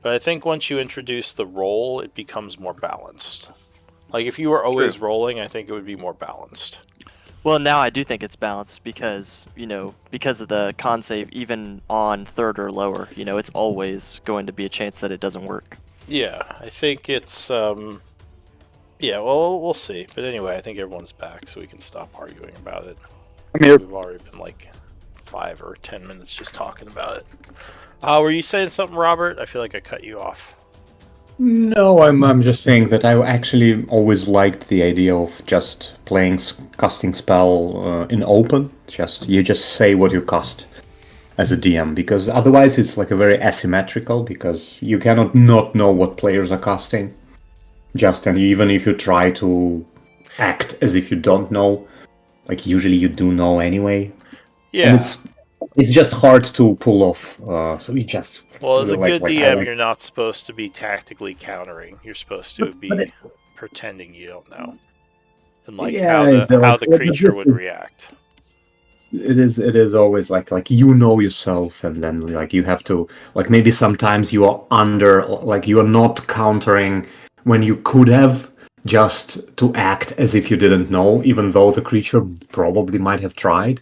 But I think once you introduce the roll, it becomes more balanced. Like if you were always rolling, I think it would be more balanced. Well, now I do think it's balanced because, because of the con save, even on third or lower, it's always going to be a chance that it doesn't work. Yeah, I think it's, yeah, well, we'll see. But anyway, I think everyone's back, so we can stop arguing about it. I'm here. We've already been like 5 or 10 minutes just talking about it. Were you saying something, Robert? I feel like I cut you off. No, I'm just saying that I actually always liked the idea of just playing casting spell in open. You just say what you cast as a DM, because otherwise it's like a very asymmetrical, because you cannot not know what players are casting. And even if you try to act as if you don't know, like usually you do know anyway. Yeah. It's just hard to pull off. So you just Well, as a good I DM, like, you're not supposed to be tactically countering. You're supposed to but be pretending you don't know, and like yeah, it's how the but creature this would react. it is always like you know yourself, and then like you have to like maybe sometimes you are under like you are not countering when you could have, just to act as if you didn't know, even though the creature probably might have tried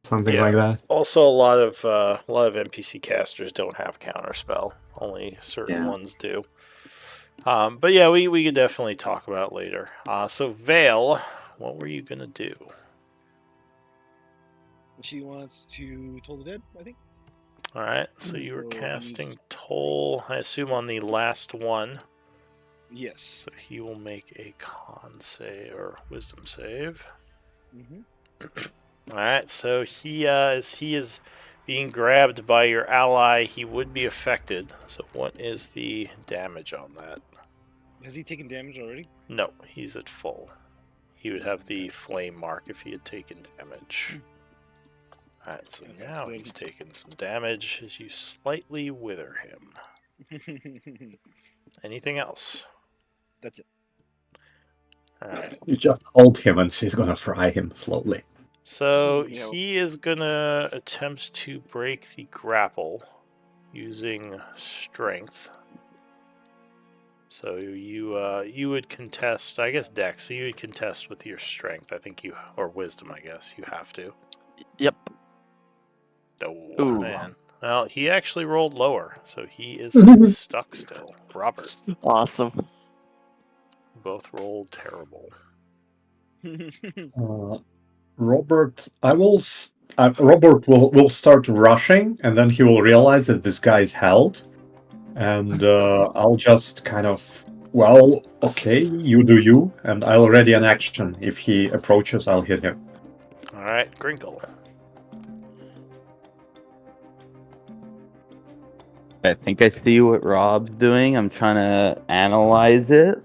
something like Yeah. that. Also, a lot of NPC casters don't have counterspell. Only certain Yeah. ones do. But yeah, we could definitely talk about it later. So Vale, what were you gonna do? She wants to toll the dead, I think. All right, so you were So casting he's- Toll, I assume on the last one. Yes. So he will make a con save or wisdom save. Mm-hmm. All right, so as he is being grabbed by your ally, he would be affected. So what is the damage on that? Has he taken damage already? No, he's at full. He would have the flame mark if he had taken damage. Alright, so Okay, now so he's taken some damage as you slightly wither him. Anything else? That's it. Alright, You just hold him, and she's gonna fry him slowly. so Yeah. he is gonna attempt to break the grapple using strength. So you would contest, I guess, Dex. So you would contest with your strength. I think you, or wisdom. I guess you have to. Yep. Oh Ooh. man. Well, he actually rolled lower, so he is stuck still. Robert, Awesome. both rolled terrible. Robert, Robert will start rushing, and then he will realize that this guy is held, and I'll just kind of, well, okay, you do you, and I'll ready an action. If he approaches, I'll hit him. All right, Grinkle. I think I see what Rob's doing. I'm trying to analyze it.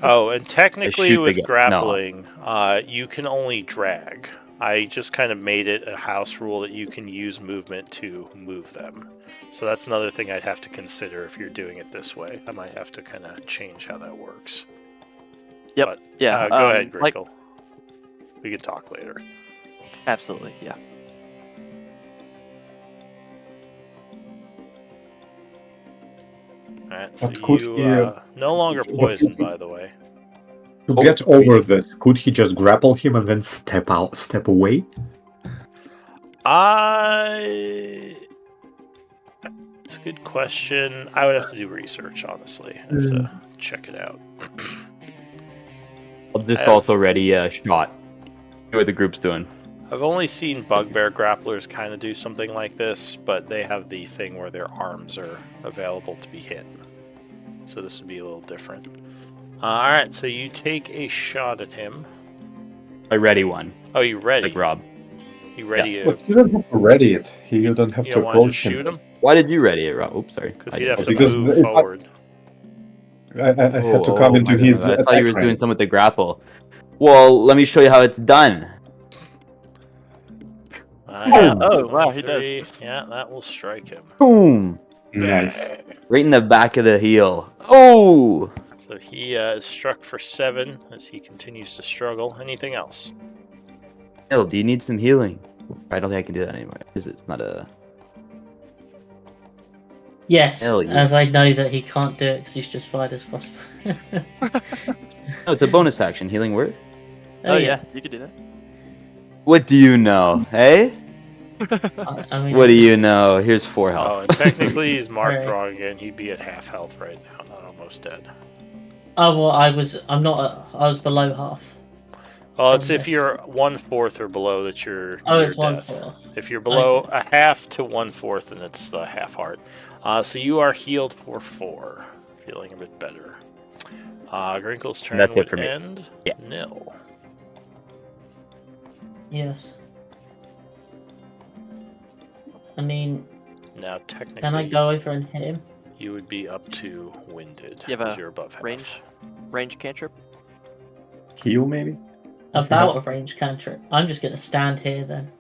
Oh, and technically shoot the with guy. No. grappling, you can only drag. I just kind of made it a house rule that you can use movement to move them. So that's another thing I'd have to consider if you're doing it this way. I might have to kind of change how that works. Yep. But, Yeah. go ahead, like- Grinkle. We can talk later. Absolutely. Yeah. Alright, so But could you he, no longer but poisoned, could he- by the way. To Oh, get over this, could he just grapple him and then step away? It's a good question. I would have to do research, honestly. I have to check it out. I'll just I have- also ready a shot. See what the group's doing. I've only seen bugbear grapplers kind of do something like this, but they have the thing where their arms are available to be hit. So this would be a little different. Alright, so you take a shot at him. I ready one, Oh, you ready? like Rob. You ready But you don't have to ready it. You don't have you to don't want to approach just shoot him? Why did you ready it, Rob? Oops, sorry. Because I he'd didn't- have to Because move if I- forward. I had to come into my his God. I thought attack you were doing range. something with the grapple. Well, let me show you how it's done. Yeah, oh, wow, he does. 23. Yeah, that will strike him. Boom! Nice. Right in the back of the heel. Oh! So he is struck for 7 as he continues to struggle. Anything else? Hill, do you need some healing? I don't think I can do that anymore. Is it not a... Yes, Hell yeah. as I know that he can't do it because he's just fired his crossbow. No, it's a bonus action. Healing word? Oh yeah, you could do that. What do you know, hey? I mean, What do you know? Here's 4 Oh, health. and technically he's marked Alright. wrong again. He'd be at half health right now, not almost dead. Oh well, I'm not. I was below half. Well, it's From if this. you're 1/4 or below that you're Oh, near it's death. 1/4. If you're below Okay. a half to 1/4, then it's the half heart. So you are healed for 4, feeling a bit better. Grinkle's turn That's it would for me. end Yeah. nil. Yes. I mean, Now technically, can I go over and hit him? you would be up to winded You have because a you're above half. range cantrip. Heal, maybe? About a range cantrip. I'm just gonna stand here then.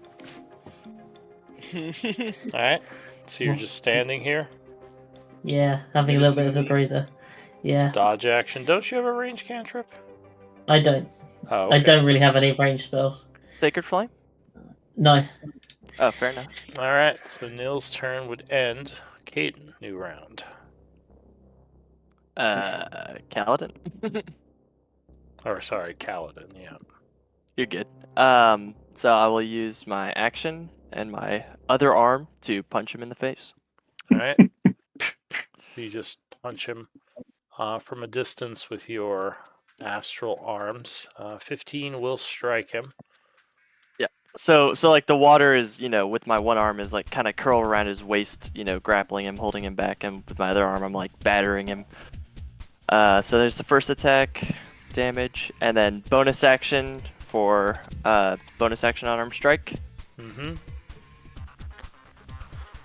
All right. So you're just standing here. Yeah, having a little bit of a breather. Yeah, Dodge action. Don't you have a range cantrip? I don't. Oh, I okay. don't really have any range spells. Sacred Flame? No. Oh, fair enough. All right. So Nil's turn would end. Caden, new round. Kaladin. Or sorry, Kaladin. Yeah. You're good. So I will use my action and my other arm to punch him in the face. All right. You just punch him from a distance with your astral arms. 15 will strike him. So like the water is, with my one arm is like kind of curl around his waist, grappling him, holding him back, and with my other arm I'm like battering him. So there's the first attack damage, and then bonus action for bonus action unarmed strike, Mm-hmm.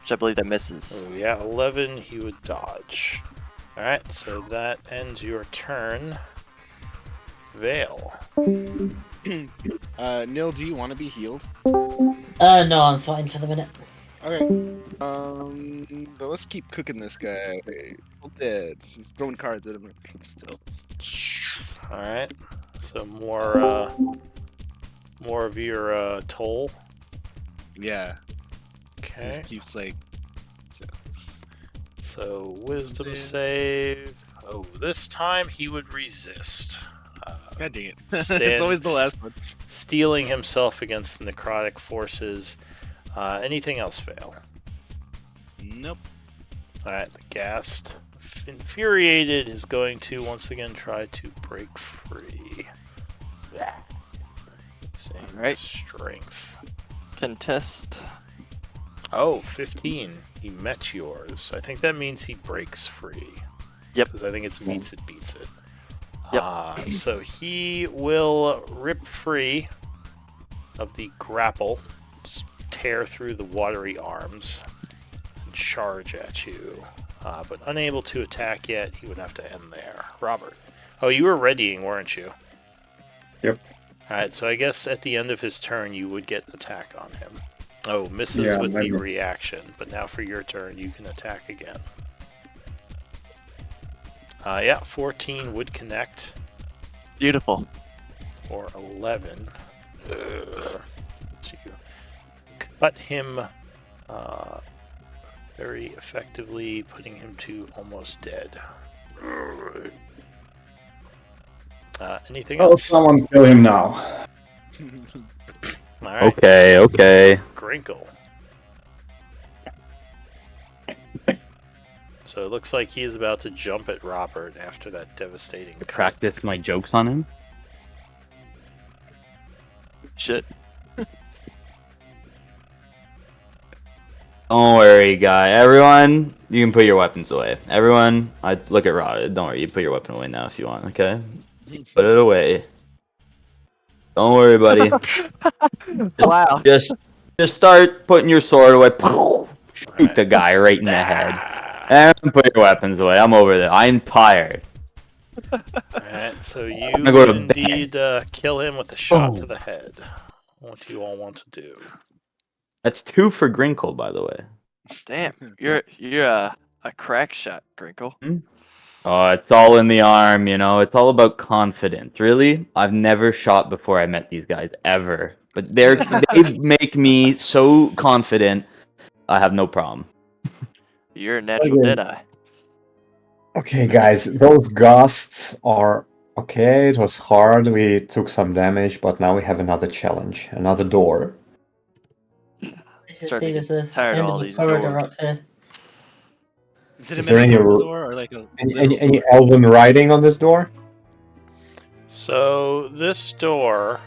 which I believe that misses. Oh yeah, 11. He would dodge. All right. So that ends your turn. Vale. Nil, do you want to be healed? No, I'm fine for the minute. Okay. But let's keep cooking this guy. Full dead. He's throwing cards at him still. All right. So more of your toll. Yeah. Okay. Just keeps like. So wisdom save. Oh, this time he would resist. God dang it! It's always the last one. Steeling himself against the necrotic forces. Anything else fail? Nope. All right. The ghast, infuriated, is going to once again try to break free. Same Alright. strength. Contest. Oh, 15. He met yours. I think that means he breaks free. Yep. Because I think it's meets it, beats it. Yep. So he will rip free of the grapple, just tear through the watery arms, and charge at you. But unable to attack yet, he would have to end there. Robert. Oh, you were readying, weren't you? Yep. Alright, so I guess at the end of his turn, you would get an attack on him. Oh, misses with the reaction, but now for your turn, you can attack again. Yeah, 14 would connect. Beautiful. Or 11. To cut him very effectively, putting him to almost dead. Anything Oh, else? someone kill him now. All right. Okay. Grinkle. So it looks like he is about to jump at Robert after that devastating cut. Practice my jokes on him. Shit. Don't worry, guy. Everyone, you can put your weapons away. Everyone, I look at Rod. Don't worry, you put your weapon away now if you want. Okay, put it away. Don't worry, buddy. Wow. Just start putting your sword away. Shoot the guy right in the head. And put your weapons away. I'm over there. I'm tired. Alright, so you gonna go would to bed. indeed kill him with a shot to the head. What do you all want to do? That's 2 for Grinkle, by the way. Damn. You're a crack shot, Grinkle. Oh, it's all in the arm, you know. It's all about confidence. Really, I've never shot before I met these guys ever, but they make me so confident. I have no problem. You're a natural Deadeye. Okay, guys, those gusts are okay. It was hard. We took some damage, but now we have another challenge, another door. I can Starting see to there's get a tired of all enemy these corridor doors. up here. Is it a Is there any metaphorical door or like a literal any door? elven writing on this door? So this door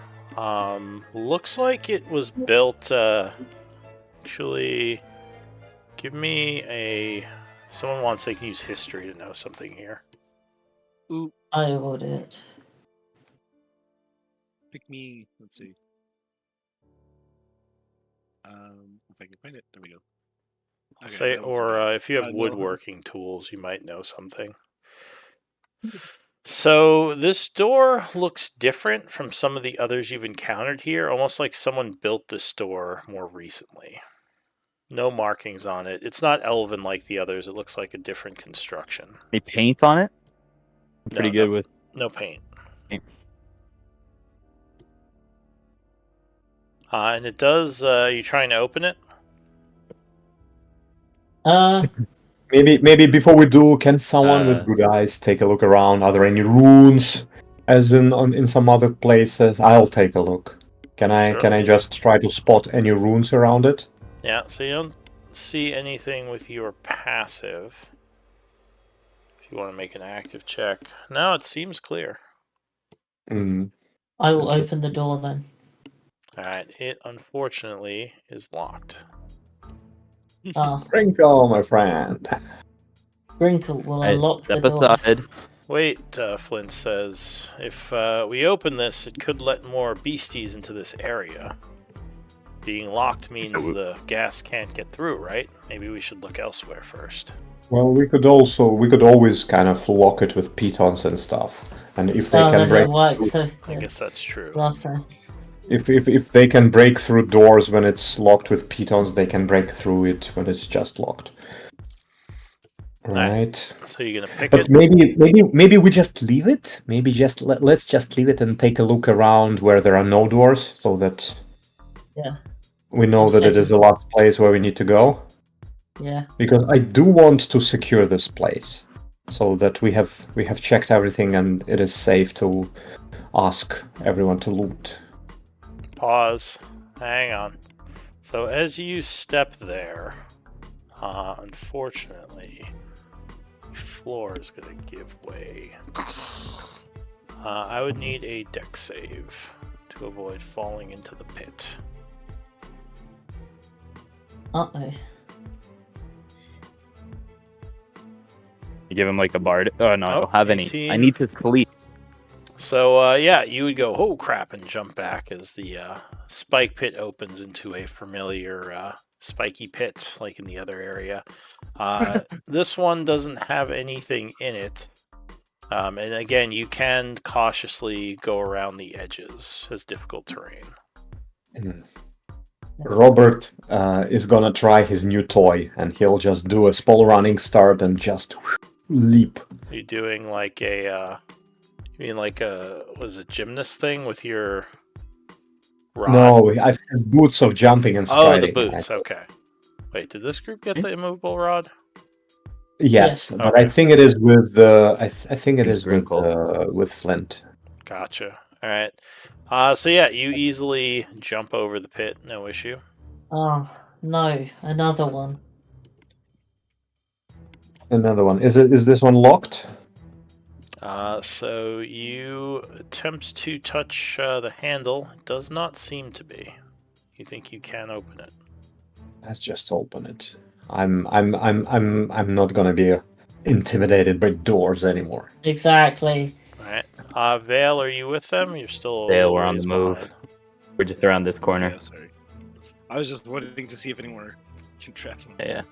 looks like it was built. Actually, give me a. Someone wants they can use history to know something here. Ooh, I will do it. pick me. Let's see. If I can find it, there we go. Okay, Say, that was or bad. if you have No. woodworking tools, you might know something. So this door looks different from some of the others you've encountered here, almost like someone built this door more recently. No markings on it. It's not elven like the others. It looks like a different construction. Any paint on it? I'm No, pretty good with no paint. paint. And it does. You trying to open it? Maybe before we do, can someone with good eyes take a look around? Are there any runes, as in some other places? I'll take a look. Can I just try to spot any runes around it? Yeah. So you don't see anything with your passive. If you want to make an active check, no, it seems clear. I will open the door then. All right. It unfortunately is locked. Crinkle, my friend. Grinkle will unlock the Step door. aside. Wait, Flint says, if we open this, it could let more beasties into this area. Being locked means the gas can't get through, right? Maybe we should look elsewhere first. Well, we could always kind of lock it with pitons and stuff, and if they can break, I guess that's true. Last time. If they can break through doors when it's locked with pitons, they can break through it when it's just locked. Right. So you're gonna pick but it? Maybe we just leave it. Maybe let's just leave it and take a look around where there are no doors, so that we know that it is the last place where we need to go. Yeah. Because I do want to secure this place, so that we have checked everything and it is safe to ask everyone to loot. Pause. Hang on. So as you step there, unfortunately, the floor is going to give way. I would need a deck save to avoid falling into the pit. Uh-oh. You give him like a bard. Oh no, I don't have 18. any. I need to sleep. So yeah, you would go, oh crap, and jump back as the spike pit opens into a familiar spiky pit like in the other area. This one doesn't have anything in it. And again, you can cautiously go around the edges as difficult terrain. Robert is gonna try his new toy, and he'll just do a small running start and just leap. Are you doing like a, you mean like a, was it gymnast thing with your rod? No, I've had boots of jumping and striding. Oh, the boots, okay. Wait, did this group get the immovable rod? Yes, but I think it is with I think it is with Flint. Gotcha. All right. So yeah, you easily jump over the pit, no issue. Oh no, another one. Another one. Is this one locked? So you attempt to touch the handle. It does not seem to be. You think you can open it? Let's just open it. I'm not gonna be intimidated by doors anymore. Exactly. Alright. Vale, are you with them? You're still Vale, we're on the move. Behind. We're just around this corner. Yeah, sorry. I was just waiting to see if anyone were trapped. Yeah.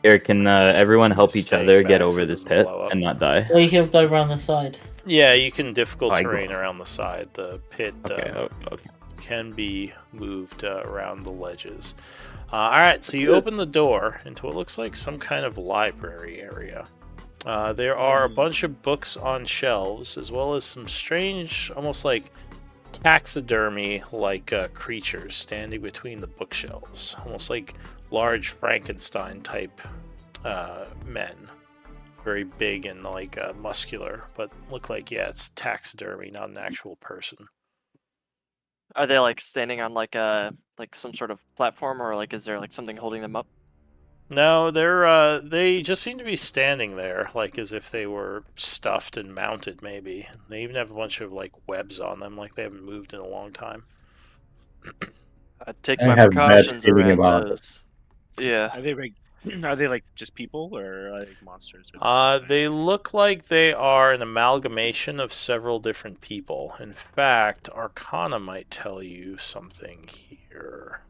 Here, can everyone help each Stay other back get so over it this doesn't pit blow up. and not die? Or you can go around the side. Yeah, you can difficult I go- terrain around the side. The pit Okay. can be moved around the ledges. Alright, so you open the door into what looks like some kind of library area. There are a bunch of books on shelves, as well as some strange, almost like taxidermy-like creatures standing between the bookshelves. Almost like large Frankenstein-type men. Very big and like muscular, but look like, yeah, it's taxidermy, not an actual person. Are they like standing on like some sort of platform, or like is there like something holding them up? No, they just seem to be standing there, like as if they were stuffed and mounted. Maybe they even have a bunch of like webs on them, like they haven't moved in a long time. I take I my have a bad precautions feeling around about it. those. Yeah. Are they like just people or are they like monsters? They look like they are an amalgamation of several different people. In fact, Arcana might tell you something here.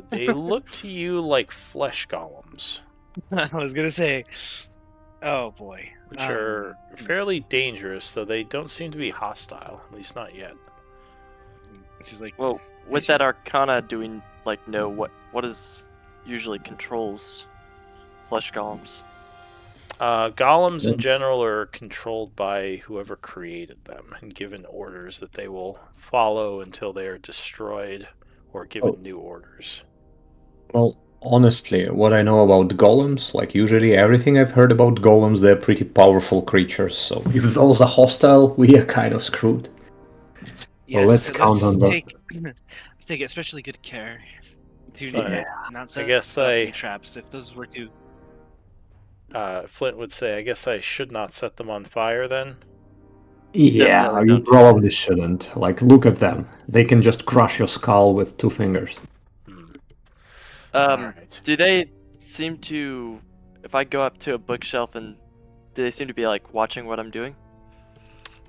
They look to you like flesh golems. I was gonna say, oh boy, which are fairly dangerous, though they don't seem to be hostile, at least not yet. She's like, well, with that Arcana, do we like know what is usually controls flesh golems? Golems in general are controlled by whoever created them and given orders that they will follow until they are destroyed or given new orders. Well, honestly, what I know about golems, like usually everything I've heard about golems, they're pretty powerful creatures. So if those are hostile, we are kind of screwed. Well, let's count on that. Let's take especially good care. If you're So not I guess up any traps. If those were to Flint would say, I guess I should not set them on fire then. Yeah, Definitely you don't do probably shouldn't. Like, look at them. They can just crush your skull with 2 fingers. Alright. Do they seem to, if I go up to a bookshelf and do they seem to be like watching what I'm doing?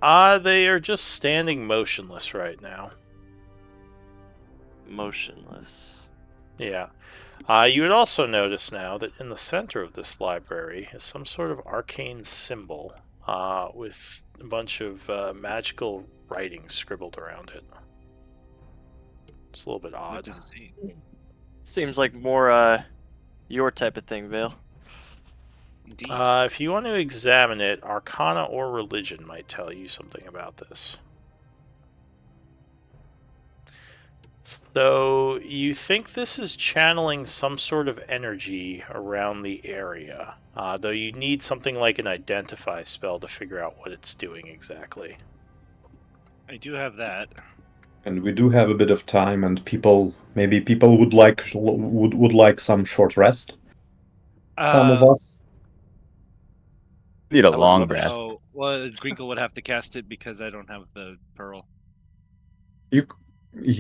They are just standing motionless right now. Motionless. Yeah. You would also notice now that in the center of this library is some sort of arcane symbol with a bunch of magical writing scribbled around it. It's a little bit what odd. does it say? Seems like more your type of thing, Vale. Indeed. If you want to examine it, Arcana or Religion might tell you something about this. So, you think this is channeling some sort of energy around the area, though you need something like an Identify spell to figure out what it's doing exactly. I do have that. And we do have a bit of time, and maybe people would like some short rest. Some of us. Need a I would long love a rest. Oh, well, Grinkle would have to cast it because I don't have the pearl. You We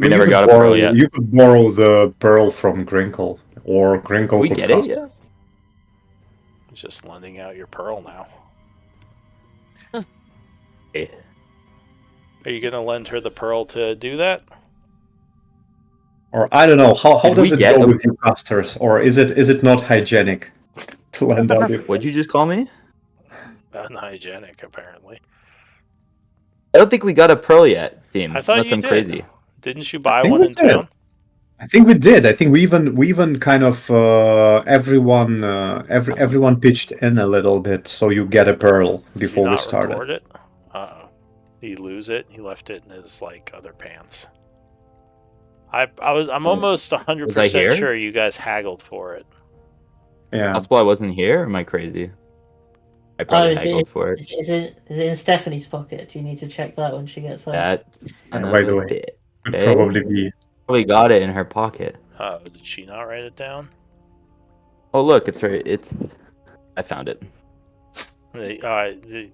never could got a borrow, pearl yet. You could borrow the pearl from Grinkle, or Grinkle We could get cast it, yeah. Just lending out your pearl now. Okay. Are you going to lend her the pearl to do that? Or I don't know. How Did does we it get go a- with you casters? Or is it not hygienic to lend out your What'd you just call me? Unhygienic, apparently. I don't think we got a pearl yet, team. I thought Unless you I'm did. crazy. Didn't you buy think one we in did. town? I think we did. I think we even kind of everyone pitched in a little bit, so you get a pearl Did you before we not started. record it? Uh-oh. Did he lose it? He left it in his, other pants. I'm almost 100% here? sure you guys haggled for it. Yeah. That's why I wasn't here. Or am I crazy? I probably haggled for it. Is it in Stephanie's pocket? Do you need to check that when she gets home? That By son of the a way, bit. could Okay. probably be. Probably got it in her pocket. Oh, did she not write it down? Oh look, it's right. I found it.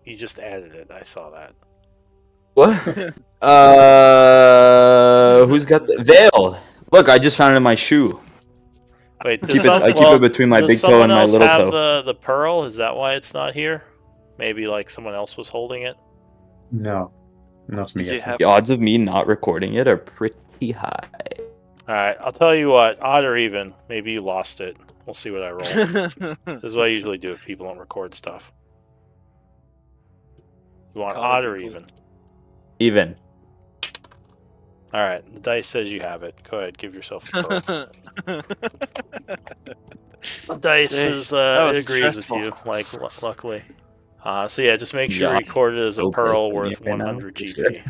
You just added it. I saw that. What? Who's got the veil? Look, I just found it in my shoe. Wait, I keep it between my does big toe someone and my else little have toe. the pearl? Is that why it's not here? Maybe someone else was holding it. No, not me. Did you I have The odds of me not recording it are pretty high. All right, I'll tell you what. Odd or even. Maybe you lost it. We'll see what I roll. This is what I usually do if people don't record stuff. You want Call odd it or Google. even? Even. All right, the dice says you have it. Go ahead, give yourself a pearl. The dice is was agrees stressful. with you. Luckily. So yeah, just make sure you Yeah, record it as a so pearl pissed at me worth right now, 100 for GP. sure.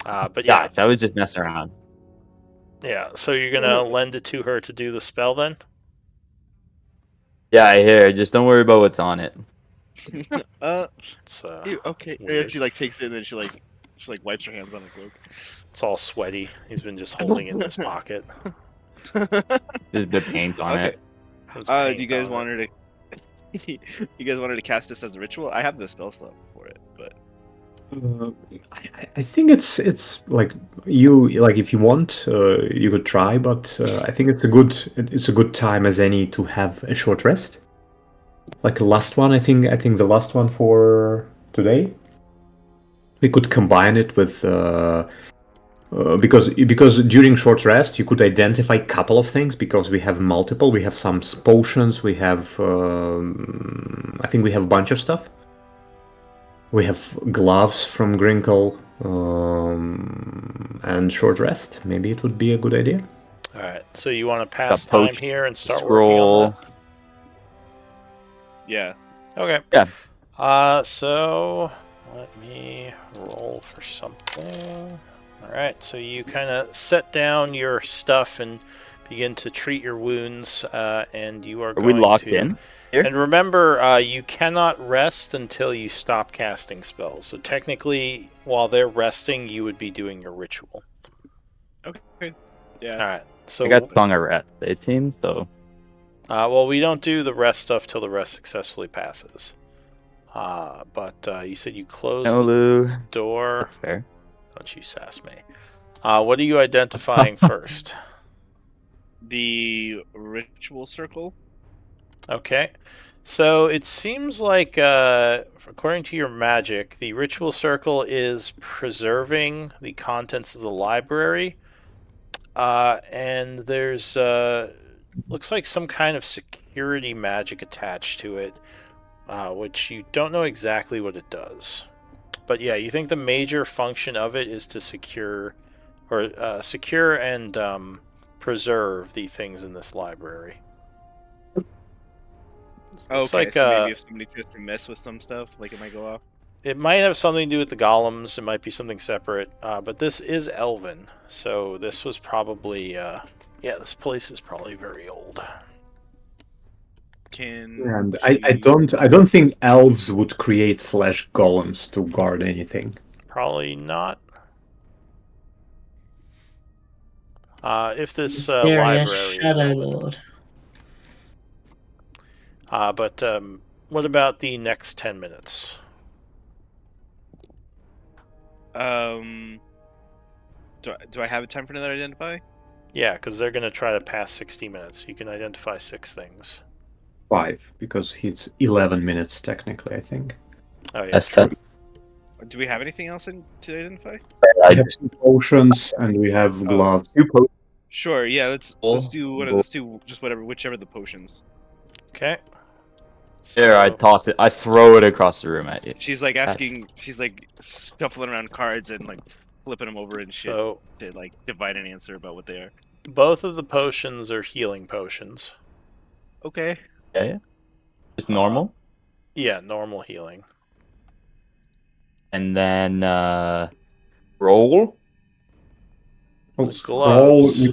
But yeah, Gosh, I was just messing around. yeah. So you're gonna lend it to her to do the spell then? Yeah, I hear. Just don't worry about what's on it. It's Ew, okay. weird. And she takes it and then she wipes her hands on her cloak. It's all sweaty. He's been just holding it in his pocket. The paint on Okay. it. There's Do paint you guys on want it. her to? You guys want her to cast this as a ritual? I have the spell slot for it, but I think it's like if you want, you could try, but I think it's a good time as any to have a short rest. Like the last one, I think the last one for today. We could combine it with because during short rest you could identify a couple of things because we have multiple. We have some potions. We have I think we have a bunch of stuff. We have gloves from Grinkle and short rest. Maybe it would be a good idea. All right. So you want to pass Got time potion, here and start working on scroll. that? Yeah. Okay. Yeah. So let me roll for something. All right. So you kind of set down your stuff and begin to treat your wounds, and you are Are we going locked to. in here? And remember, you cannot rest until you stop casting spells. So technically, while they're resting, you would be doing your ritual. Okay. Yeah. All right. So I got Song of Rest, it seems, so. well, we don't do the rest stuff till the rest successfully passes. But you said you closed the Olu. door. That's fair. Don't you sass me. What are you identifying first? The ritual circle. Okay. So it seems like, according to your magic, the ritual circle is preserving the contents of the library. And there's, looks like some kind of security magic attached to it, which you don't know exactly what it does. But yeah, you think the major function of it is to secure and preserve the things in this library. Looks Okay, like so maybe if somebody tries to mess with some stuff, like it might go off. it might have something to do with the golems. It might be something separate. But this is Elven, so this was probably this place is probably very old. And I don't think elves would create flesh golems to guard anything. Probably not. If this Mysterious library is Shadow Elven. Lord. But what about the next 10 minutes? Do I have a time for another identify? Yeah, because they're going to try to pass 60 minutes. You can identify 6 things. 5, because it's 11 minutes technically, I think. Oh, yeah. That's True. Do we have anything else to identify? We have 2 potions and we have gloves. 2 potions. Sure. Yeah. Let's do let's do just whichever the potions. Okay. Here, I toss it. I throw it across the room at you. She's like asking. She's like shuffling around cards and like flipping them over and shit So to like divide an answer about what they are. both of the potions are healing potions. Okay. Okay. Just normal. Yeah, normal healing. And then roll. The gloves.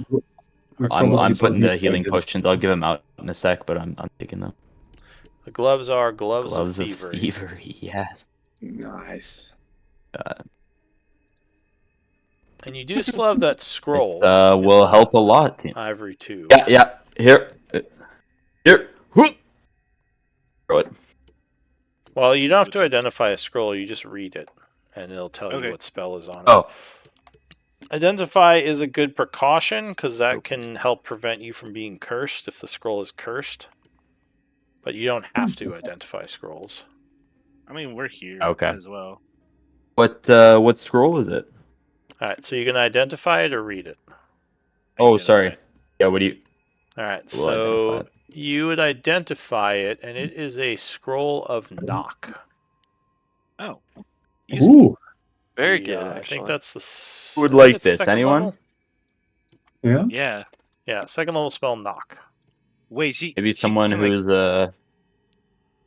I'm putting the healing potions. I'll give them out in a sec, but I'm taking them. The gloves are gloves of Gloves of thievery. thievery, yes. Nice. And you do still have that scroll. Will help a lot. Ivory too. Yeah. Here. Throw it. Well, you don't have to identify a scroll. You just read it, and it'll tell you what spell is on it. Oh. Identify is a good precaution because that can help prevent you from being cursed if the scroll is cursed. But you don't have to identify scrolls. I mean, we're here as well. What scroll is it? All right, so you can identify it or read it. Oh, sorry. Yeah, what do you... All right, so you would identify it, and it is a scroll of knock. Oh. Ooh. Very good, I actually. think that's the... Who would like this? Anyone? Level? Yeah. Yeah, second level spell knock. Wait, Maybe someone who's a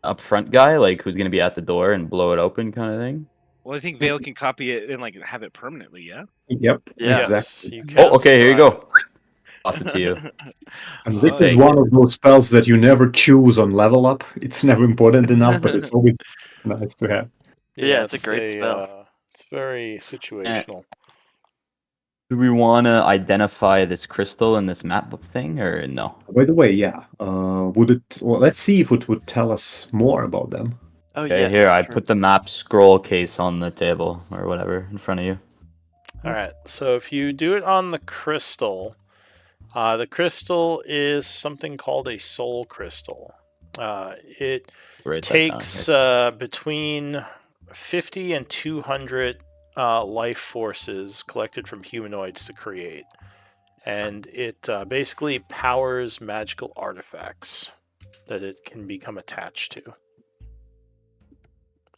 upfront guy, like who's gonna be at the door and blow it open, kind of thing. Well, I think Vale can copy it and like have it permanently. Yeah. Yep. Yeah. Exactly. You can okay, here you scribe go. Toss it to you. And this is one of those spells that you never choose on level up. It's never important enough, but it's always nice to have. Yeah, it's a great spell. It's very situational. Do we want to identify this crystal in this map thing, or no? By the way, yeah. Would it? Well, let's see if it would tell us more about them. Oh Okay, yeah. here I put the map scroll case on the table or whatever in front of you. All right, so if you do it on the crystal is something called a soul crystal. It takes between 50 and 200 life forces collected from humanoids to create. And it basically powers magical artifacts that it can become attached to.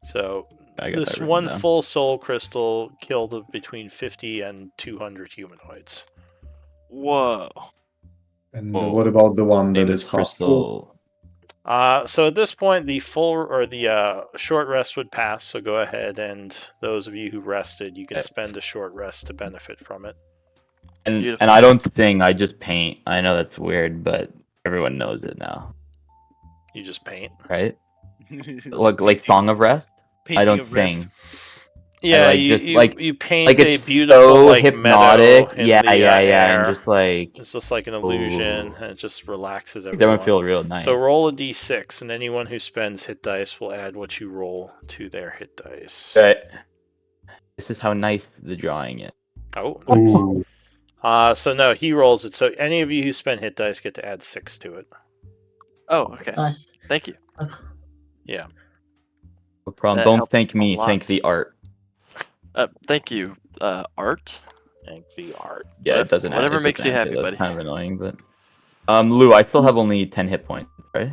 So this one full soul crystal killed between 50 and 200 humanoids. Whoa. And Oh, what about the one that famous is half full? crystal. So at this point, the full or the short rest would pass. So go ahead, and those of you who rested, you can Okay. spend a short rest to benefit from it. And Beautiful. I don't sing, I just paint. I know that's weird, but everyone knows it now, You just paint. right? It's Like Song of Rest. I painting don't of rest. sing. Yeah, like you, just you like you paint like a it's beautiful so like meadow hypnotic. in Yeah, the yeah, and air. just like It's just like an illusion, ooh. and it just relaxes That would everyone. feel real nice. So roll a d6, and anyone who spends hit dice will add what you roll to their hit dice. Right. This is how nice the drawing is. Oh, nice. Ooh. So no, he rolls it. So any of you who spend hit dice get to add 6 to it. Oh, okay. Nice. Thank you. Yeah. No problem. That Don't helps thank a me. lot. Thank the art. Thank you, Art. Thank the art. Yeah, What- it doesn't. whatever it makes doesn't you answer. happy, That's buddy. kind of annoying, but Lou, I still have only 10 hit points, right?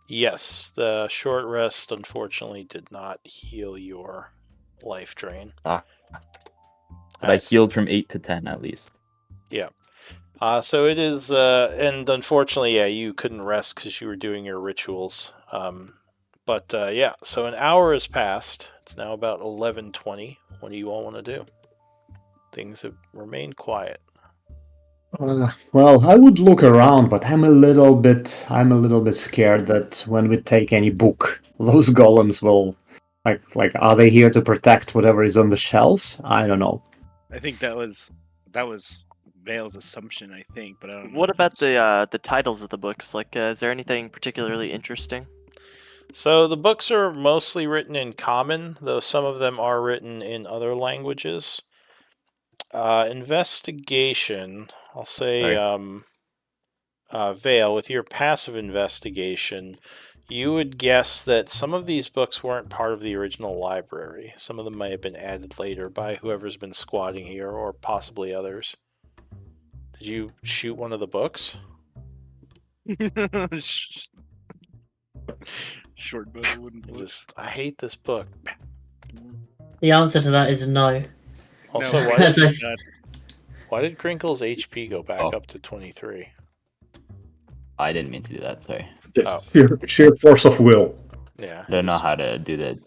Yes, the short rest unfortunately did not heal your life drain. Ah. But I healed from 8 to 10 at least. Yeah. So it is, and unfortunately, yeah, you couldn't rest because you were doing your rituals. But yeah, so an hour has passed. It's now about 11:20. What do you all want to do? Things have remained quiet. Well, I would look around, but I'm a little bit scared that when we take any book, those golems will, like, are they here to protect whatever is on the shelves? I don't know. I think that was Vale's assumption. I think, but I don't know. What about the titles of the books? Like, is there anything particularly interesting? So the books are mostly written in Common, though some of them are written in other languages. Investigation, I'll say, Sorry. Vale, with your passive investigation, you would guess that some of these books weren't part of the original library. Some of them may have been added later by whoever's been squatting here, or possibly others. Did you shoot one of the books? Short bow, wooden book. I hate this book. The answer to that is no. Also, No, why As did, I- why did Crinkle's HP go back Oh. up to 23? I didn't mean to do that. Sorry. Just Oh. sheer force of will. Yeah. I don't know how to do the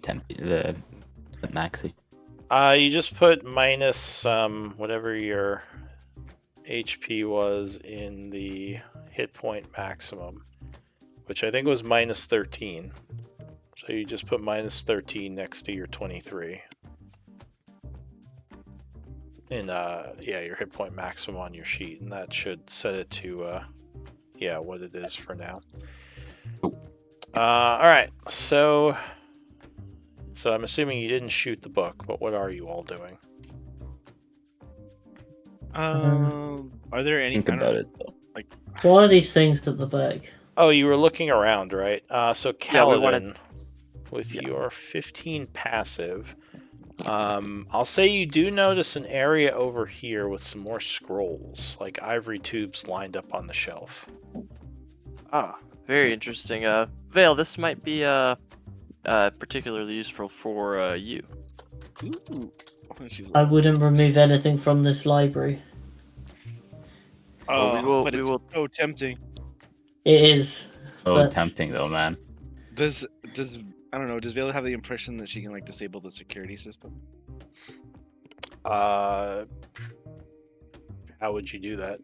maxi. You just put minus whatever your HP was in the hit point maximum, which I think was minus 13. So you just put minus 13 next to your 23. And yeah, your hit point maximum on your sheet, and that should set it to yeah, what it is for now. All right, so I'm assuming you didn't shoot the book, but what are you all doing? Are there any? Think I don't about know, it though. What are these things at the back? Oh, you were looking around, right? So Yeah, we Kaladin, wanted. with your 15 passive, I'll say you do notice an area over here with some more scrolls, like ivory tubes lined up on the shelf. Ah, very interesting. Vale, this might be particularly useful for you. Ooh. She's I like, wouldn't remove anything from this library. Well, we will- but we it's will- so tempting. It is. Oh, But- tempting though, man. Does I don't know? Does Vale have the impression that she can like disable the security system? How would you do that?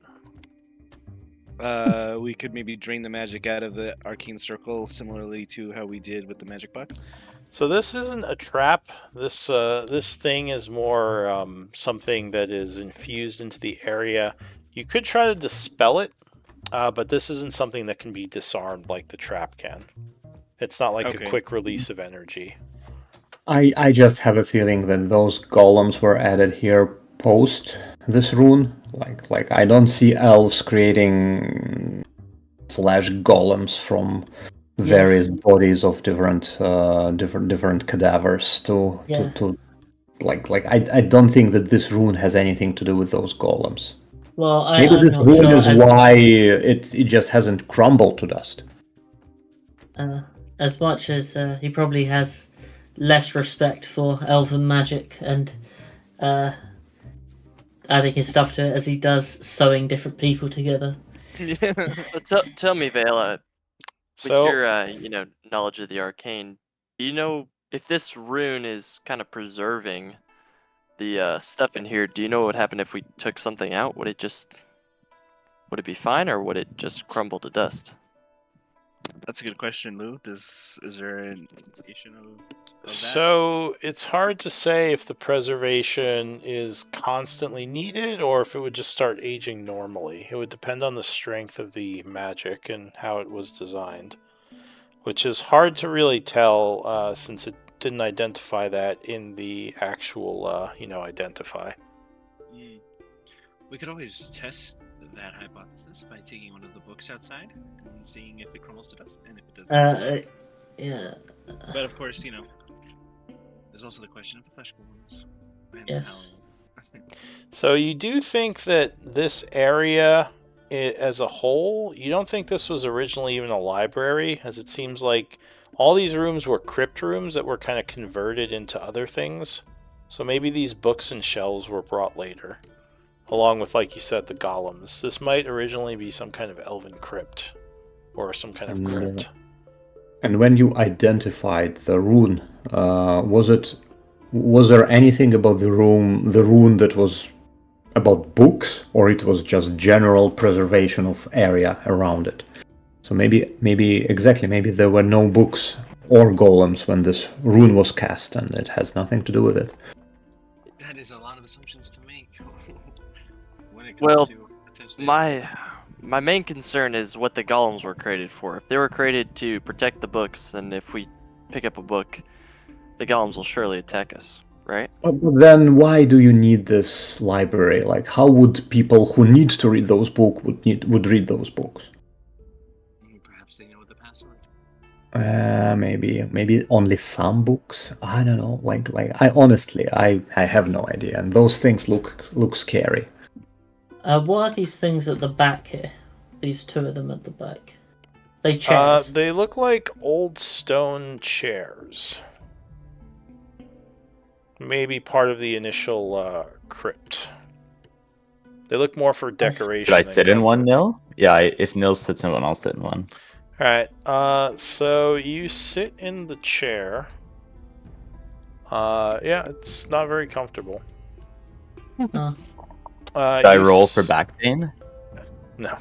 We could maybe drain the magic out of the arcane circle, similarly to how we did with the magic box. So this isn't a trap. This thing is more something that is infused into the area. You could try to dispel it, but this isn't something that can be disarmed like the trap can. It's not like Okay. a quick release of energy. I just have a feeling that those golems were added here post this rune. Like I don't see elves creating flesh golems from various bodies of different cadavers to Yeah. I don't think that this rune has anything to do with those golems. Well, Maybe I'm this not rune sure. is why it just hasn't crumbled to dust. As much as he probably has less respect for elven magic and adding his stuff to it as he does sewing different people together. Yeah. So tell me, Vela, with So your knowledge of the arcane, do you know if this rune is kind of preserving the stuff in here? Do you know what would happen if we took something out? Would it be fine, or would it just crumble to dust? That's a good question, Lou. Is there an indication of that? So it's hard to say if the preservation is constantly needed or if it would just start aging normally. It would depend on the strength of the magic and how it was designed, which is hard to really tell since it didn't identify that in the actual, identify. We could always test that hypothesis by taking one of the books outside and seeing if it crumbles to dust, and if it does not. Yeah. But of course, there's also the question of the flesh golems and Yes. how. So you do think that this area as a whole, you don't think this was originally even a library, as it seems like all these rooms were crypt rooms that were kind of converted into other things. So maybe these books and shelves were brought later, along with, like you said, the golems. This might originally be some kind of elven crypt, or some kind of crypt. And when you identified the rune, was there anything about the rune that was about books, or it was just general preservation of area around it? So maybe there were no books or golems when this rune was cast, and it has nothing to do with it. That is a lot of assumptions to make when it comes Well, to potentially. my main concern is what the golems were created for. If they were created to protect the books, then if we pick up a book, the golems will surely attack us, right? But then why do you need this library? Like, how would people who need to read those books would read those books? Perhaps they know the password. Maybe only some books. I don't know. Like I honestly I have no idea. And those things look scary. What are these things at the back here? These two of them at the back. They chairs. They look like old stone chairs. Maybe part of the initial crypt. They look more for decoration. Should I sit in one, Nil? Yeah, if Nil sits in one, I'll sit in one. Alright, so you sit in the chair. Yeah, it's not very comfortable. Uh-huh. Should I roll for back pain? No.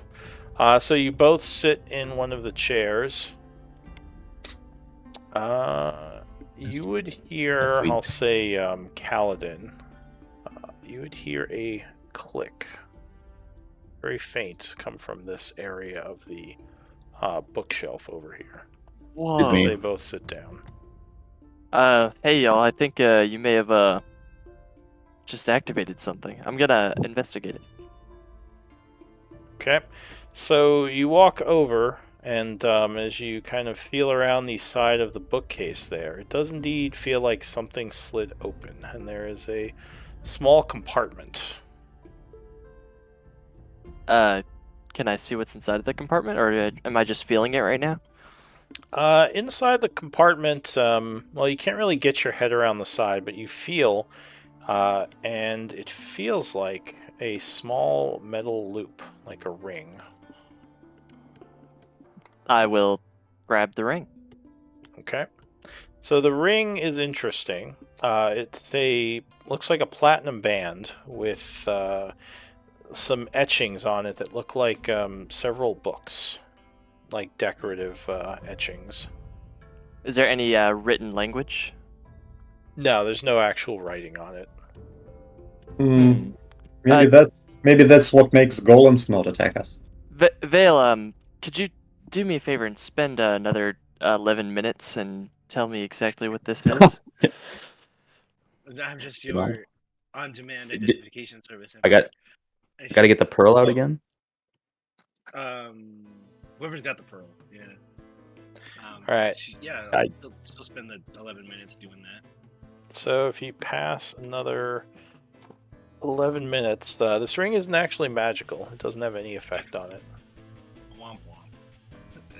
So you both sit in one of the chairs. You would hear, I'll say, Kaladin. You would hear a click, very faint, come from this area of the bookshelf over here. Whoa. As they both sit down. Hey y'all, I think you may have just activated something. I'm gonna investigate it. Okay, so you walk over, and as you kind of feel around the side of the bookcase there, it does indeed feel like something slid open, and there is a small compartment. Can I see what's inside of the compartment, or am I just feeling it right now? Inside the compartment, well, you can't really get your head around the side, but you feel, and it feels like a small metal loop, like a ring. I will grab the ring. Okay. So the ring is interesting. Looks like a platinum band with some etchings on it that look like several books, like decorative etchings. Is there any written language? No, there's no actual writing on it. Maybe that's what makes golems not attack us. Vale, could you do me a favor and spend another 11 minutes and tell me exactly what this is? I'm just your on-demand identification service. I gotta get the pearl out again. Whoever's got the pearl, yeah. All right. Still spend the 11 minutes doing that. So if you pass another 11 minutes, this ring isn't actually magical. It doesn't have any effect on it. Womp womp.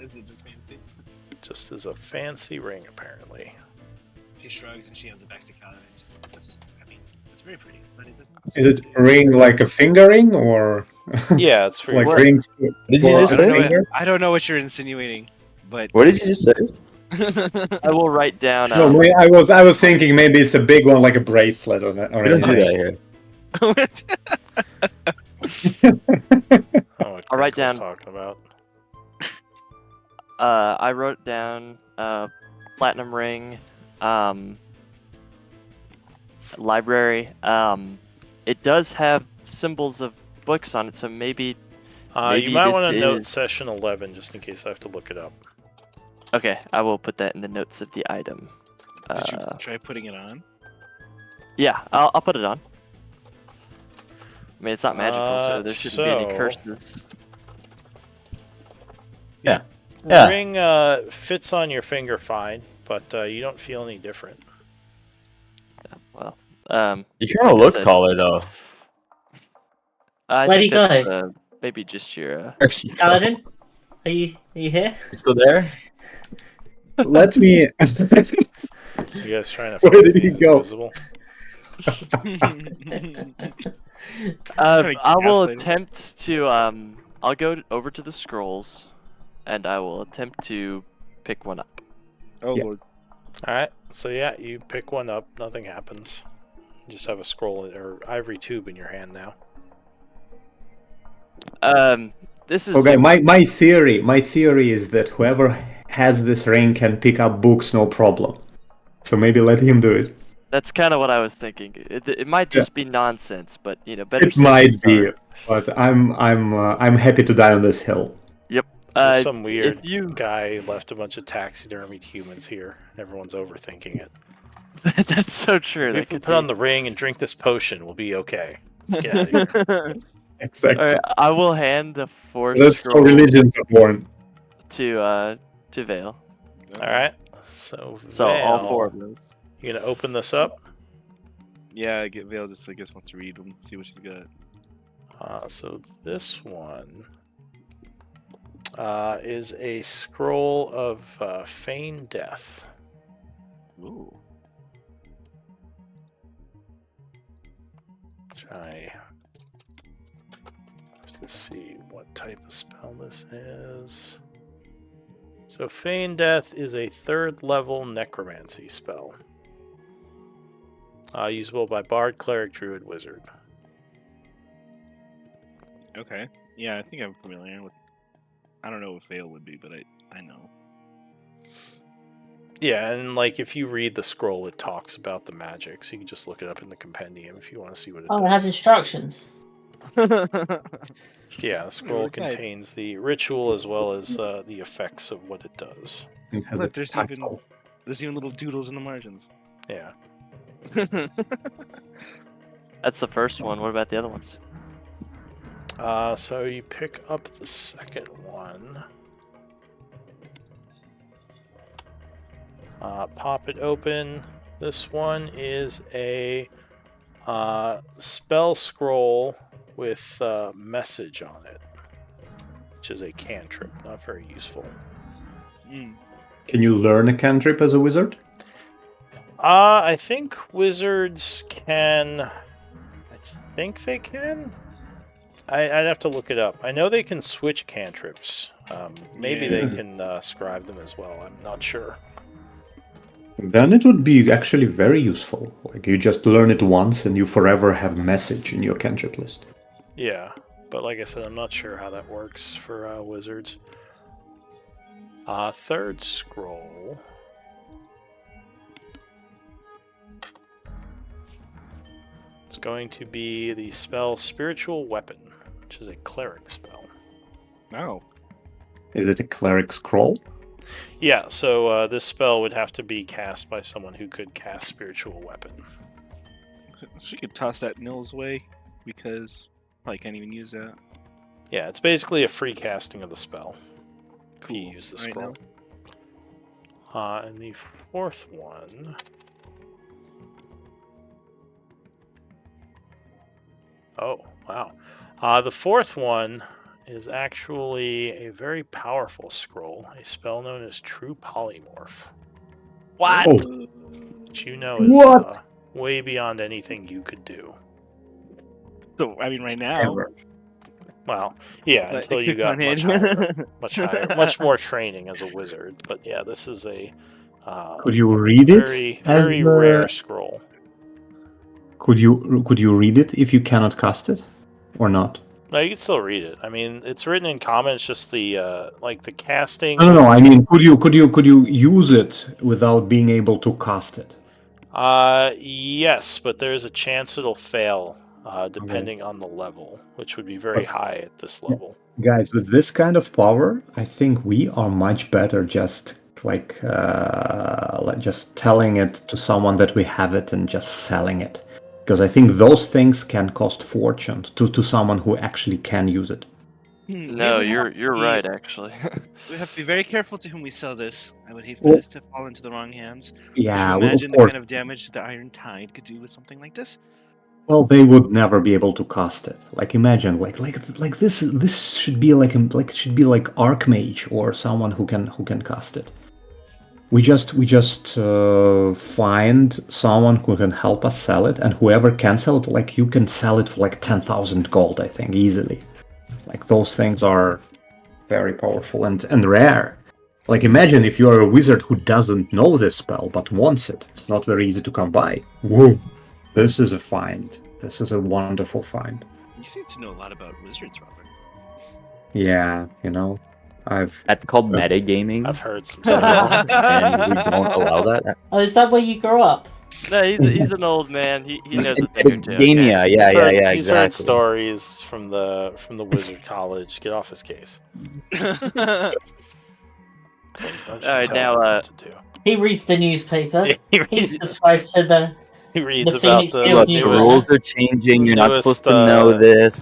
Is it just fancy? Just as a fancy ring, apparently. She shrugs and she hands it back to Kaladin. I mean, it's very pretty, but it doesn't. Is it a ring like a finger ring, or Yeah, it's for Like your ring. What did you for just a say? finger? I don't know what you're insinuating, but What did you just say? I will write down. No, I was thinking maybe it's a big one, like a bracelet or We don't do anything. that here. Oh, what I'll write Crinkle's down- talking about. I wrote down platinum ring, library. It does have symbols of books on it, so maybe You Maybe might this want to note is- session 11 just in case I have to look it up. okay. I will put that in the notes of the item. did you try putting it on? Yeah, I'll put it on. I mean, it's not magical, so there shouldn't be any so- curses. Yeah. Ring fits on your finger fine, but you don't feel any different. Well, You kind of like I look said, taller though. I Where'd think he go? that's maybe just your. There you go. Paladin, are you here? You still there? Let me. You guys trying to Where fight did he these go? invisible? I will gaslight him. attempt to. I'll go over to the scrolls, and I will attempt to pick one up. Oh Yeah. lord. Alright, so yeah, you pick one up, nothing happens. You just have a scroll or ivory tube in your hand now. This is Okay, my theory is that whoever has this ring can pick up books no problem. So maybe let him do it. That's kind of what I was thinking. It might just be nonsense, but better It safe than might be, sorry. but I'm happy to die on this hill. Yep. There's some If weird you guy left a bunch of taxidermied humans here. Everyone's overthinking it. that's so true. If That we could put on the ring and drink this potion, we'll be okay. Let's get out of here. Exactly. All right, I will hand the force That's how scroll religions are born. to Vale. Alright, so So all Vale, four of those. you gonna open this up? Yeah, Vale just I guess wants to read them, see what she's got. So this one is a scroll of feigned death. Ooh. Try to see what type of spell this is. So Feign Death is a 3rd level necromancy spell. Usable by Bard, Cleric, Druid, Wizard. Okay. Yeah, I think I'm familiar with. I don't know what Vale would be, but I know. Yeah, and like if you read the scroll, it talks about the magic, so you can just look it up in the compendium if you want to see what it Oh, does. it has instructions. Yeah, the scroll guide. contains the ritual as well as the effects of what it does. It has Look, a there's title. even little doodles in the margins. Yeah. That's the first one. What about the other ones? So you pick up the second one. Pop it open. This one is a spell scroll with message on it, which is a cantrip. Not very useful. Mm. Can you learn a cantrip as a wizard? I think wizards can. I think they can. I'd have to look it up. I know they can switch cantrips. Maybe they Yeah. can scribe them as well. I'm not sure. Then it would be actually very useful. Like you just learn it once and you forever have message in your cantrip list. Yeah, but like I said, I'm not sure how that works for wizards. Third scroll. It's going to be the spell Spiritual Weapon, which is a cleric spell. Oh. Is it a cleric scroll? Yeah, so this spell would have to be cast by someone who could cast Spiritual Weapon. She could toss that Nils way because probably can't even use that. Yeah, it's basically a free casting of the spell if you Cool. use the Right scroll. And the fourth one. Oh, wow. The fourth one is actually a very powerful scroll, a spell known as True Polymorph, What? Oh, which you know is What? way beyond anything you could do. So I mean, right now. ever. Well, yeah, But until a you cook got on much hand. higher, much more training as a wizard. But yeah, this is a Could you read it very, as very rare scroll. Could you read it if you cannot cast it, or not? No, you can still read it. I mean, it's written in common. It's just the like the casting. No. I mean, could you use it without being able to cast it? Yes, but there's a chance it'll fail, depending on the level, which would be very But- high at this level. Guys, with this kind of power, I think we are much better just like just telling it to someone that we have it and just selling it, because I think those things can cost fortunes to someone who actually can use it. No, you're right, actually. We have to be very careful to whom we sell this. I would hate for Well, this to fall into the wrong hands. Could yeah, you well, imagine of the course. kind of damage the Iron Tide could do with something like this? Well, they would never be able to cast it. Like, imagine, like this should be like it should be like Archmage or someone who can cast it. We just find someone who can help us sell it, and whoever can sell it, like you can sell it for like 10,000 gold, I think, easily. Like those things are very powerful and rare. Like imagine if you are a wizard who doesn't know this spell but wants it. It's not very easy to come by. Whoa. This is a find. This is a wonderful find. You seem to know a lot about wizards, Robert. Yeah, That's called metagaming. I've heard some so stuff. long, and we don't allow that. Oh, is that where you grew up? No, he's an old man. He knows a thing or two. Metagamia, Okay? yeah, yeah, He's heard exactly. stories from the wizard college. Get off his case. Don't you Alright, tell now, him what to do. He reads the newspaper. He He's reads, subscribed to the. he reads the about Phoenix the Guild Look, the newsletter. rules are changing. You're not newest, supposed to know this.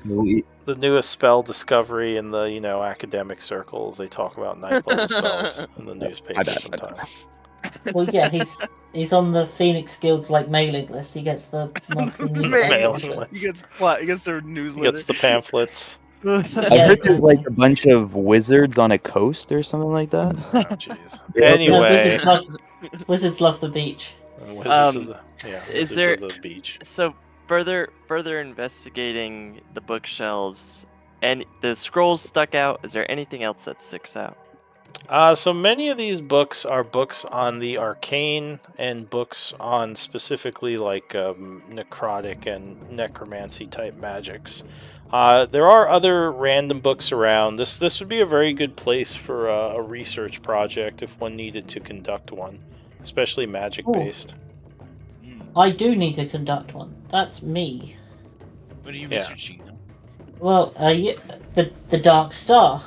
the newest spell discovery in the academic circles. They talk about ninth level spells in the newspaper bad. sometimes. Well, yeah, he's on the Phoenix Guild's like mailing list. He gets the monthly newsletter. Mailing list. He gets what? He gets their He newsletter. gets the pamphlets. I've Yeah, heard there's like exactly. a bunch of wizards on a coast or something like that. Oh, jeez. Yeah, Anyway, Wizards love the beach. Wizards of the is Wizards there- of the beach. So further investigating the bookshelves, and the scrolls stuck out. Is there anything else that sticks out? So many of these books are books on the arcane and books on specifically like necrotic and necromancy type magics. There are other random books around. This would be a very good place for a research project if one needed to conduct one, especially magic based. I do need to conduct one. That's me. What are you Yeah. researching? Well, the Dark Star,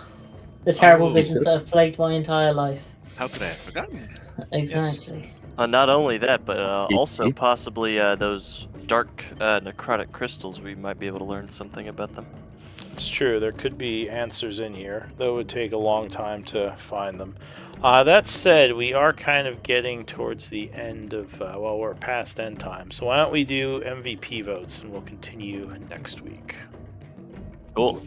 the terrible Oh. visions that have plagued my entire life. How could I have forgotten? Exactly. Not only that, but also Mhm. possibly those dark necrotic crystals. We might be able to learn something about them. It's true, there could be answers in here, though it would take a long time to find them. That said, we are kind of getting towards the end of, well, we're past end time, so why don't we do MVP votes and we'll continue next week. Cool.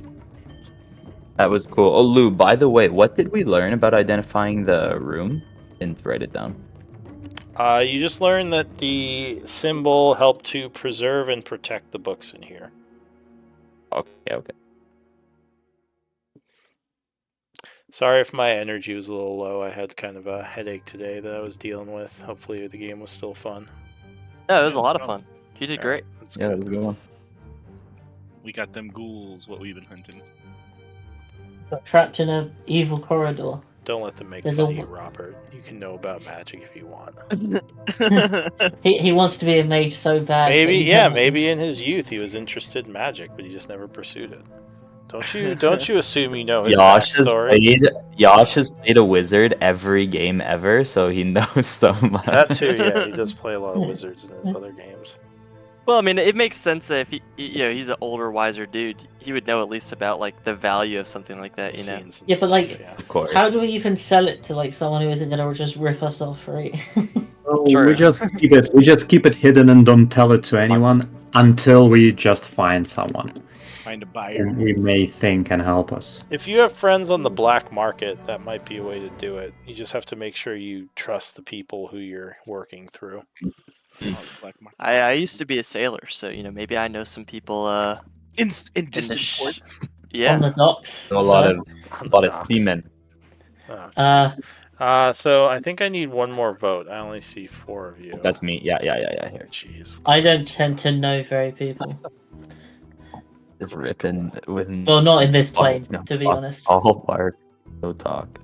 That was cool. Oh, Lou, by the way, what did we learn about identifying the room? Didn't write it down. You just learned that the symbol helped to preserve and protect the books in here. Okay. Sorry if my energy was a little low. I had kind of a headache today that I was dealing with. Hopefully the game was still fun. No, it was a Yeah, lot of no fun. You did great. That's Yeah, that good. was a good one. We got them ghouls, what we've been hunting. Got trapped in a evil corridor. Don't let them make There's fun a- of you, Robert. You can know about magic if you want. He wants to be a mage so bad. that he can't- Maybe in his youth he was interested in magic, but he just never pursued it. Don't you assume you know his backstory? Yash has played a wizard every game ever, so he knows so much. That too, yeah. He does play a lot of wizards in his other games. Well, I mean, it makes sense that if he's an older, wiser dude, he would know at least about like the value of something like that, you know. Seen some Yeah, but, stuff, like, yeah. Of course. How do we even sell it to like someone who isn't gonna just rip us off, right? So True. we just keep it hidden and don't tell it to anyone until we just find someone Find a buyer. who we may think can help us. If you have friends on the black market, that might be a way to do it. You just have to make sure you trust the people who you're working through. Black market. I used to be a sailor, so maybe I know some people In in the distant ports. Yeah. On the docks. A lot Huh? of On a the lot of docks. seamen. Oh, Uh, jeez. So I think I need one more vote. I only see 4 of you. That's me. Yeah. Here. Jeez. of I course. don't tend to know very people. Just ripping with. Well, not in this Oh, plane, no, to be fuck honest. all bark. No talk.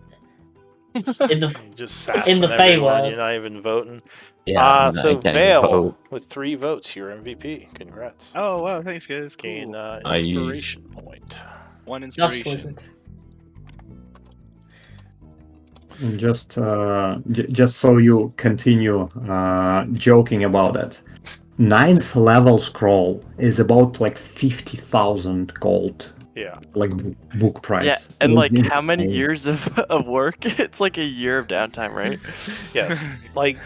In the You just in the sassing everyone. Feywild. You're not even voting. Yeah, I So can't even Vale vote. with 3 votes, your MVP. Congrats. Oh wow, thanks guys. Gain Cool. inspiration point. One Dust inspiration. Wizard. Just so you continue joking about it. 9th level scroll is about like 50,000 gold, Yeah. like book price. Yeah, and like It's how many insane. years of work? It's like a year of downtime, right? Yes. Like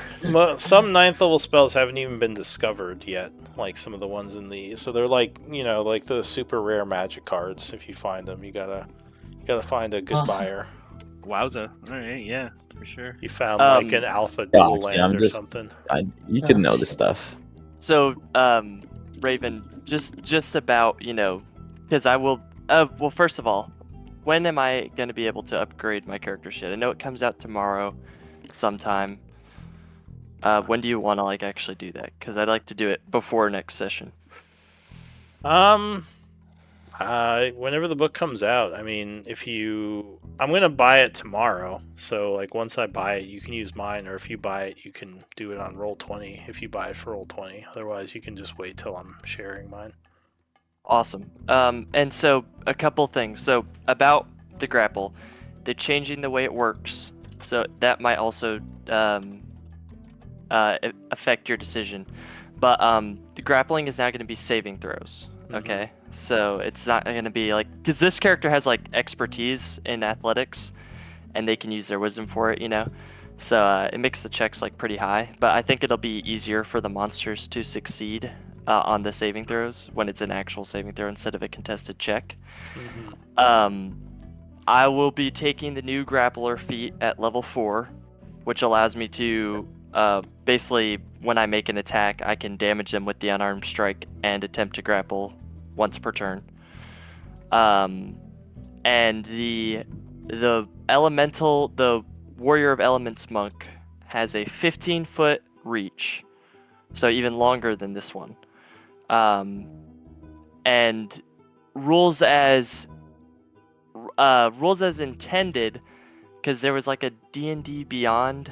some 9th level spells haven't even been discovered yet. Like some of the ones in the so they're like like the super rare magic cards. If you find them, you gotta find a good Oh. buyer. Wowza. All right, yeah, for sure. You found like an alpha dual Gotcha, land I'm or just- something. You could know this stuff. So, Raven, just about because I will. Well, first of all, when am I gonna be able to upgrade my character sheet? I know it comes out tomorrow, sometime. When do you want to like actually do that? Because I'd like to do it before next session. Whenever the book comes out, I mean, I'm gonna buy it tomorrow. So like once I buy it, you can use mine, or if you buy it, you can do it on Roll20. If you buy it for Roll20, otherwise you can just wait till I'm sharing mine. Awesome. And so a couple things. So about the grapple, they're changing the way it works, so that might also affect your decision. But the grappling is now going to be saving throws. Okay, so it's not going to be like because this character has like expertise in athletics, and they can use their wisdom for it. So it makes the checks like pretty high. But I think it'll be easier for the monsters to succeed on the saving throws when it's an actual saving throw instead of a contested check. I will be taking the new grappler feat at level 4, which allows me to basically, when I make an attack, I can damage them with the unarmed strike and attempt to grapple once per turn. And the elemental, the Warrior of Elements monk has a 15-foot reach, so even longer than this one. And rules as intended, because there was like a D&D Beyond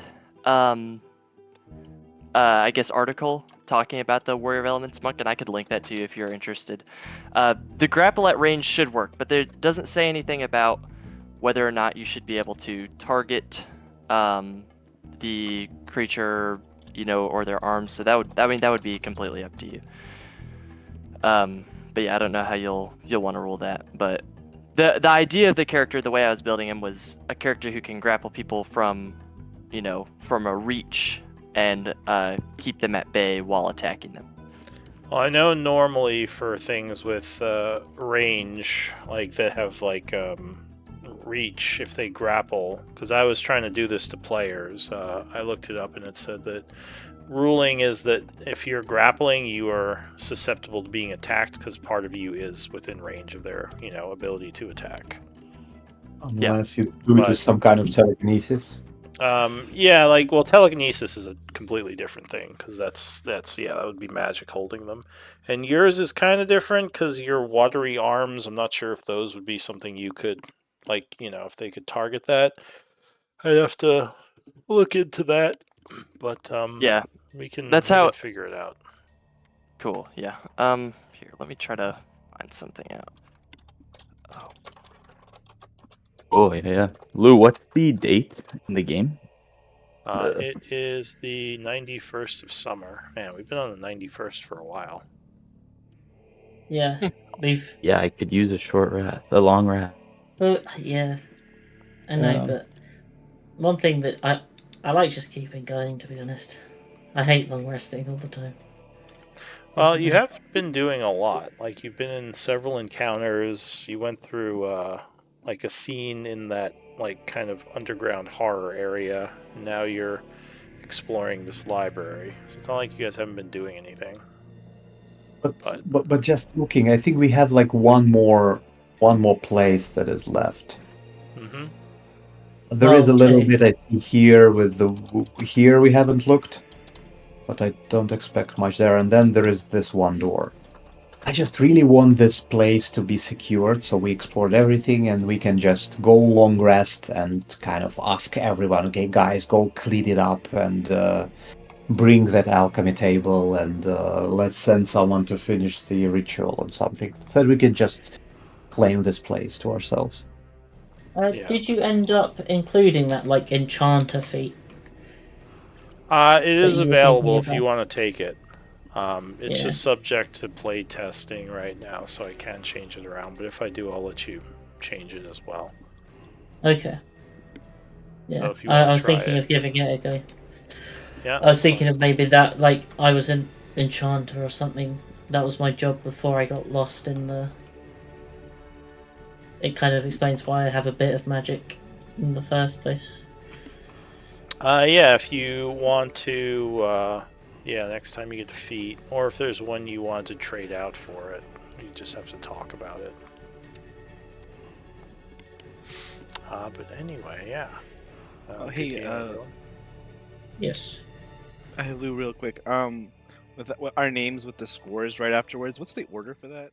I guess article talking about the Warrior of Elements monk, and I could link that to you if you're interested. The grapple at range should work, but there doesn't say anything about whether or not you should be able to target the creature, or their arms. So that would be completely up to you. But yeah, I don't know how you'll want to rule that, but the idea of the character, the way I was building him, was a character who can grapple people from a reach and keep them at bay while attacking them. Well, I know normally for things with range, like that have like reach, if they grapple, because I was trying to do this to players, I looked it up and it said that ruling is that if you're grappling, you are susceptible to being attacked because part of you is within range of their ability to attack. Unless you do some kind of telekinesis. Telekinesis is a completely different thing because that would be magic holding them, and yours is kind of different because your watery arms. I'm not sure if those would be something you could, if they could target that. I'd have to look into that, but Yeah, we can figure it out. Cool. Yeah. Here, let me try to find something out. Oh. Oh yeah. Lou, what's the date in the game? It is the 91st of summer. Man, we've been on the 91st for a while. Yeah, we've. Yeah, I could use a long rest. Well, yeah, I know, but one thing that I like just keeping going. To be honest, I hate long resting all the time. Well, you have been doing a lot. Like you've been in several encounters. You went through like a scene in that like kind of underground horror area. Now you're exploring this library. So it's not like you guys haven't been doing anything. But just looking, I think we have like one more one more place that is left. Mm-hmm. There is a Well, little Jay. bit I see here with the here we haven't looked, but I don't expect much there. And then there is this one door. I just really want this place to be secured, so we explored everything and we can just go long rest and kind of ask everyone, okay, guys, go clean it up and bring that alchemy table and let's send someone to finish the ritual or something. So that we can just claim this place to ourselves. Yeah. Did you end up including that like enchanter feat? It is you were thinking available if you about? want to take it. It's Yeah. just subject to play testing right now, so I can't change it around. But if I do, I'll let you change it as well. Okay. So Yeah. if you I want to was try thinking it, of giving it a go. yeah, I was that's thinking fine. of maybe that, like, I was an enchanter or something. That was my job before I got lost in the. It kind of explains why I have a bit of magic in the first place. Yeah, if you want to, yeah, next time you get defeat, or if there's one you want to trade out for it, you just have to talk about it. But anyway, yeah. Oh, Good hey, game, everyone. Yes. Lou, real quick. With our names with the scores right afterwards. What's the order for that?